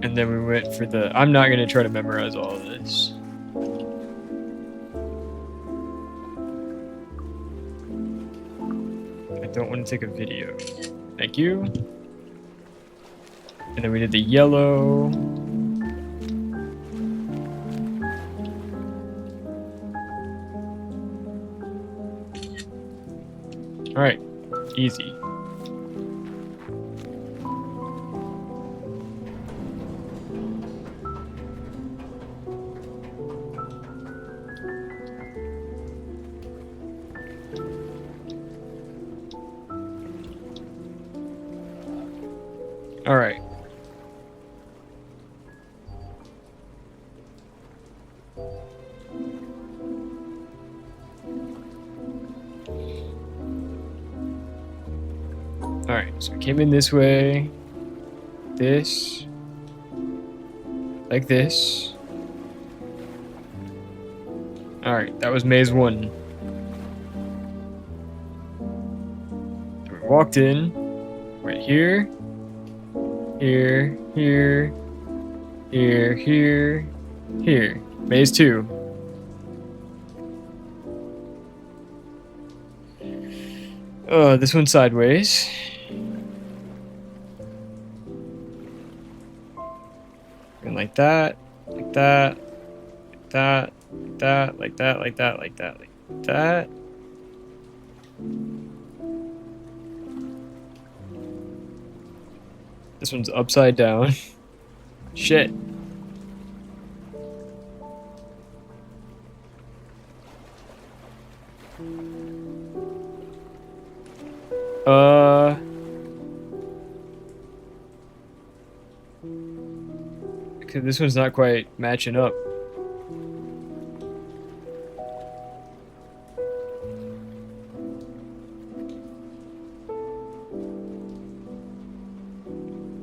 And then we went for the... I'm not gonna try to memorize all of this. I don't want to take a video. Thank you. And then we did the yellow. Alright, easy. Alright. Alright, so we came in this way. This. Like this. Alright, that was maze 1. So we walked in. Right here. Here, here, here, here, here. Maze 2. This one's sideways. And like that, like that, like that, like that, like that, like that, like that, like that. This one's upside down. Shit. Cause this one's not quite matching up.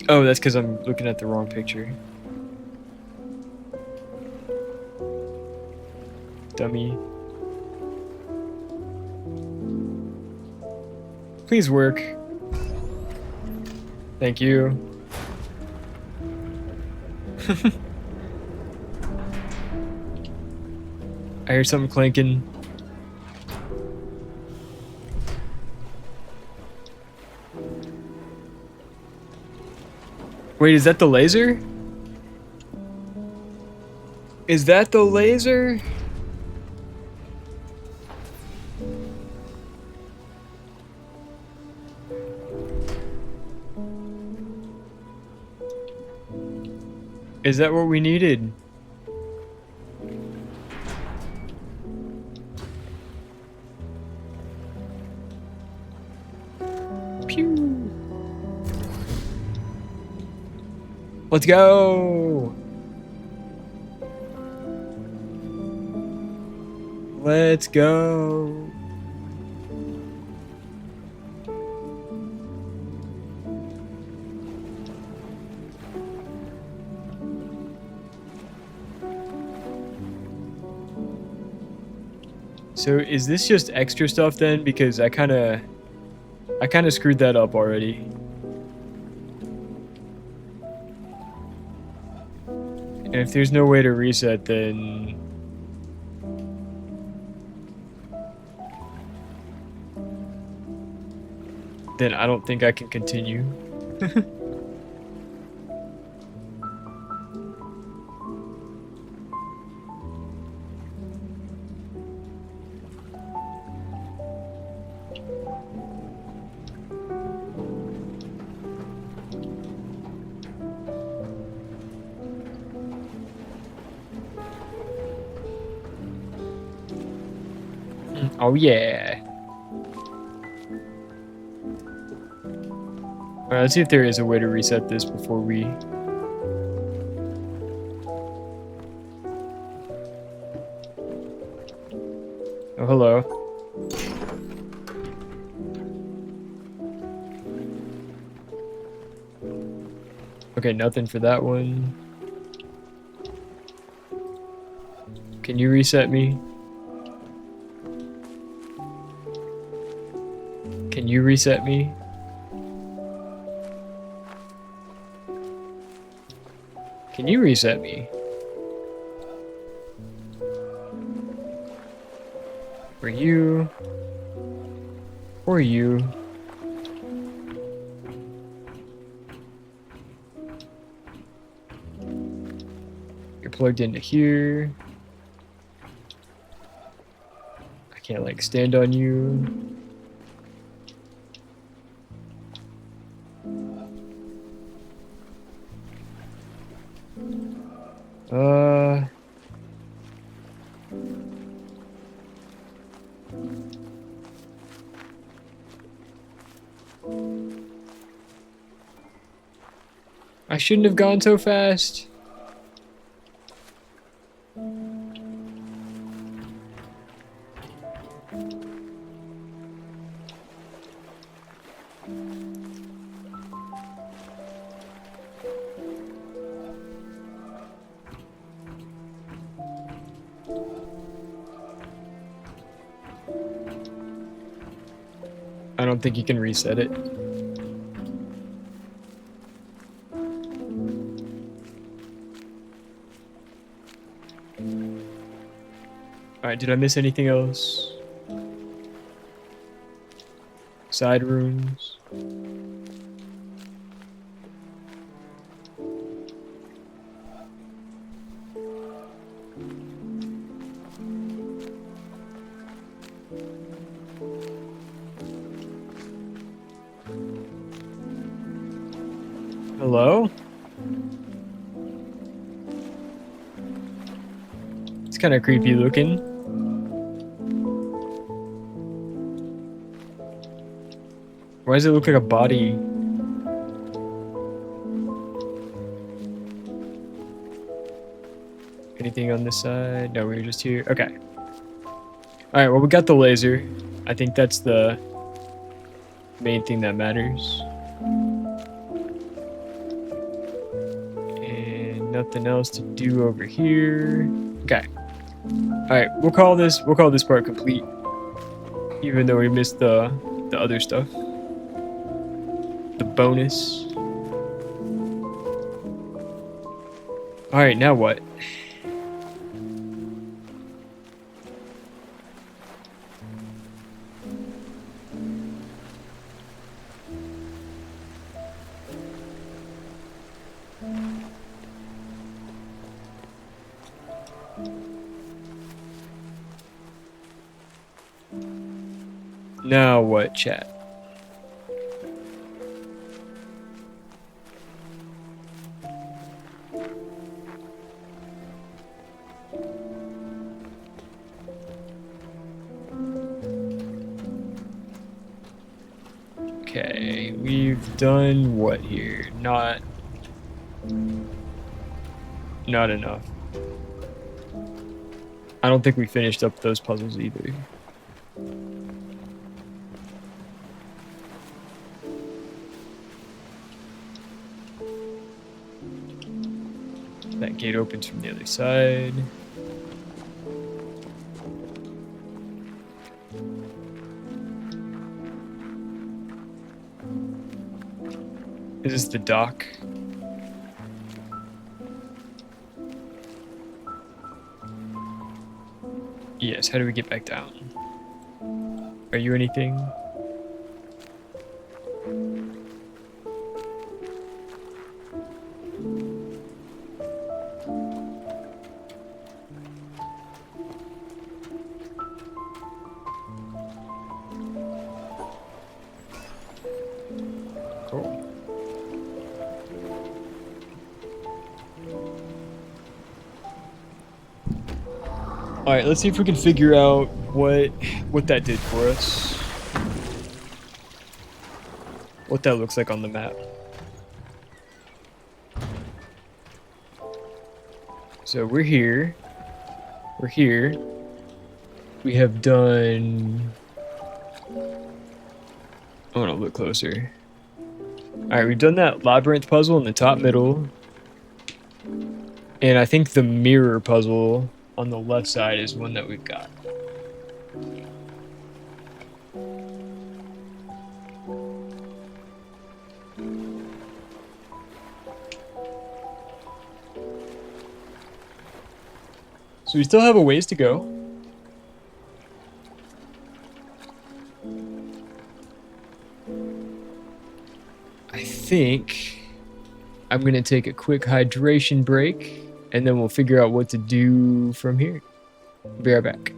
Oh, that's because I'm looking at the wrong picture. Dummy. Please work. Thank you. I hear something clanking. Wait, is that the laser? Is that the laser? Is that what we needed? Pew. Let's go. Let's go. So is this just extra stuff then? Because I kind of screwed that up already. And if there's no way to reset, then I don't think I can continue. Oh yeah. Alright, let's see if there is a way to reset this before we... Oh, hello. Okay, nothing for that one. Can you reset me? Can you reset me? Can you reset me? For you. For you. You're plugged into here. I can't like stand on you. I shouldn't have gone so fast. I don't think you can reset it. Alright, did I miss anything else? Side rooms. Hello? It's kind of creepy looking. Why does it look like a body? Anything on this side? No, we were just here. Okay. All right, well, we got the laser. I think that's the main thing that matters. And nothing else to do over here. Okay. All right, we'll call this part complete, even though we missed the other stuff. The bonus. All right, now what? Now what, chat? Okay, we've done what here? Not enough. I don't think we finished up those puzzles either. That gate opens from the other side. Is this the dock? Yes, how do we get back down? Are you anything? Cool. All right, let's see if we can figure out what that did for us. What that looks like on the map. So we're here. We're here. We have done... I want to look closer. Alright, we've done that labyrinth puzzle in the top middle. And I think the mirror puzzle on the left side is one that we've got. So we still have a ways to go. I think I'm gonna take a quick hydration break and then we'll figure out what to do from here. Be right back.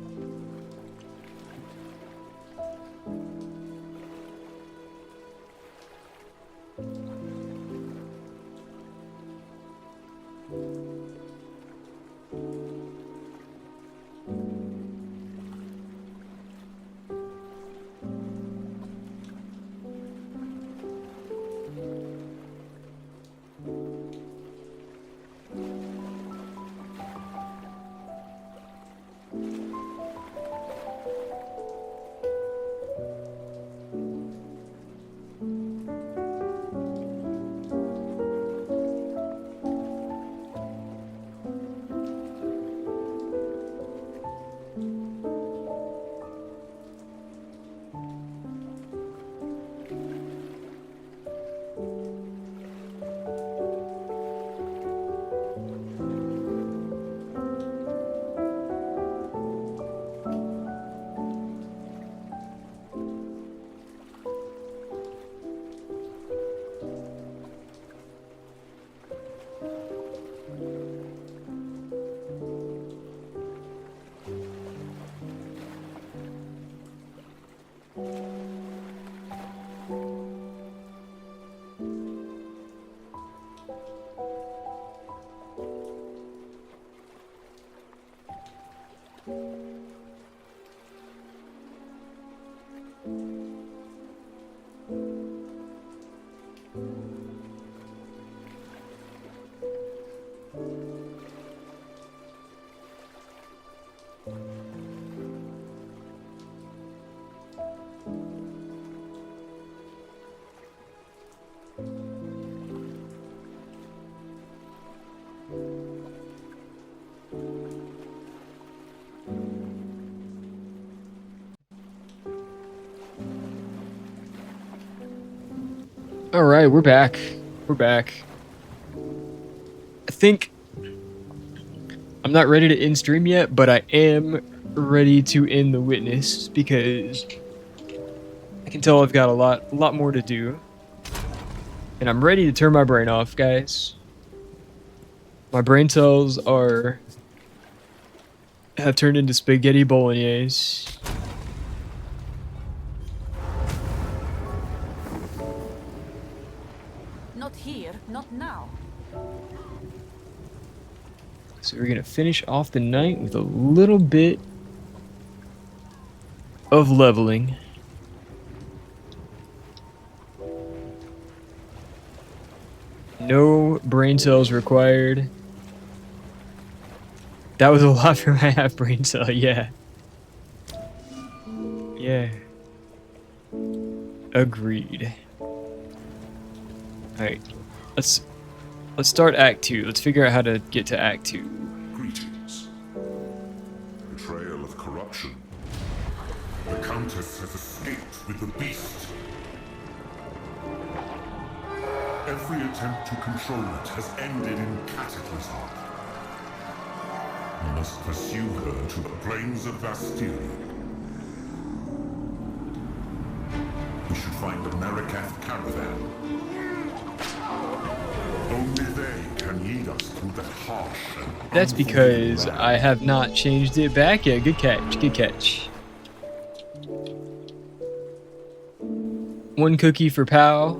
All right, we're back. We're back. I think I'm not ready to end stream yet, but I am ready to end the witness because I can tell I've got a lot more to do. And I'm ready to turn my brain off, guys. My brain cells have turned into spaghetti bolognese. Not here, not now. So we're gonna finish off the night with a little bit of leveling. No brain cells required. That was a lot for my half brain cell, yeah. Yeah. Agreed. Alright. Let's start Act 2. Let's figure out how to get to Act 2. Greetings. Betrayal of corruption. The Countess has escaped with the beast. Every attempt to control it has ended in cataclysm. We must pursue her to the plains of Vastyria. We should find the Marikath caravan. Only they can lead us through that harsh and That's because unforgiving I have not changed it back yet. Good catch, good catch. One cookie for Pow.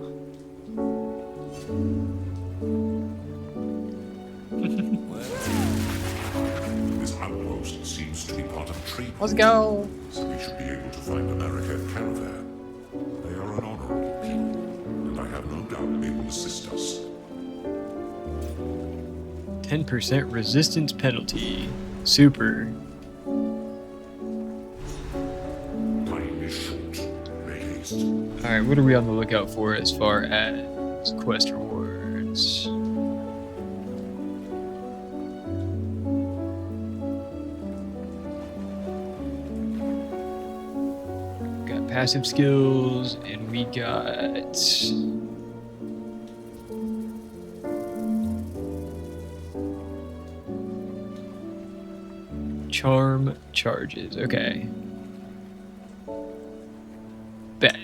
This outpost seems to be part of a trade. Let's go. So we should be able to find the Marikath caravan. They are an honorable people, and I have no doubt they will assist us. 10% resistance penalty. Super. Time is short. Make haste. Alright, what are we on the lookout for as far as quest rewards? Got passive skills, and we got... charm charges. Okay. Bet.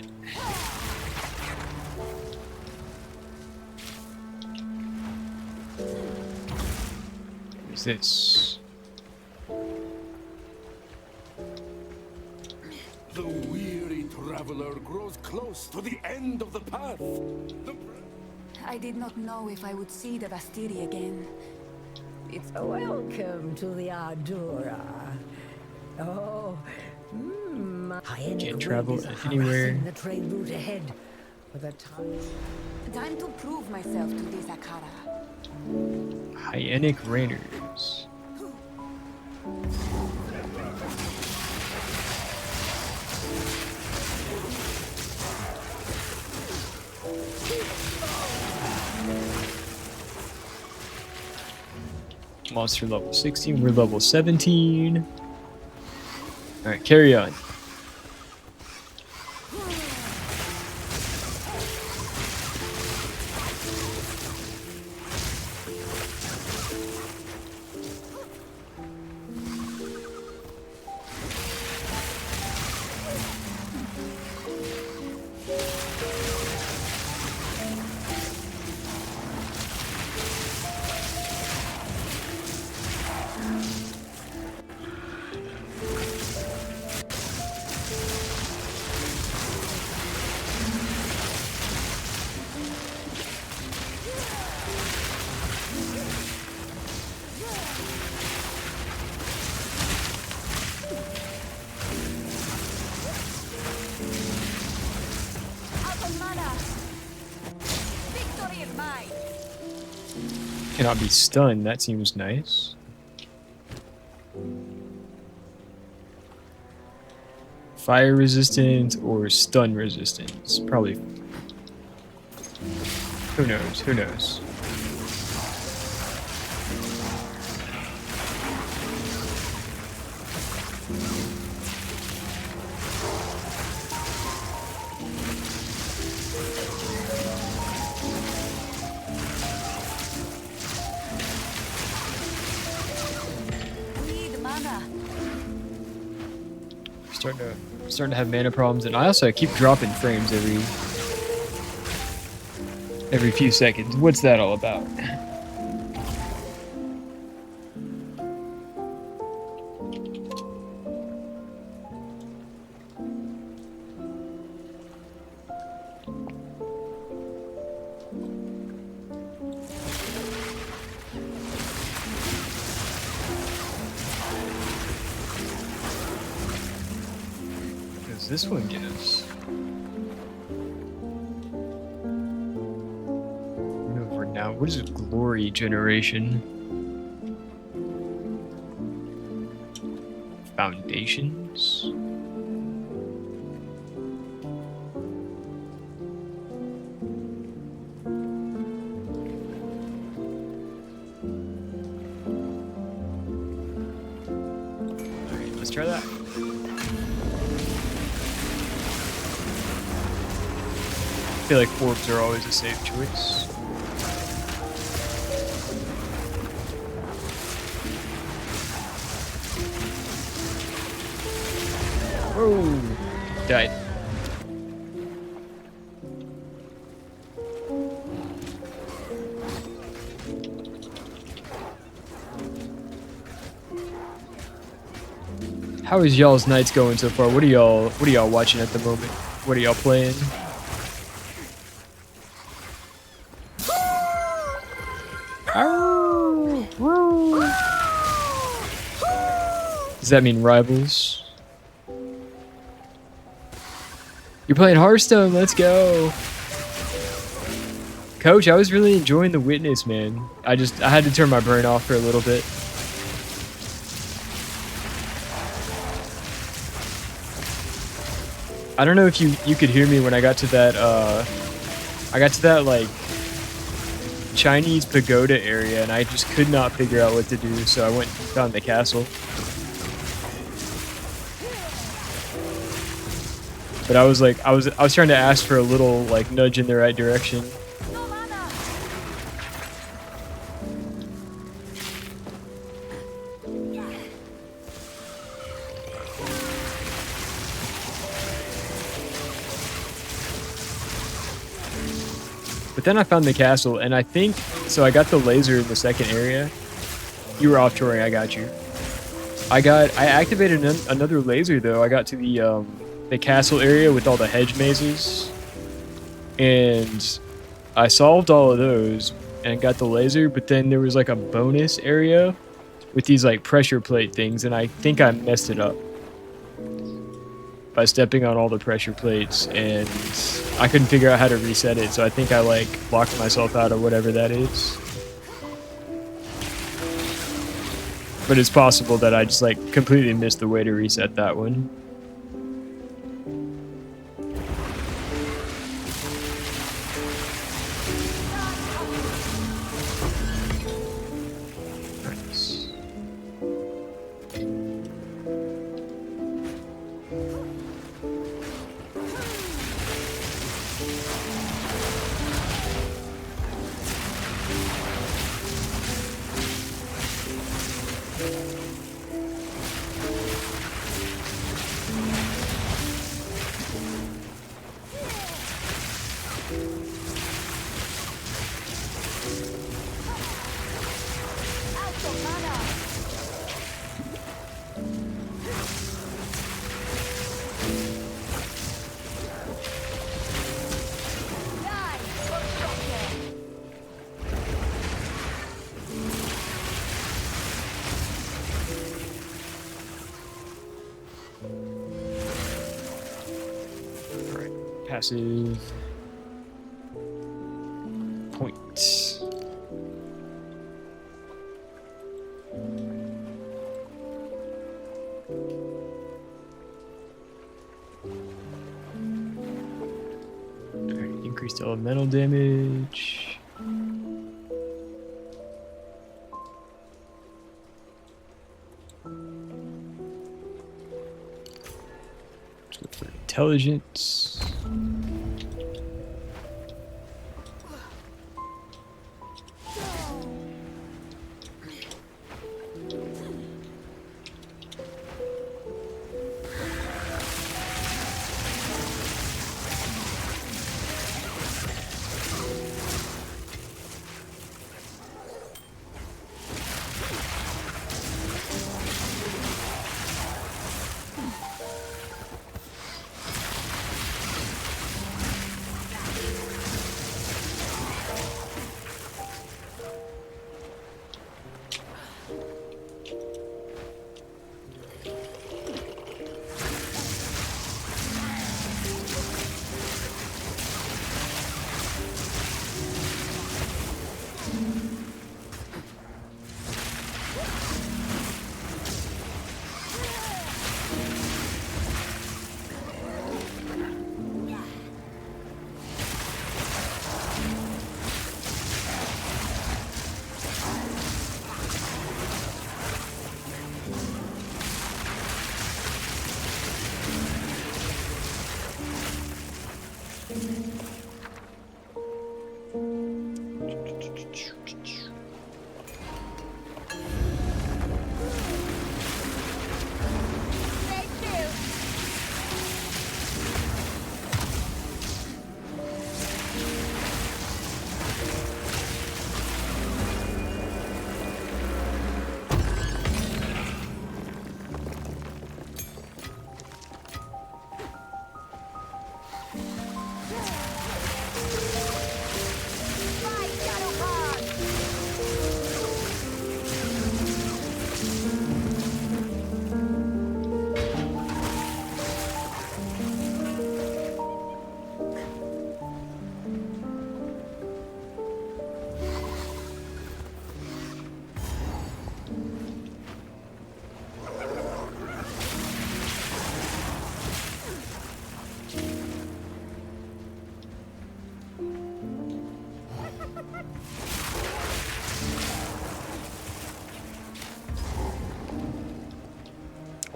What is this? The weary traveler grows close to the end of the path. I did not know if I would see the Bastille again. It's Welcome to the Ardura. Oh, Can't travel anywhere. The trade route ahead for the time. time to prove myself to this Akara. Hyenic Rainers. Monster level 16, we're level 17. Alright, carry on. Victory is mine! Cannot be stunned, that seems nice. Fire resistance or stun resistance? Probably. Who knows? Who knows? Starting to have mana problems, and I also keep dropping frames every few seconds. What's that all about? This one gives. Over now. What is glory generation? Foundations. All right, let's try that. I feel like orbs are always a safe choice. Whoa! Died. How is y'all's nights going so far? What are y'all watching at the moment? What are y'all playing? Does that mean rivals? You're playing Hearthstone, let's go. Coach, I was really enjoying the Witness, man. I had to turn my brain off for a little bit. I don't know if you could hear me when I got to that like Chinese pagoda area, and I just could not figure out what to do, so I went and found the castle. But I was trying to ask for a little like nudge in the right direction. But then I found the castle, and I think so. I got the laser in the second area. You were off touring. I got you. I activated another laser though. I got to the castle area with all the hedge mazes, and I solved all of those and got the laser, but then there was like a bonus area with these like pressure plate things, and I think I messed it up by stepping on all the pressure plates, and I couldn't figure out how to reset it, so I think I like locked myself out of whatever that is. But it's possible that I just like completely missed the way to reset that one. Passive point. Alright, increased elemental damage. Let's look for intelligence.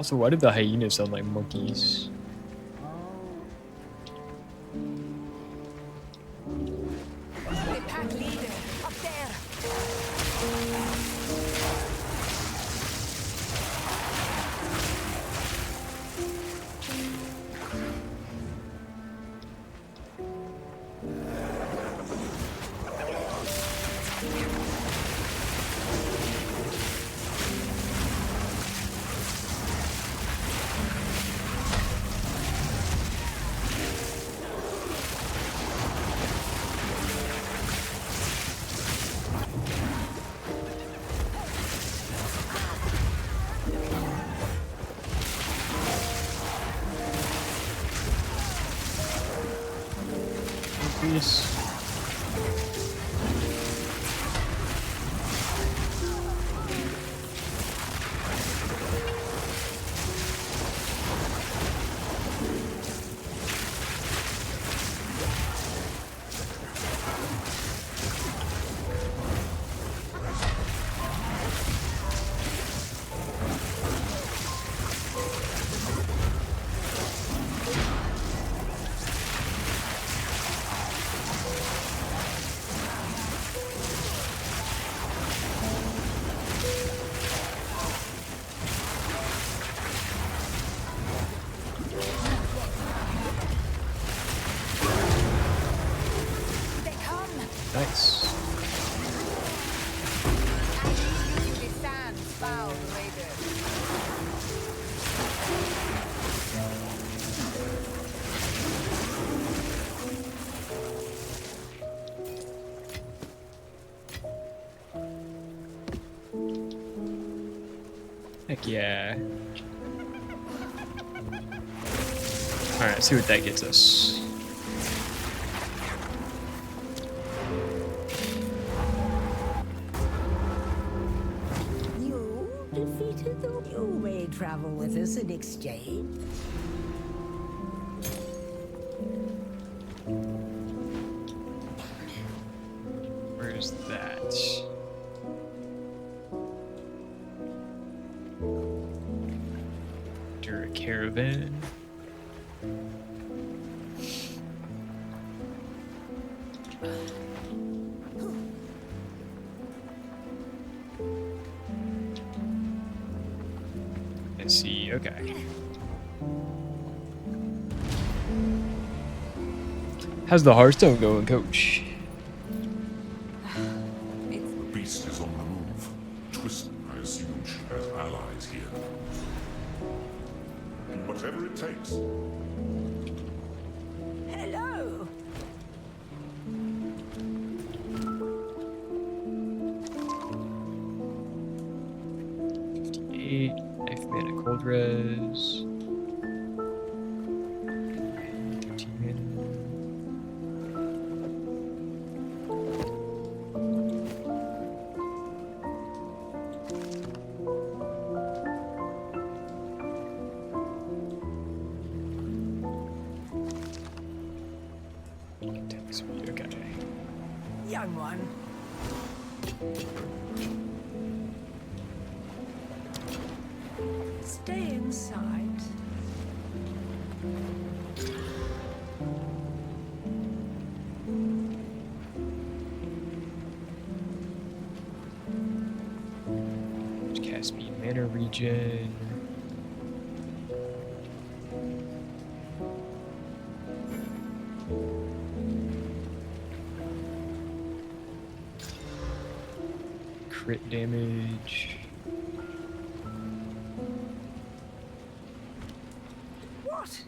Also, why did the hyenas sound like monkeys? The pack leader, up there. Please. They come. Nice. I lead you to the sand, foul raider. Heck yeah. Alright, see what that gets us. You defeated them. You may travel with us in exchange. Where's that? Enter a caravan. Let's see, okay. How's the Hearthstone going, coach? The beast is on the move. Twist, I assume she has allies here. Whatever it takes. Hello. Knife mana, cold res. 13 mana. Attack speed, okay. Young one. Stay inside. Cast speed, mana regen. Crit damage. What?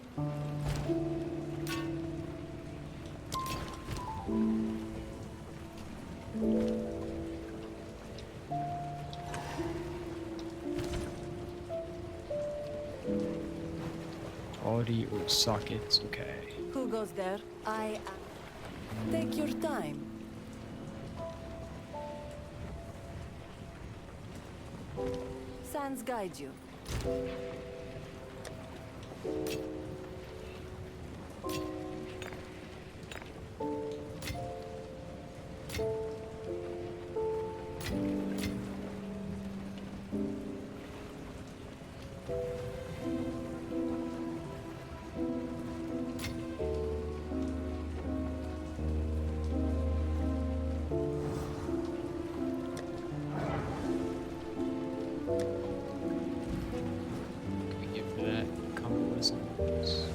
Quality or sockets, okay. Who goes there? I take your time. Sands guide you. Can we give for that? Convalescence.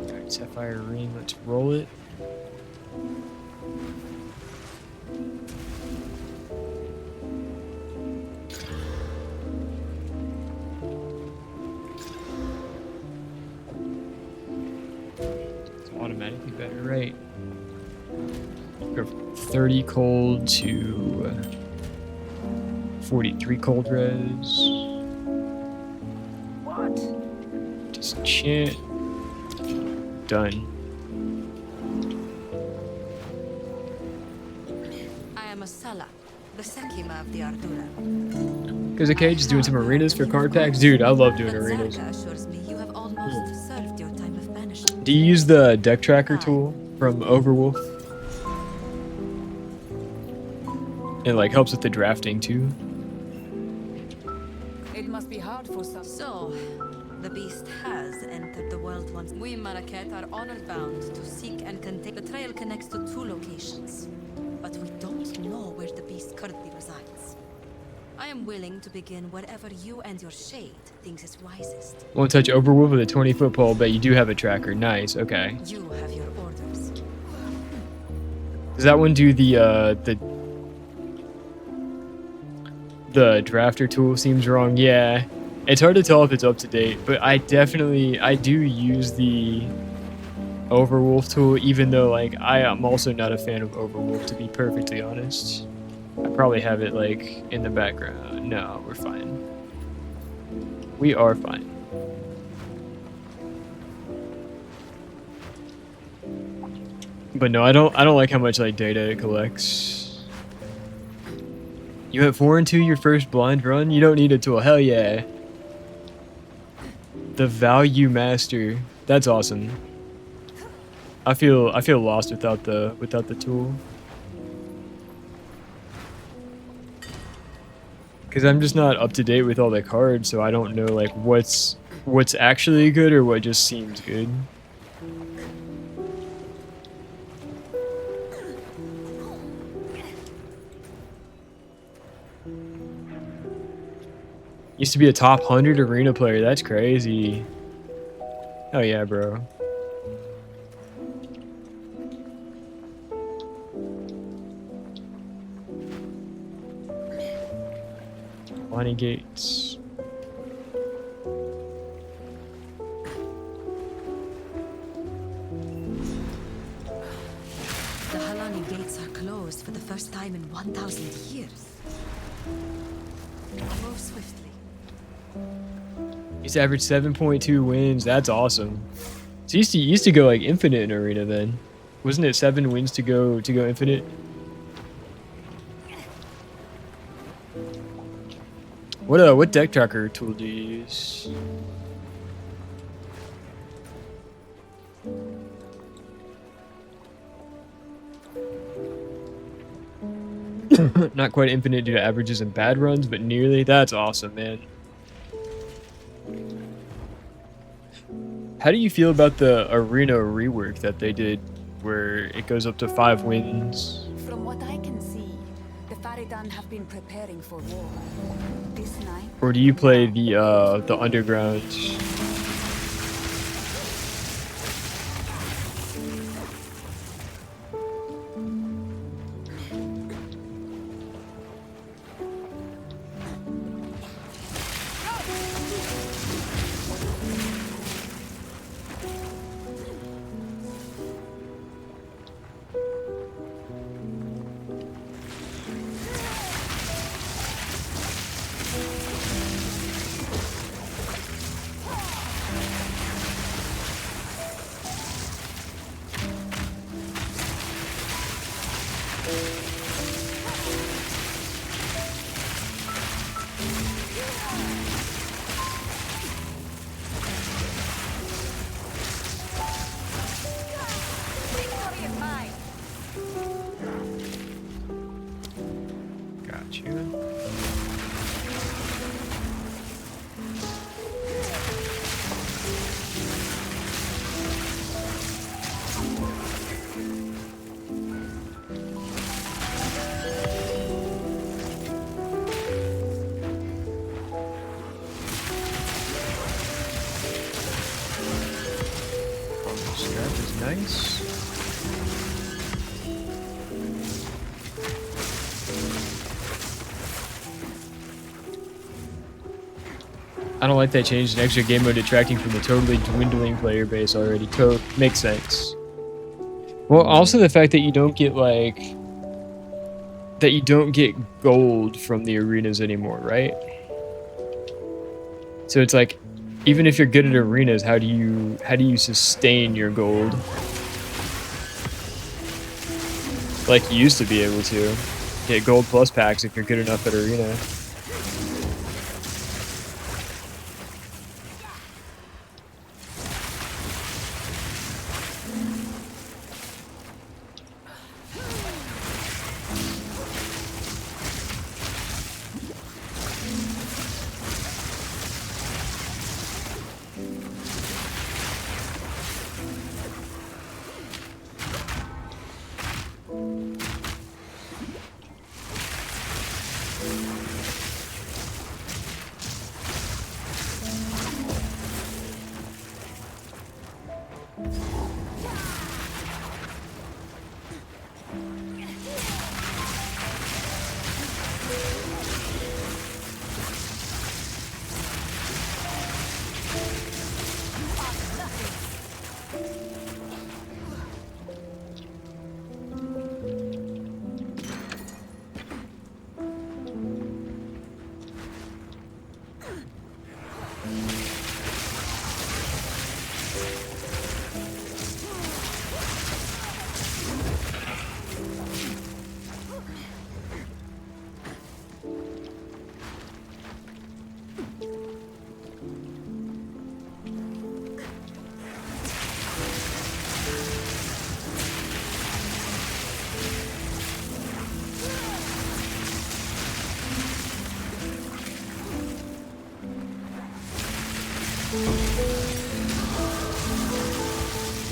Alright, Sapphire Ring, let's roll it. It's automatically better, right? Go from 30 cold to 43 cold res. What? Disenchant. Done. I am a Sala, the Sekima of the Ardura. Because okay, just doing some arenas for card packs? Dude, I love doing But arenas. Zarka assures me you have almost served your time of banishment. Do you use the deck tracker tool from Overwolf? It like helps with the drafting too. It must be hard for some. So, the beast has entered the world once. We Maraket are honored bound to seek and contain. The trail connects to 2 locations, but we don't know where the beast currently resides. I am willing to begin wherever you and your shade thinks is wisest. Won't touch Overwolf with a 20-foot pole, but you do have a tracker. Nice, okay. You have your orders. Does that one do the drafter tool? Seems wrong. Yeah. It's hard to tell if it's up to date, but I do use the Overwolf tool, even though like I am also not a fan of Overwolf, to be perfectly honest. I probably have it like in the background. No, we're fine. We are fine. But no, I don't like how much like data it collects. You have 4 and 2 your first blind run? You don't need a tool. Hell yeah. The Value Master. That's awesome. I feel lost without the tool. Cause I'm just not up to date with all the cards, so I don't know like what's actually good or what just seems good. Used to be a top 100 arena player. That's crazy. Oh yeah, bro. Bonnie Gates. The Halani gates are closed for the first time in 1,000 years. Move swiftly. Used to average 7.2 wins. That's awesome. So you used to go like infinite in arena then. Wasn't it 7 wins to go infinite? What deck tracker tool do you use? Not quite infinite due to averages and bad runs, but nearly. That's awesome, man. How do you feel about the arena rework that they did where it goes up to 5 wins? From what I can see, the Faridan have been preparing for war. This night. Or do you play the underground? Nice. I don't like that change in extra game mode detracting from the totally dwindling player base already. Makes sense. Well, also the fact that you don't get like gold from the arenas anymore, right? So it's like, even if you're good at arenas, how do you sustain your gold? Like you used to be able to get gold plus packs if you're good enough at arena.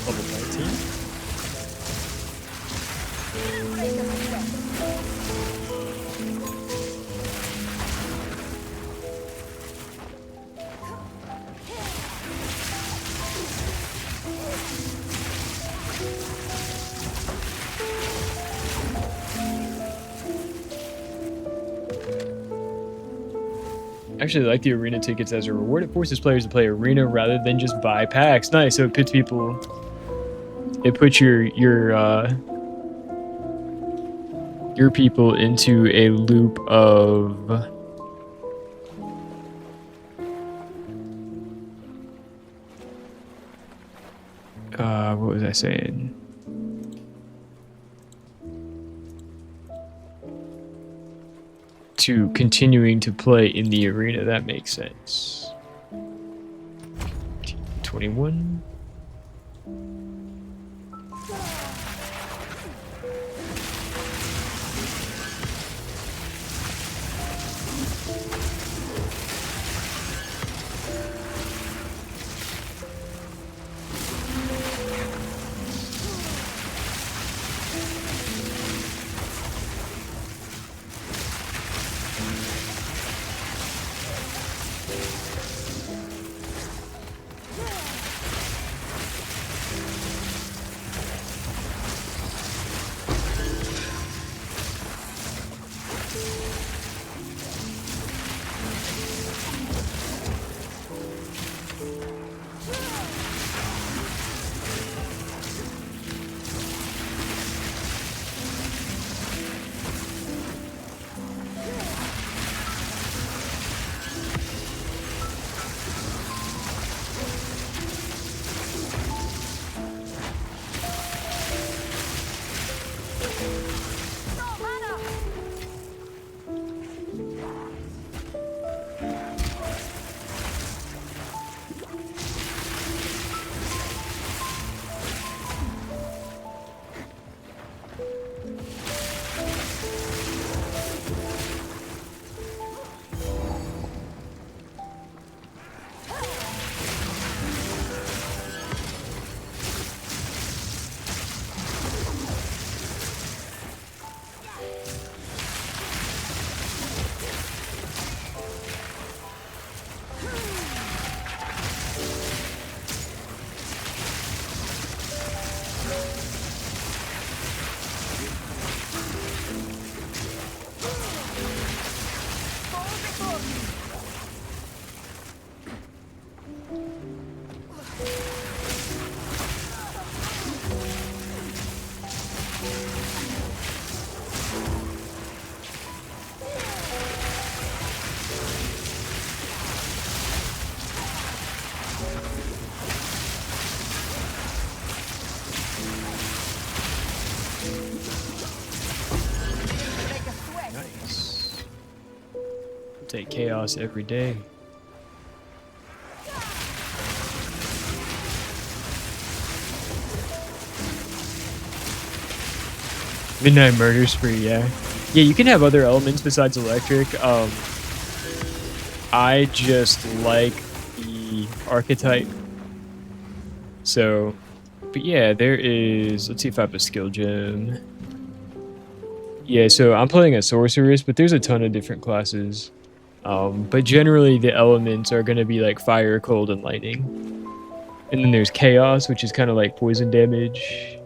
Level 19. Actually, I like the arena tickets as a reward. It forces players to play arena rather than just buy packs. Nice. So it puts people. It puts your people into a loop of what was I saying? To continuing to play in the arena. That makes sense. 21. take chaos every day. Midnight Murder Spree, yeah. Yeah, you can have other elements besides electric. I just like the archetype. So, but yeah, there is, let's see if I have a skill gem. Yeah, so I'm playing a sorceress, but there's a ton of different classes. But generally the elements are going to be like fire, cold, and lightning. And then there's chaos, which is kind of like poison damage.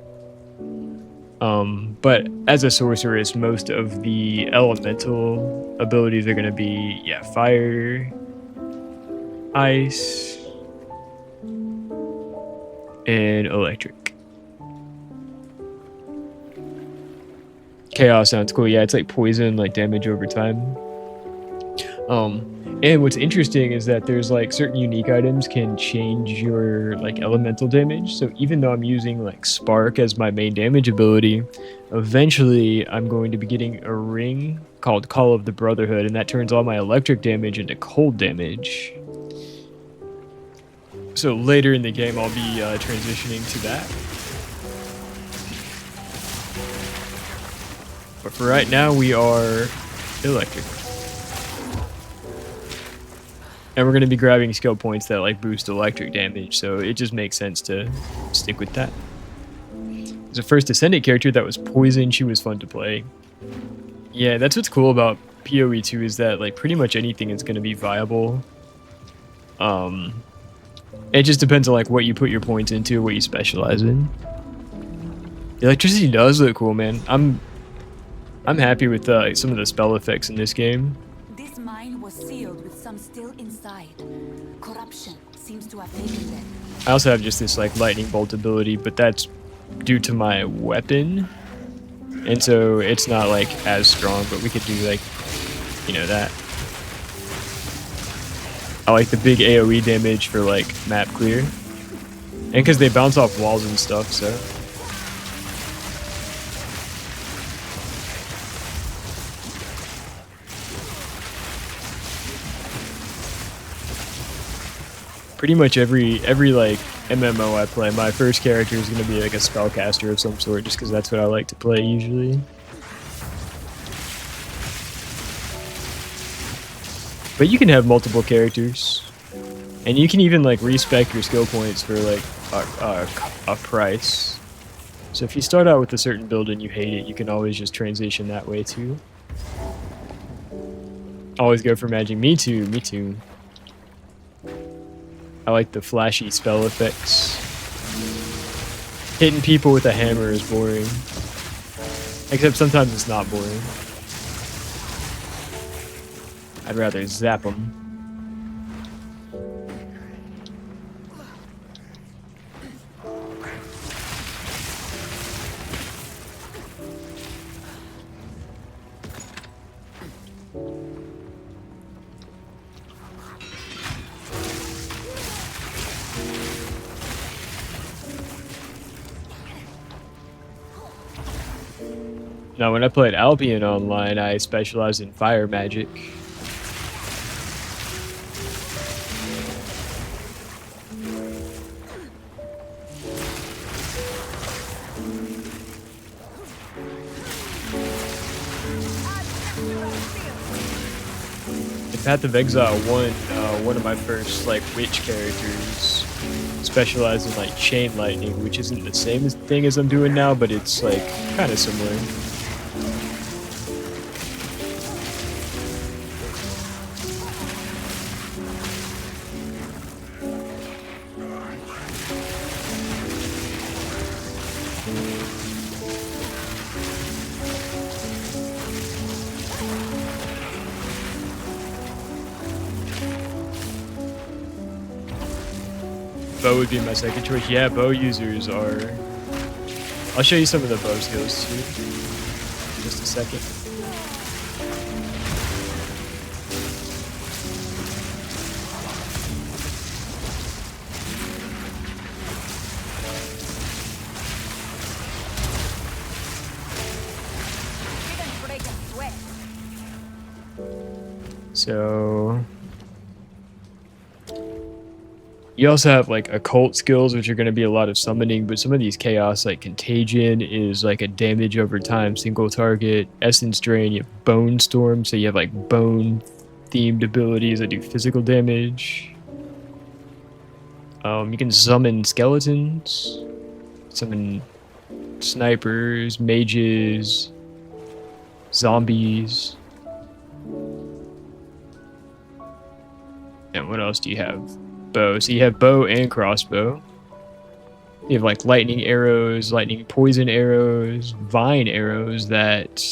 But as a sorceress, most of the elemental abilities are going to be, yeah, fire, ice, and electric. Chaos sounds cool. Yeah, it's like poison, like damage over time. And what's interesting is that there's like certain unique items can change your like elemental damage. So even though I'm using like Spark as my main damage ability, eventually I'm going to be getting a ring called Call of the Brotherhood, and that turns all my electric damage into cold damage. So later in the game, I'll be transitioning to that. But for right now, we are electric. And we're going to be grabbing skill points that like boost electric damage, so it just makes sense to stick with that. As a first Ascendant character that was Poison, she was fun to play. Yeah, that's what's cool about PoE2 is that like pretty much anything is going to be viable. It just depends on like what you put your points into, what you specialize in. The electricity does look cool, man. I'm happy with some of the spell effects in this game. This mine was sealed with some still inside. Corruption seems to have taken them. I also have just this like lightning bolt ability, but that's due to my weapon. And so it's not like as strong, but we could do like, you know, that. I like the big AoE damage for like map clear. And because they bounce off walls and stuff, so. Pretty much every like MMO I play, my first character is going to be like a spellcaster of some sort, just because that's what I like to play usually. But you can have multiple characters, and you can even like respec your skill points for like a price. So if you start out with a certain build and you hate it, you can always just transition that way too. Always go for magic. Me too, me too. I like the flashy spell effects. Hitting people with a hammer is boring. Except sometimes it's not boring. I'd rather zap them. Now, when I played Albion online, I specialized in fire magic. In Path of Exile 1, one of my first like witch characters specialized in like chain lightning, which isn't the same thing as I'm doing now, but it's like kind of similar. Bow would be my second choice. Yeah, bow users are... I'll show you some of the bow skills too. In just a second. So you also have like occult skills, which are going to be a lot of summoning, but some of these chaos, like contagion, is like a damage over time, single target. Essence drain, you have bone storm, so you have like bone themed abilities that do physical damage. You can summon skeletons, summon snipers, mages, zombies. And what else do you have? Bow. So you have bow and crossbow. You have like lightning arrows, lightning poison arrows, vine arrows that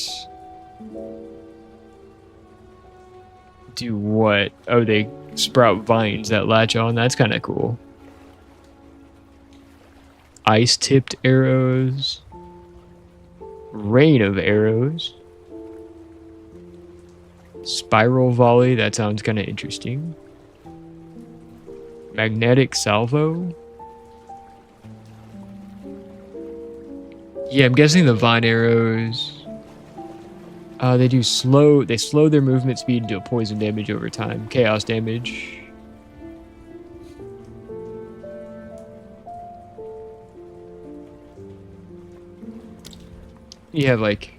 do what? Oh, they sprout vines that latch on. That's kind of cool. Ice tipped arrows. Rain of arrows. Spiral volley. That sounds kind of interesting. Magnetic salvo. Yeah, I'm guessing the vine arrows. They slow their movement speed and do poison damage over time. Chaos damage. You have like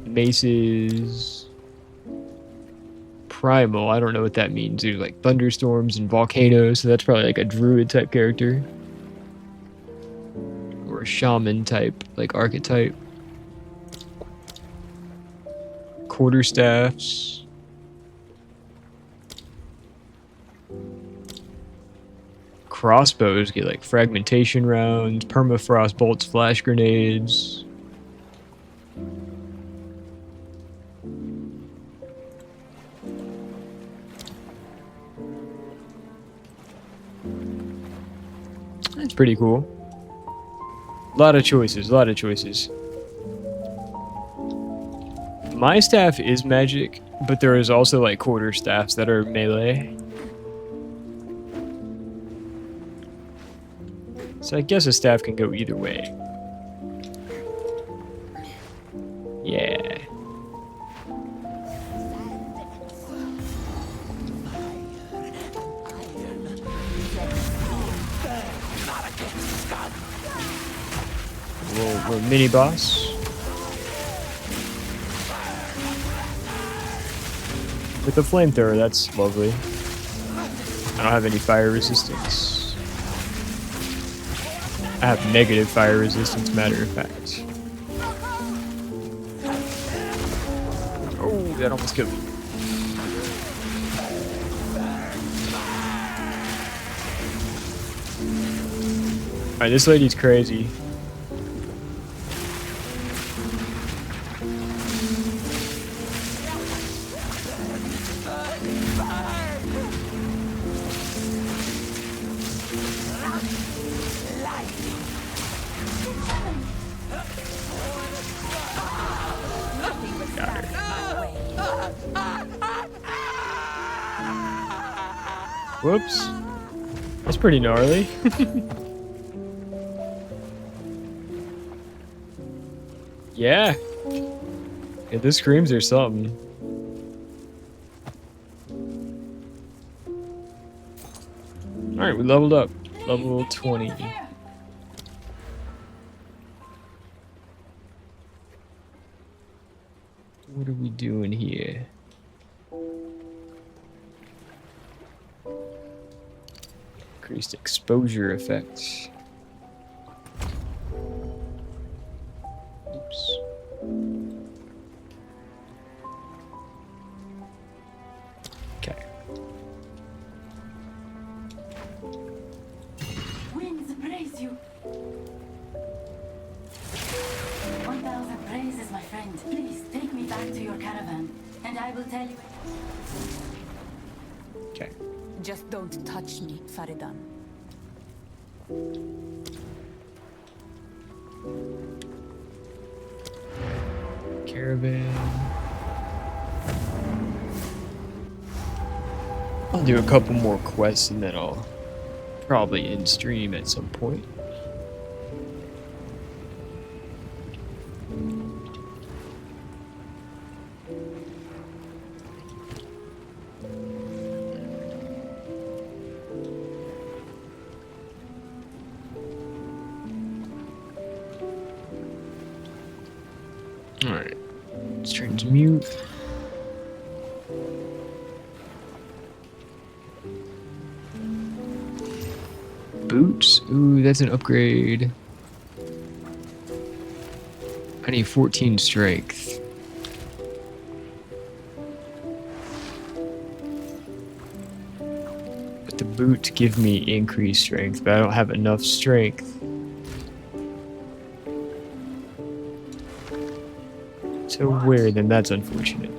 maces. Primal, I don't know what that means. There's like thunderstorms and volcanoes, so that's probably like a druid type character. Or a shaman type, like archetype. Quarterstaffs. Crossbows get like fragmentation rounds, permafrost bolts, flash grenades. That's pretty cool. A lot of choices, a lot of choices. My staff is magic, but there is also like quarter staffs that are melee. So I guess a staff can go either way. Yeah. We're mini boss. With the flamethrower, that's lovely. I don't have any fire resistance. I have negative fire resistance, matter of fact. Oh, that almost killed me. Alright, this lady's crazy. Whoops. That's pretty gnarly. Yeah. Yeah, this screams there's something. Alright, we leveled up. Level 20. What are we doing here? Increased exposure effects. Oops. Okay. Winds praise you. 1,000 praises, my friend. Please take me back to your caravan, and I will tell you. Okay. Just don't touch me, Faridan. Caravan. I'll do a couple more quests and then I'll probably end stream at some point. Alright. Let's transmute. Boots? Ooh, that's an upgrade. I need 14 strength. But the boots give me increased strength, but I don't have enough strength. So weird, then that's unfortunate.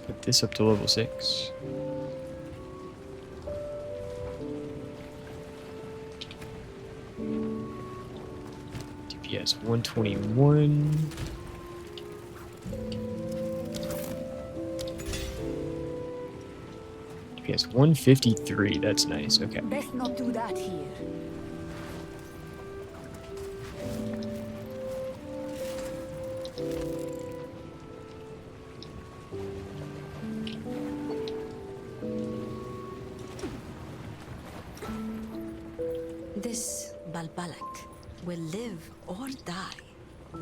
Put this up to level 6. DPS 121. DPS 153. That's nice. Okay. Best not do that here. This Balbalak will live or die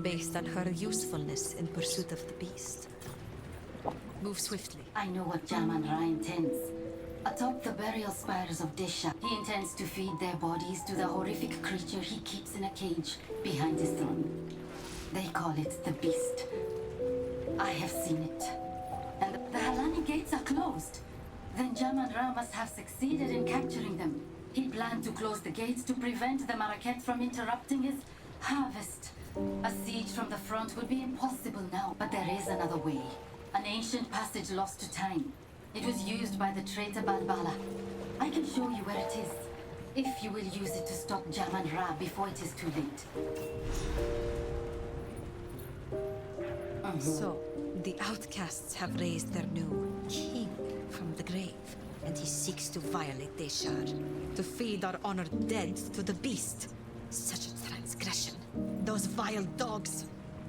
based on her usefulness in pursuit of the beast. Move swiftly. I know what Jaman Ra intends. Atop the burial spires of Desha, he intends to feed their bodies to the horrific creature he keeps in a cage behind his throne. They call it the beast. I have seen it. And the Halani gates are closed. Then Jaman Ra must have succeeded in capturing them. He planned to close the gates to prevent the Maraket from interrupting his harvest. A siege from the front would be impossible now, but there is another way. An ancient passage lost to time. It was used by the traitor Balbala. I can show you where it is, if you will use it to stop Jaman Ra before it is too late. So, the outcasts have raised their new king from the grave, and he seeks to violate Deshar, to feed our honored dead to the beast. Such a transgression. Those vile dogs.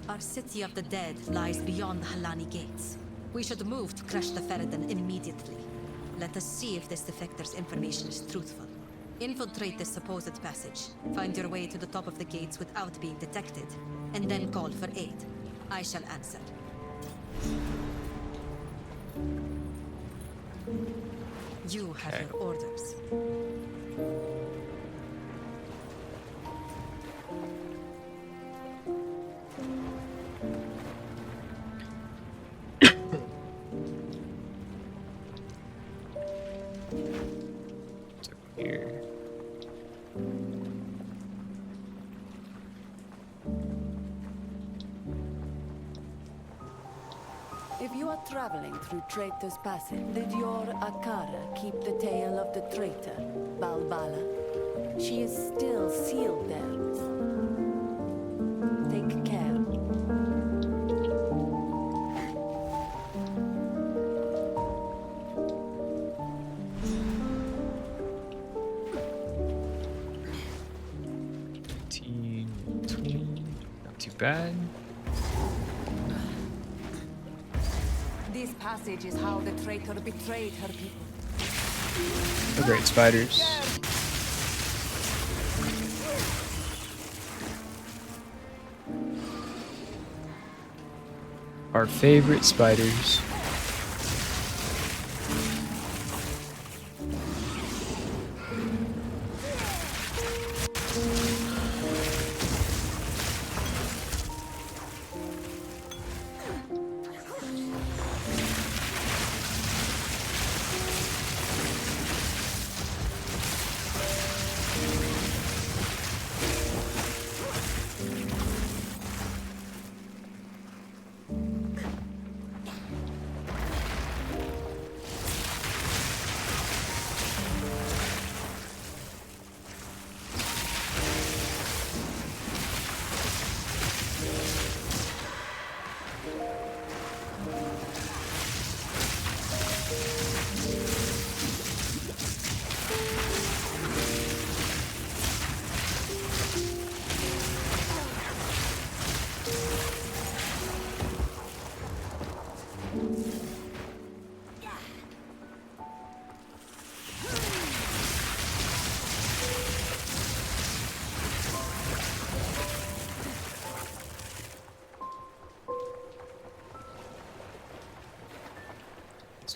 Our city of the dead lies beyond the Halani gates. We should move to crush the Ferridan immediately. Let us see if this defector's information is truthful. Infiltrate this supposed passage. Find your way to the top of the gates without being detected, and then call for aid. I shall answer. You have your orders. Here. If you are traveling through Traitor's Passage, did your Akara keep the tale of the traitor, Balbala? She is still sealed there. Take care. Not too bad. This passage is how the traitor betrayed her people. Oh, great spiders. Our favorite spiders.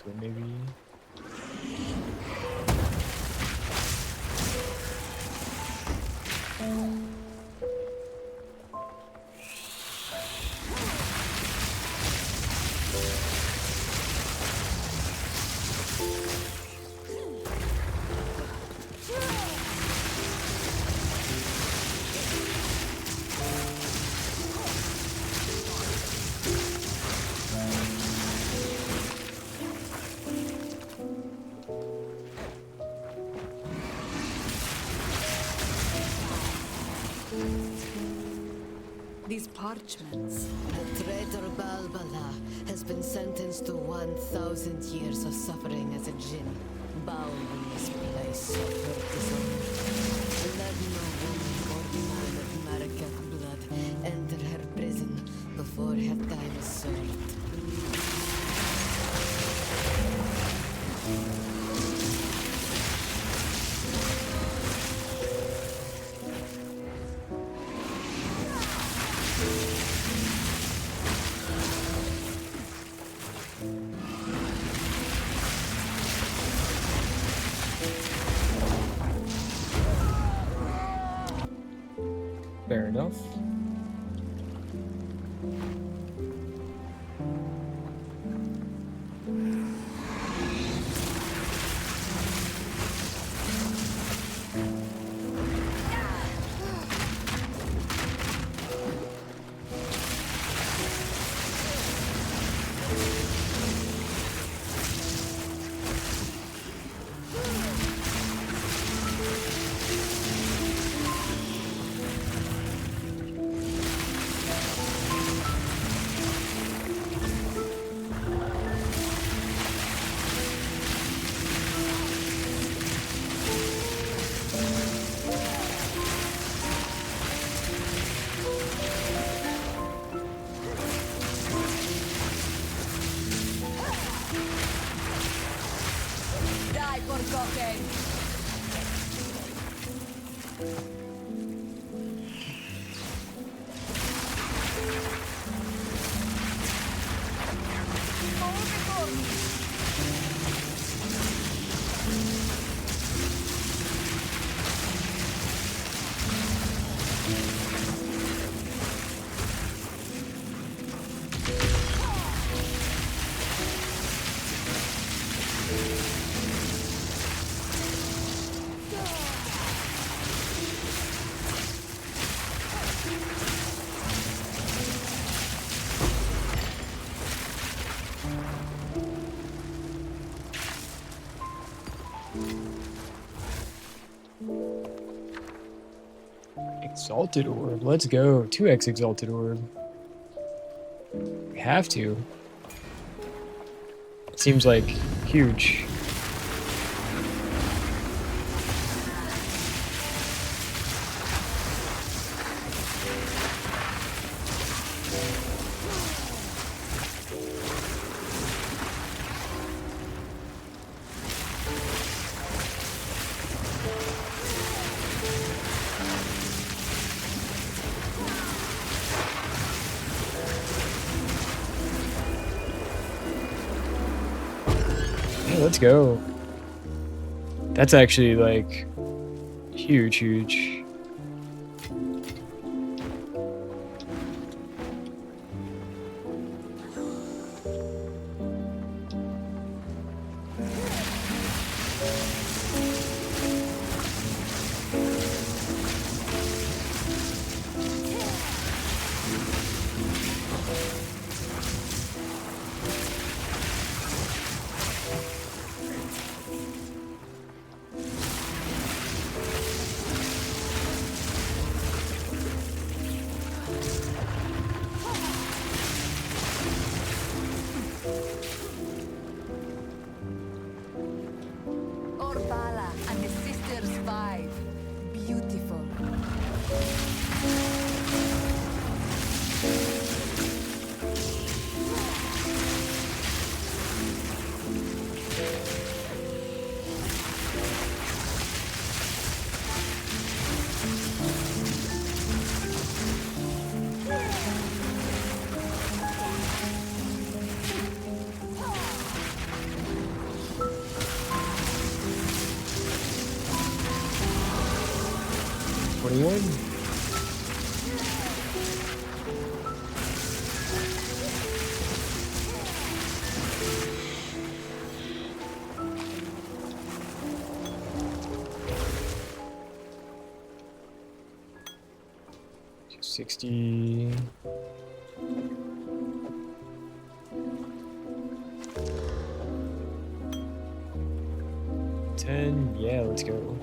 this way, maybe. These parchments. The traitor Balbala has been sentenced to 1,000 years of suffering as a jinn, bound in this place of her dishonor. Let no woman or man of Marrakech blood enter her prison before her time is served. Fair enough. Die for Goke! Exalted Orb. Let's go. 2x Exalted Orb. We have to. Seems like huge. Let's go. That's actually like huge, huge. anyone? $60. 10, yeah, let's go.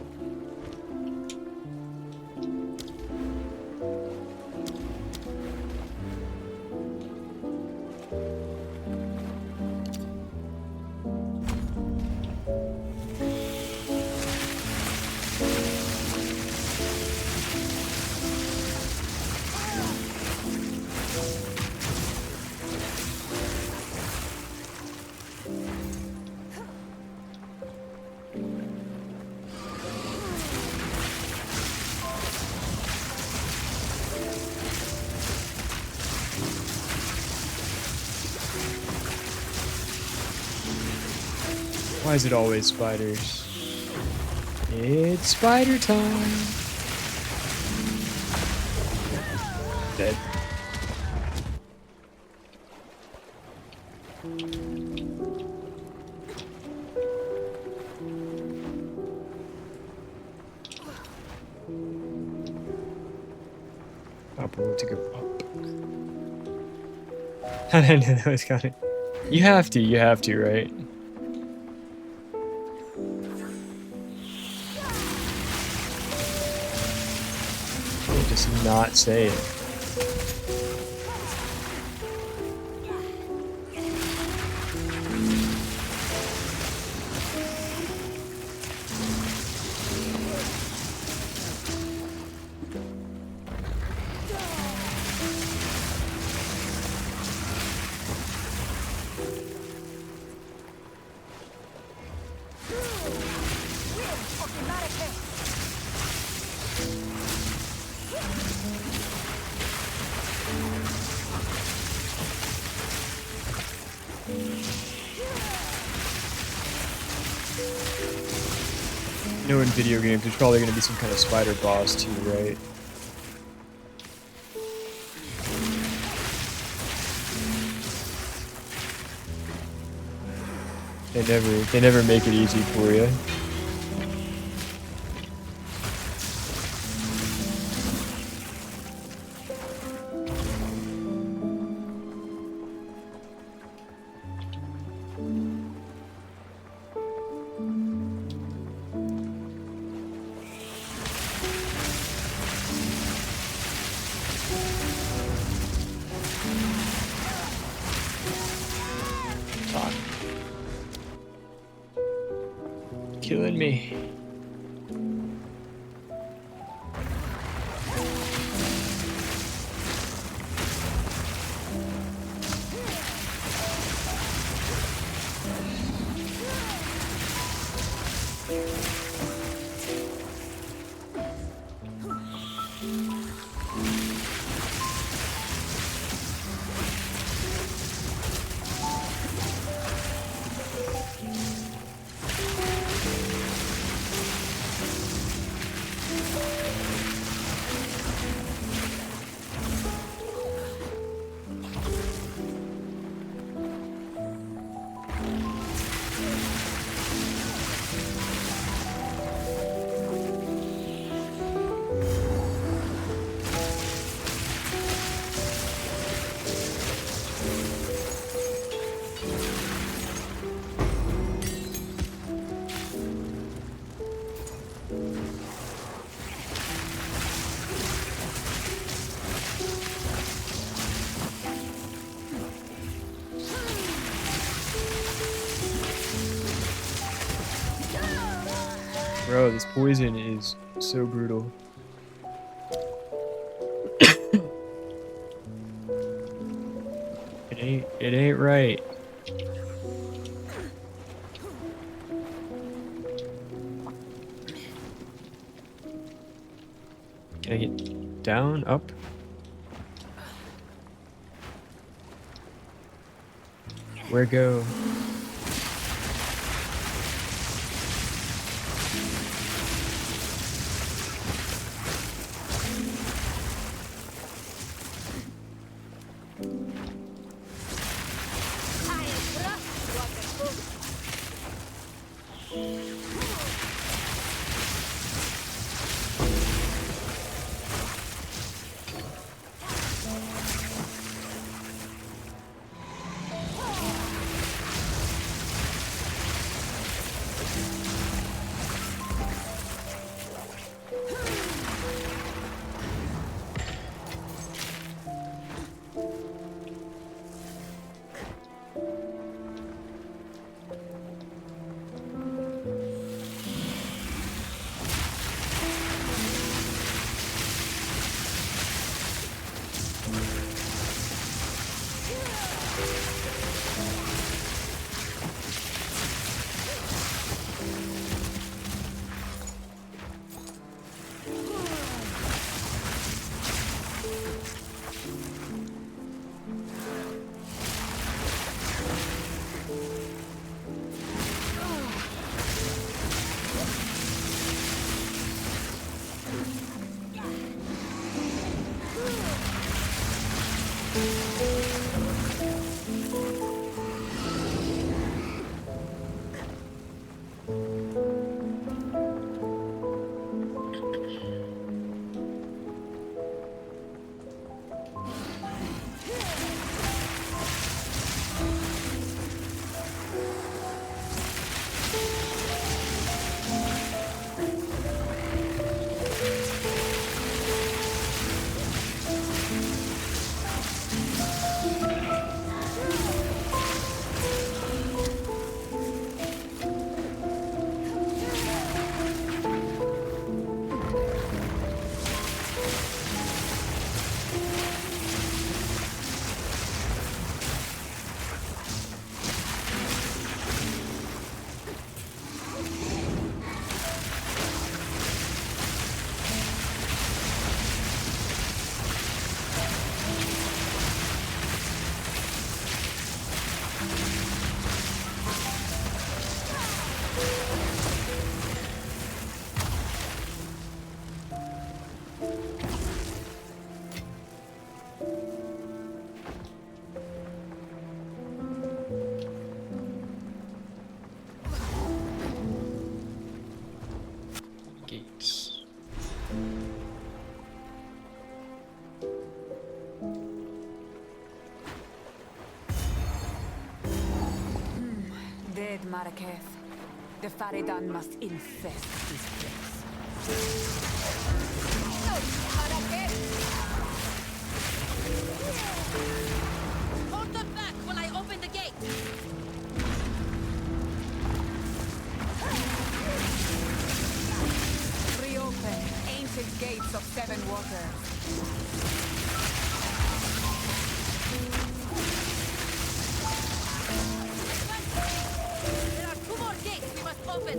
Why is it always spiders? It's spider time! Dead. Up, we'll take a up. How did I know that was coming? You have to, right? Just not say it. You know, in video games, there's probably going to be some kind of spider boss too, right? They never make it easy for you. Killing me. Bro, this poison is so brutal. It ain't right. Can I get down, up? Where go? Marrakech. The Faridan must infest this place. Hold them back while I open the gate! Reopen ancient gates of seven waters. There are two more gates we must open!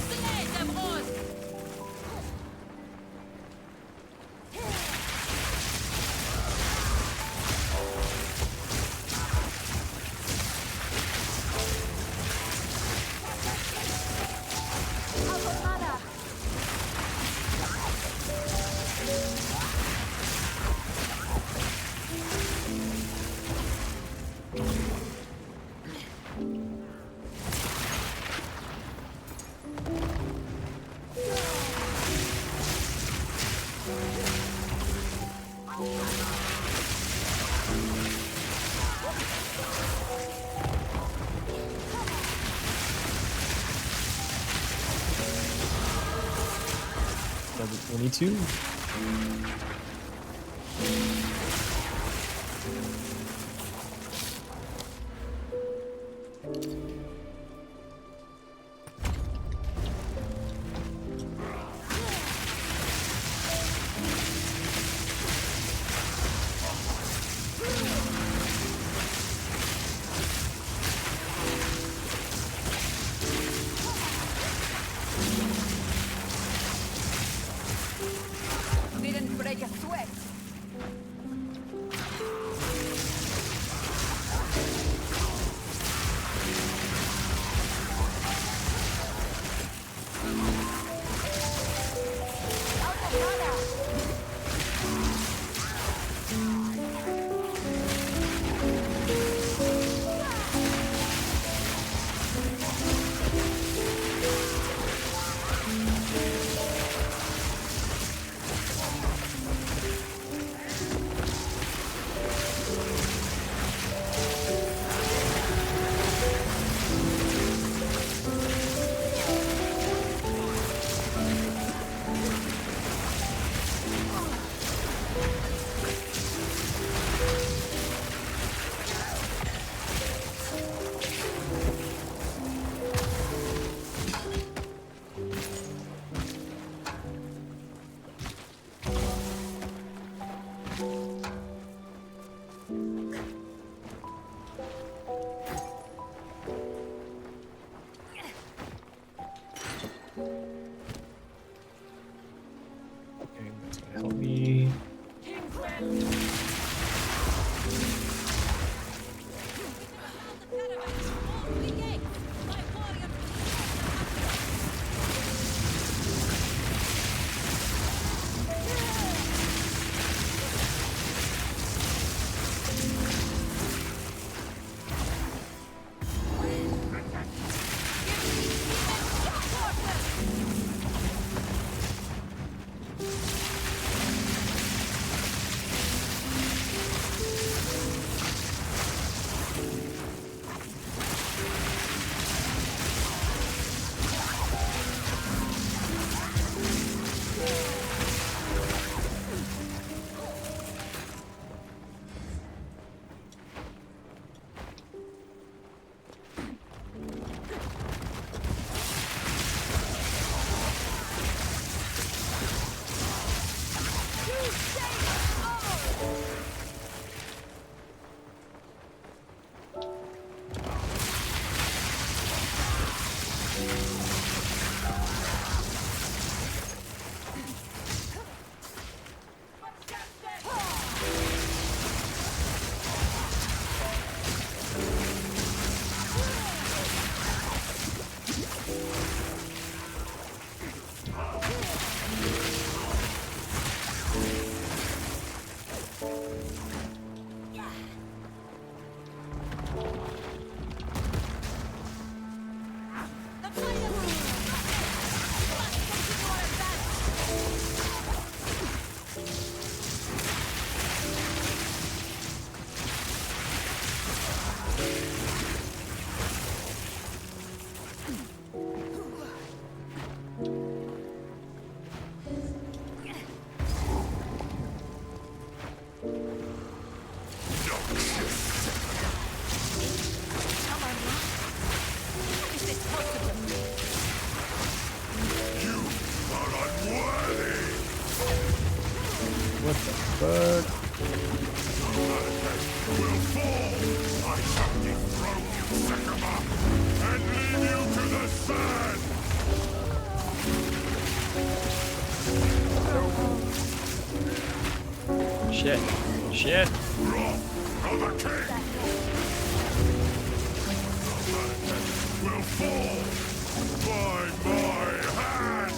Slay them all! Level 22. Didn't break a What the fuck? Will fall. I shall dethrone you, Sekama, and leave you to the sand. Shit. Shit. Wrath of the king. Will fall by my hand.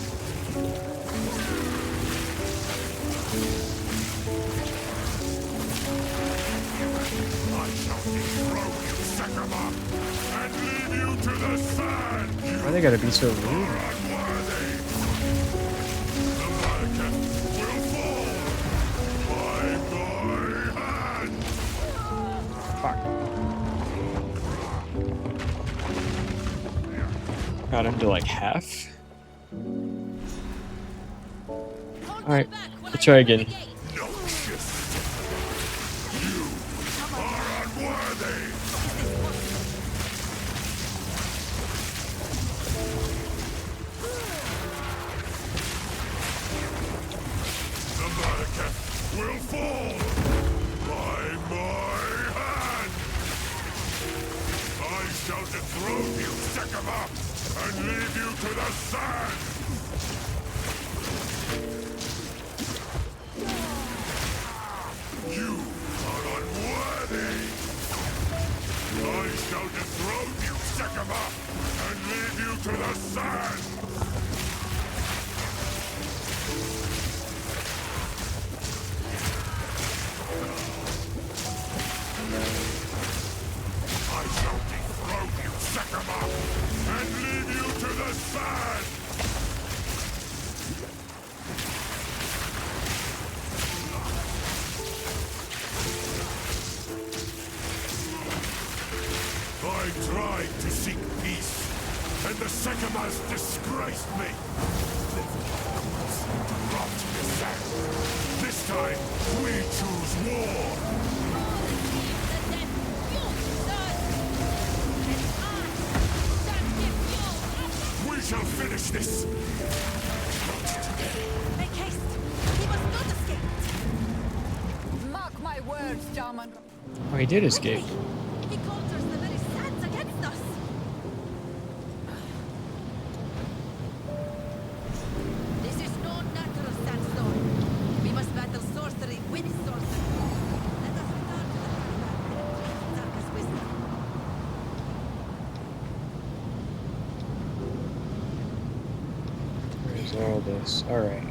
I shall dethrone you, Sekama, and leave you to the sand. Why they gotta be so rude? Unworthy. The Malakas will fall by my hand. Fuck. Got him to like half. Alright, let's try again. Noxious. You are unworthy. The Malakas will fall by my hand. I shall dethrone you, Sekama, and leave you to the sand. You are unworthy. I shall dethrone you, Sekama, and leave you to the sand. I shall dethrone you, Sekama, and leave you to the sand. I tried to seek peace, and the Sekamas disgraced me. Rot in the sand. This time, we choose war. We shall finish this. Make haste! He must not escape! Mark my words, Jarman. Oh, he did escape. He conjures the very sands against us! This is no natural sandstorm. We must battle sorcery with sorcery. Let us return to the Zarka's wisdom. Where's all this? Alright.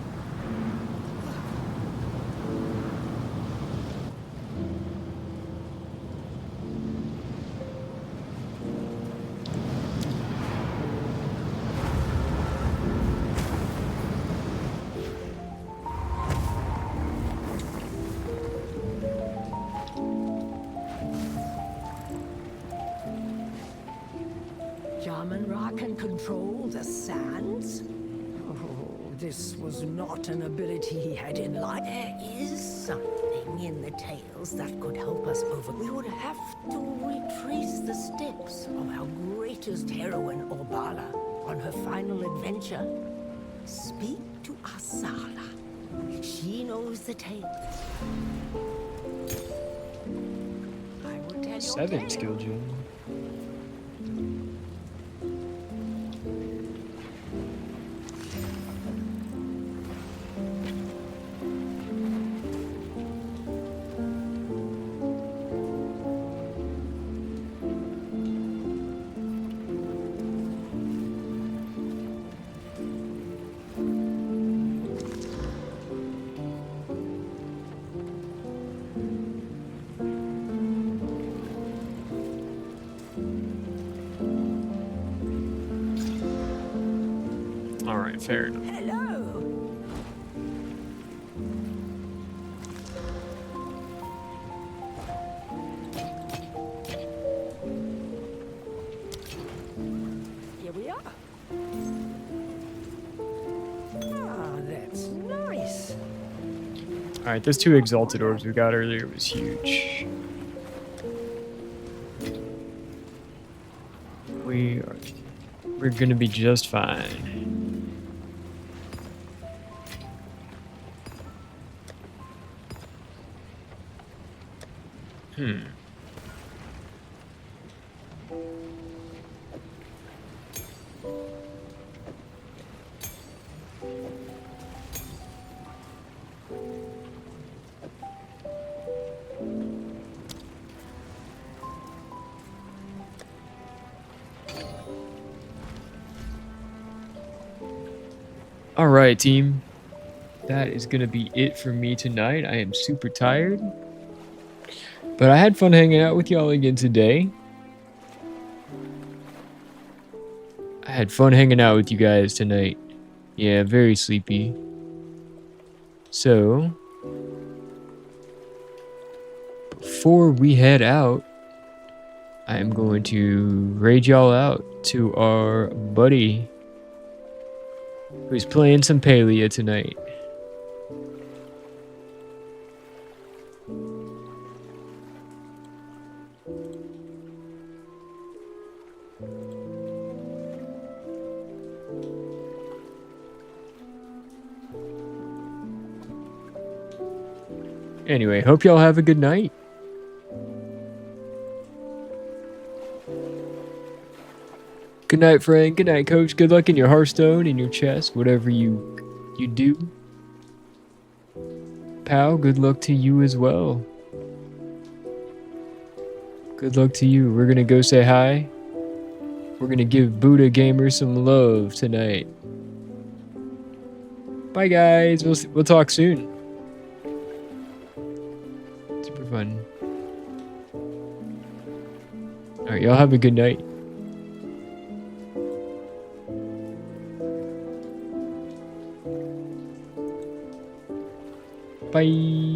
Jarman Ra can control the sands? Oh, this was not an ability he had in life. There is something in the tales that could help us over. We would have to retrace the steps of our greatest heroine, Orbala, on her final adventure. Speak to Asala. She knows the tale. I will tell you. 7 skill gem. Alright, fair enough. Hello. You here we are. Ah, that's nice. Alright, those 2 exalted orbs we got earlier was huge. We're gonna be just fine. Alright, team. That is gonna be it for me tonight. I am super tired. But I had fun hanging out with y'all again today. I had fun hanging out with you guys tonight. Yeah, very sleepy. So, before we head out, I am going to raid y'all out to our buddy who's playing some Palea tonight. Anyway, hope y'all have a good night. Good night, friend. Good night, coach. Good luck in your Hearthstone, in your chess, whatever you do. Pal, good luck to you as well. Good luck to you. We're gonna go say hi. We're gonna give Buddha Gamer some love tonight. Bye, guys. We'll talk soon. Super fun. All right, y'all have a good night. Bye.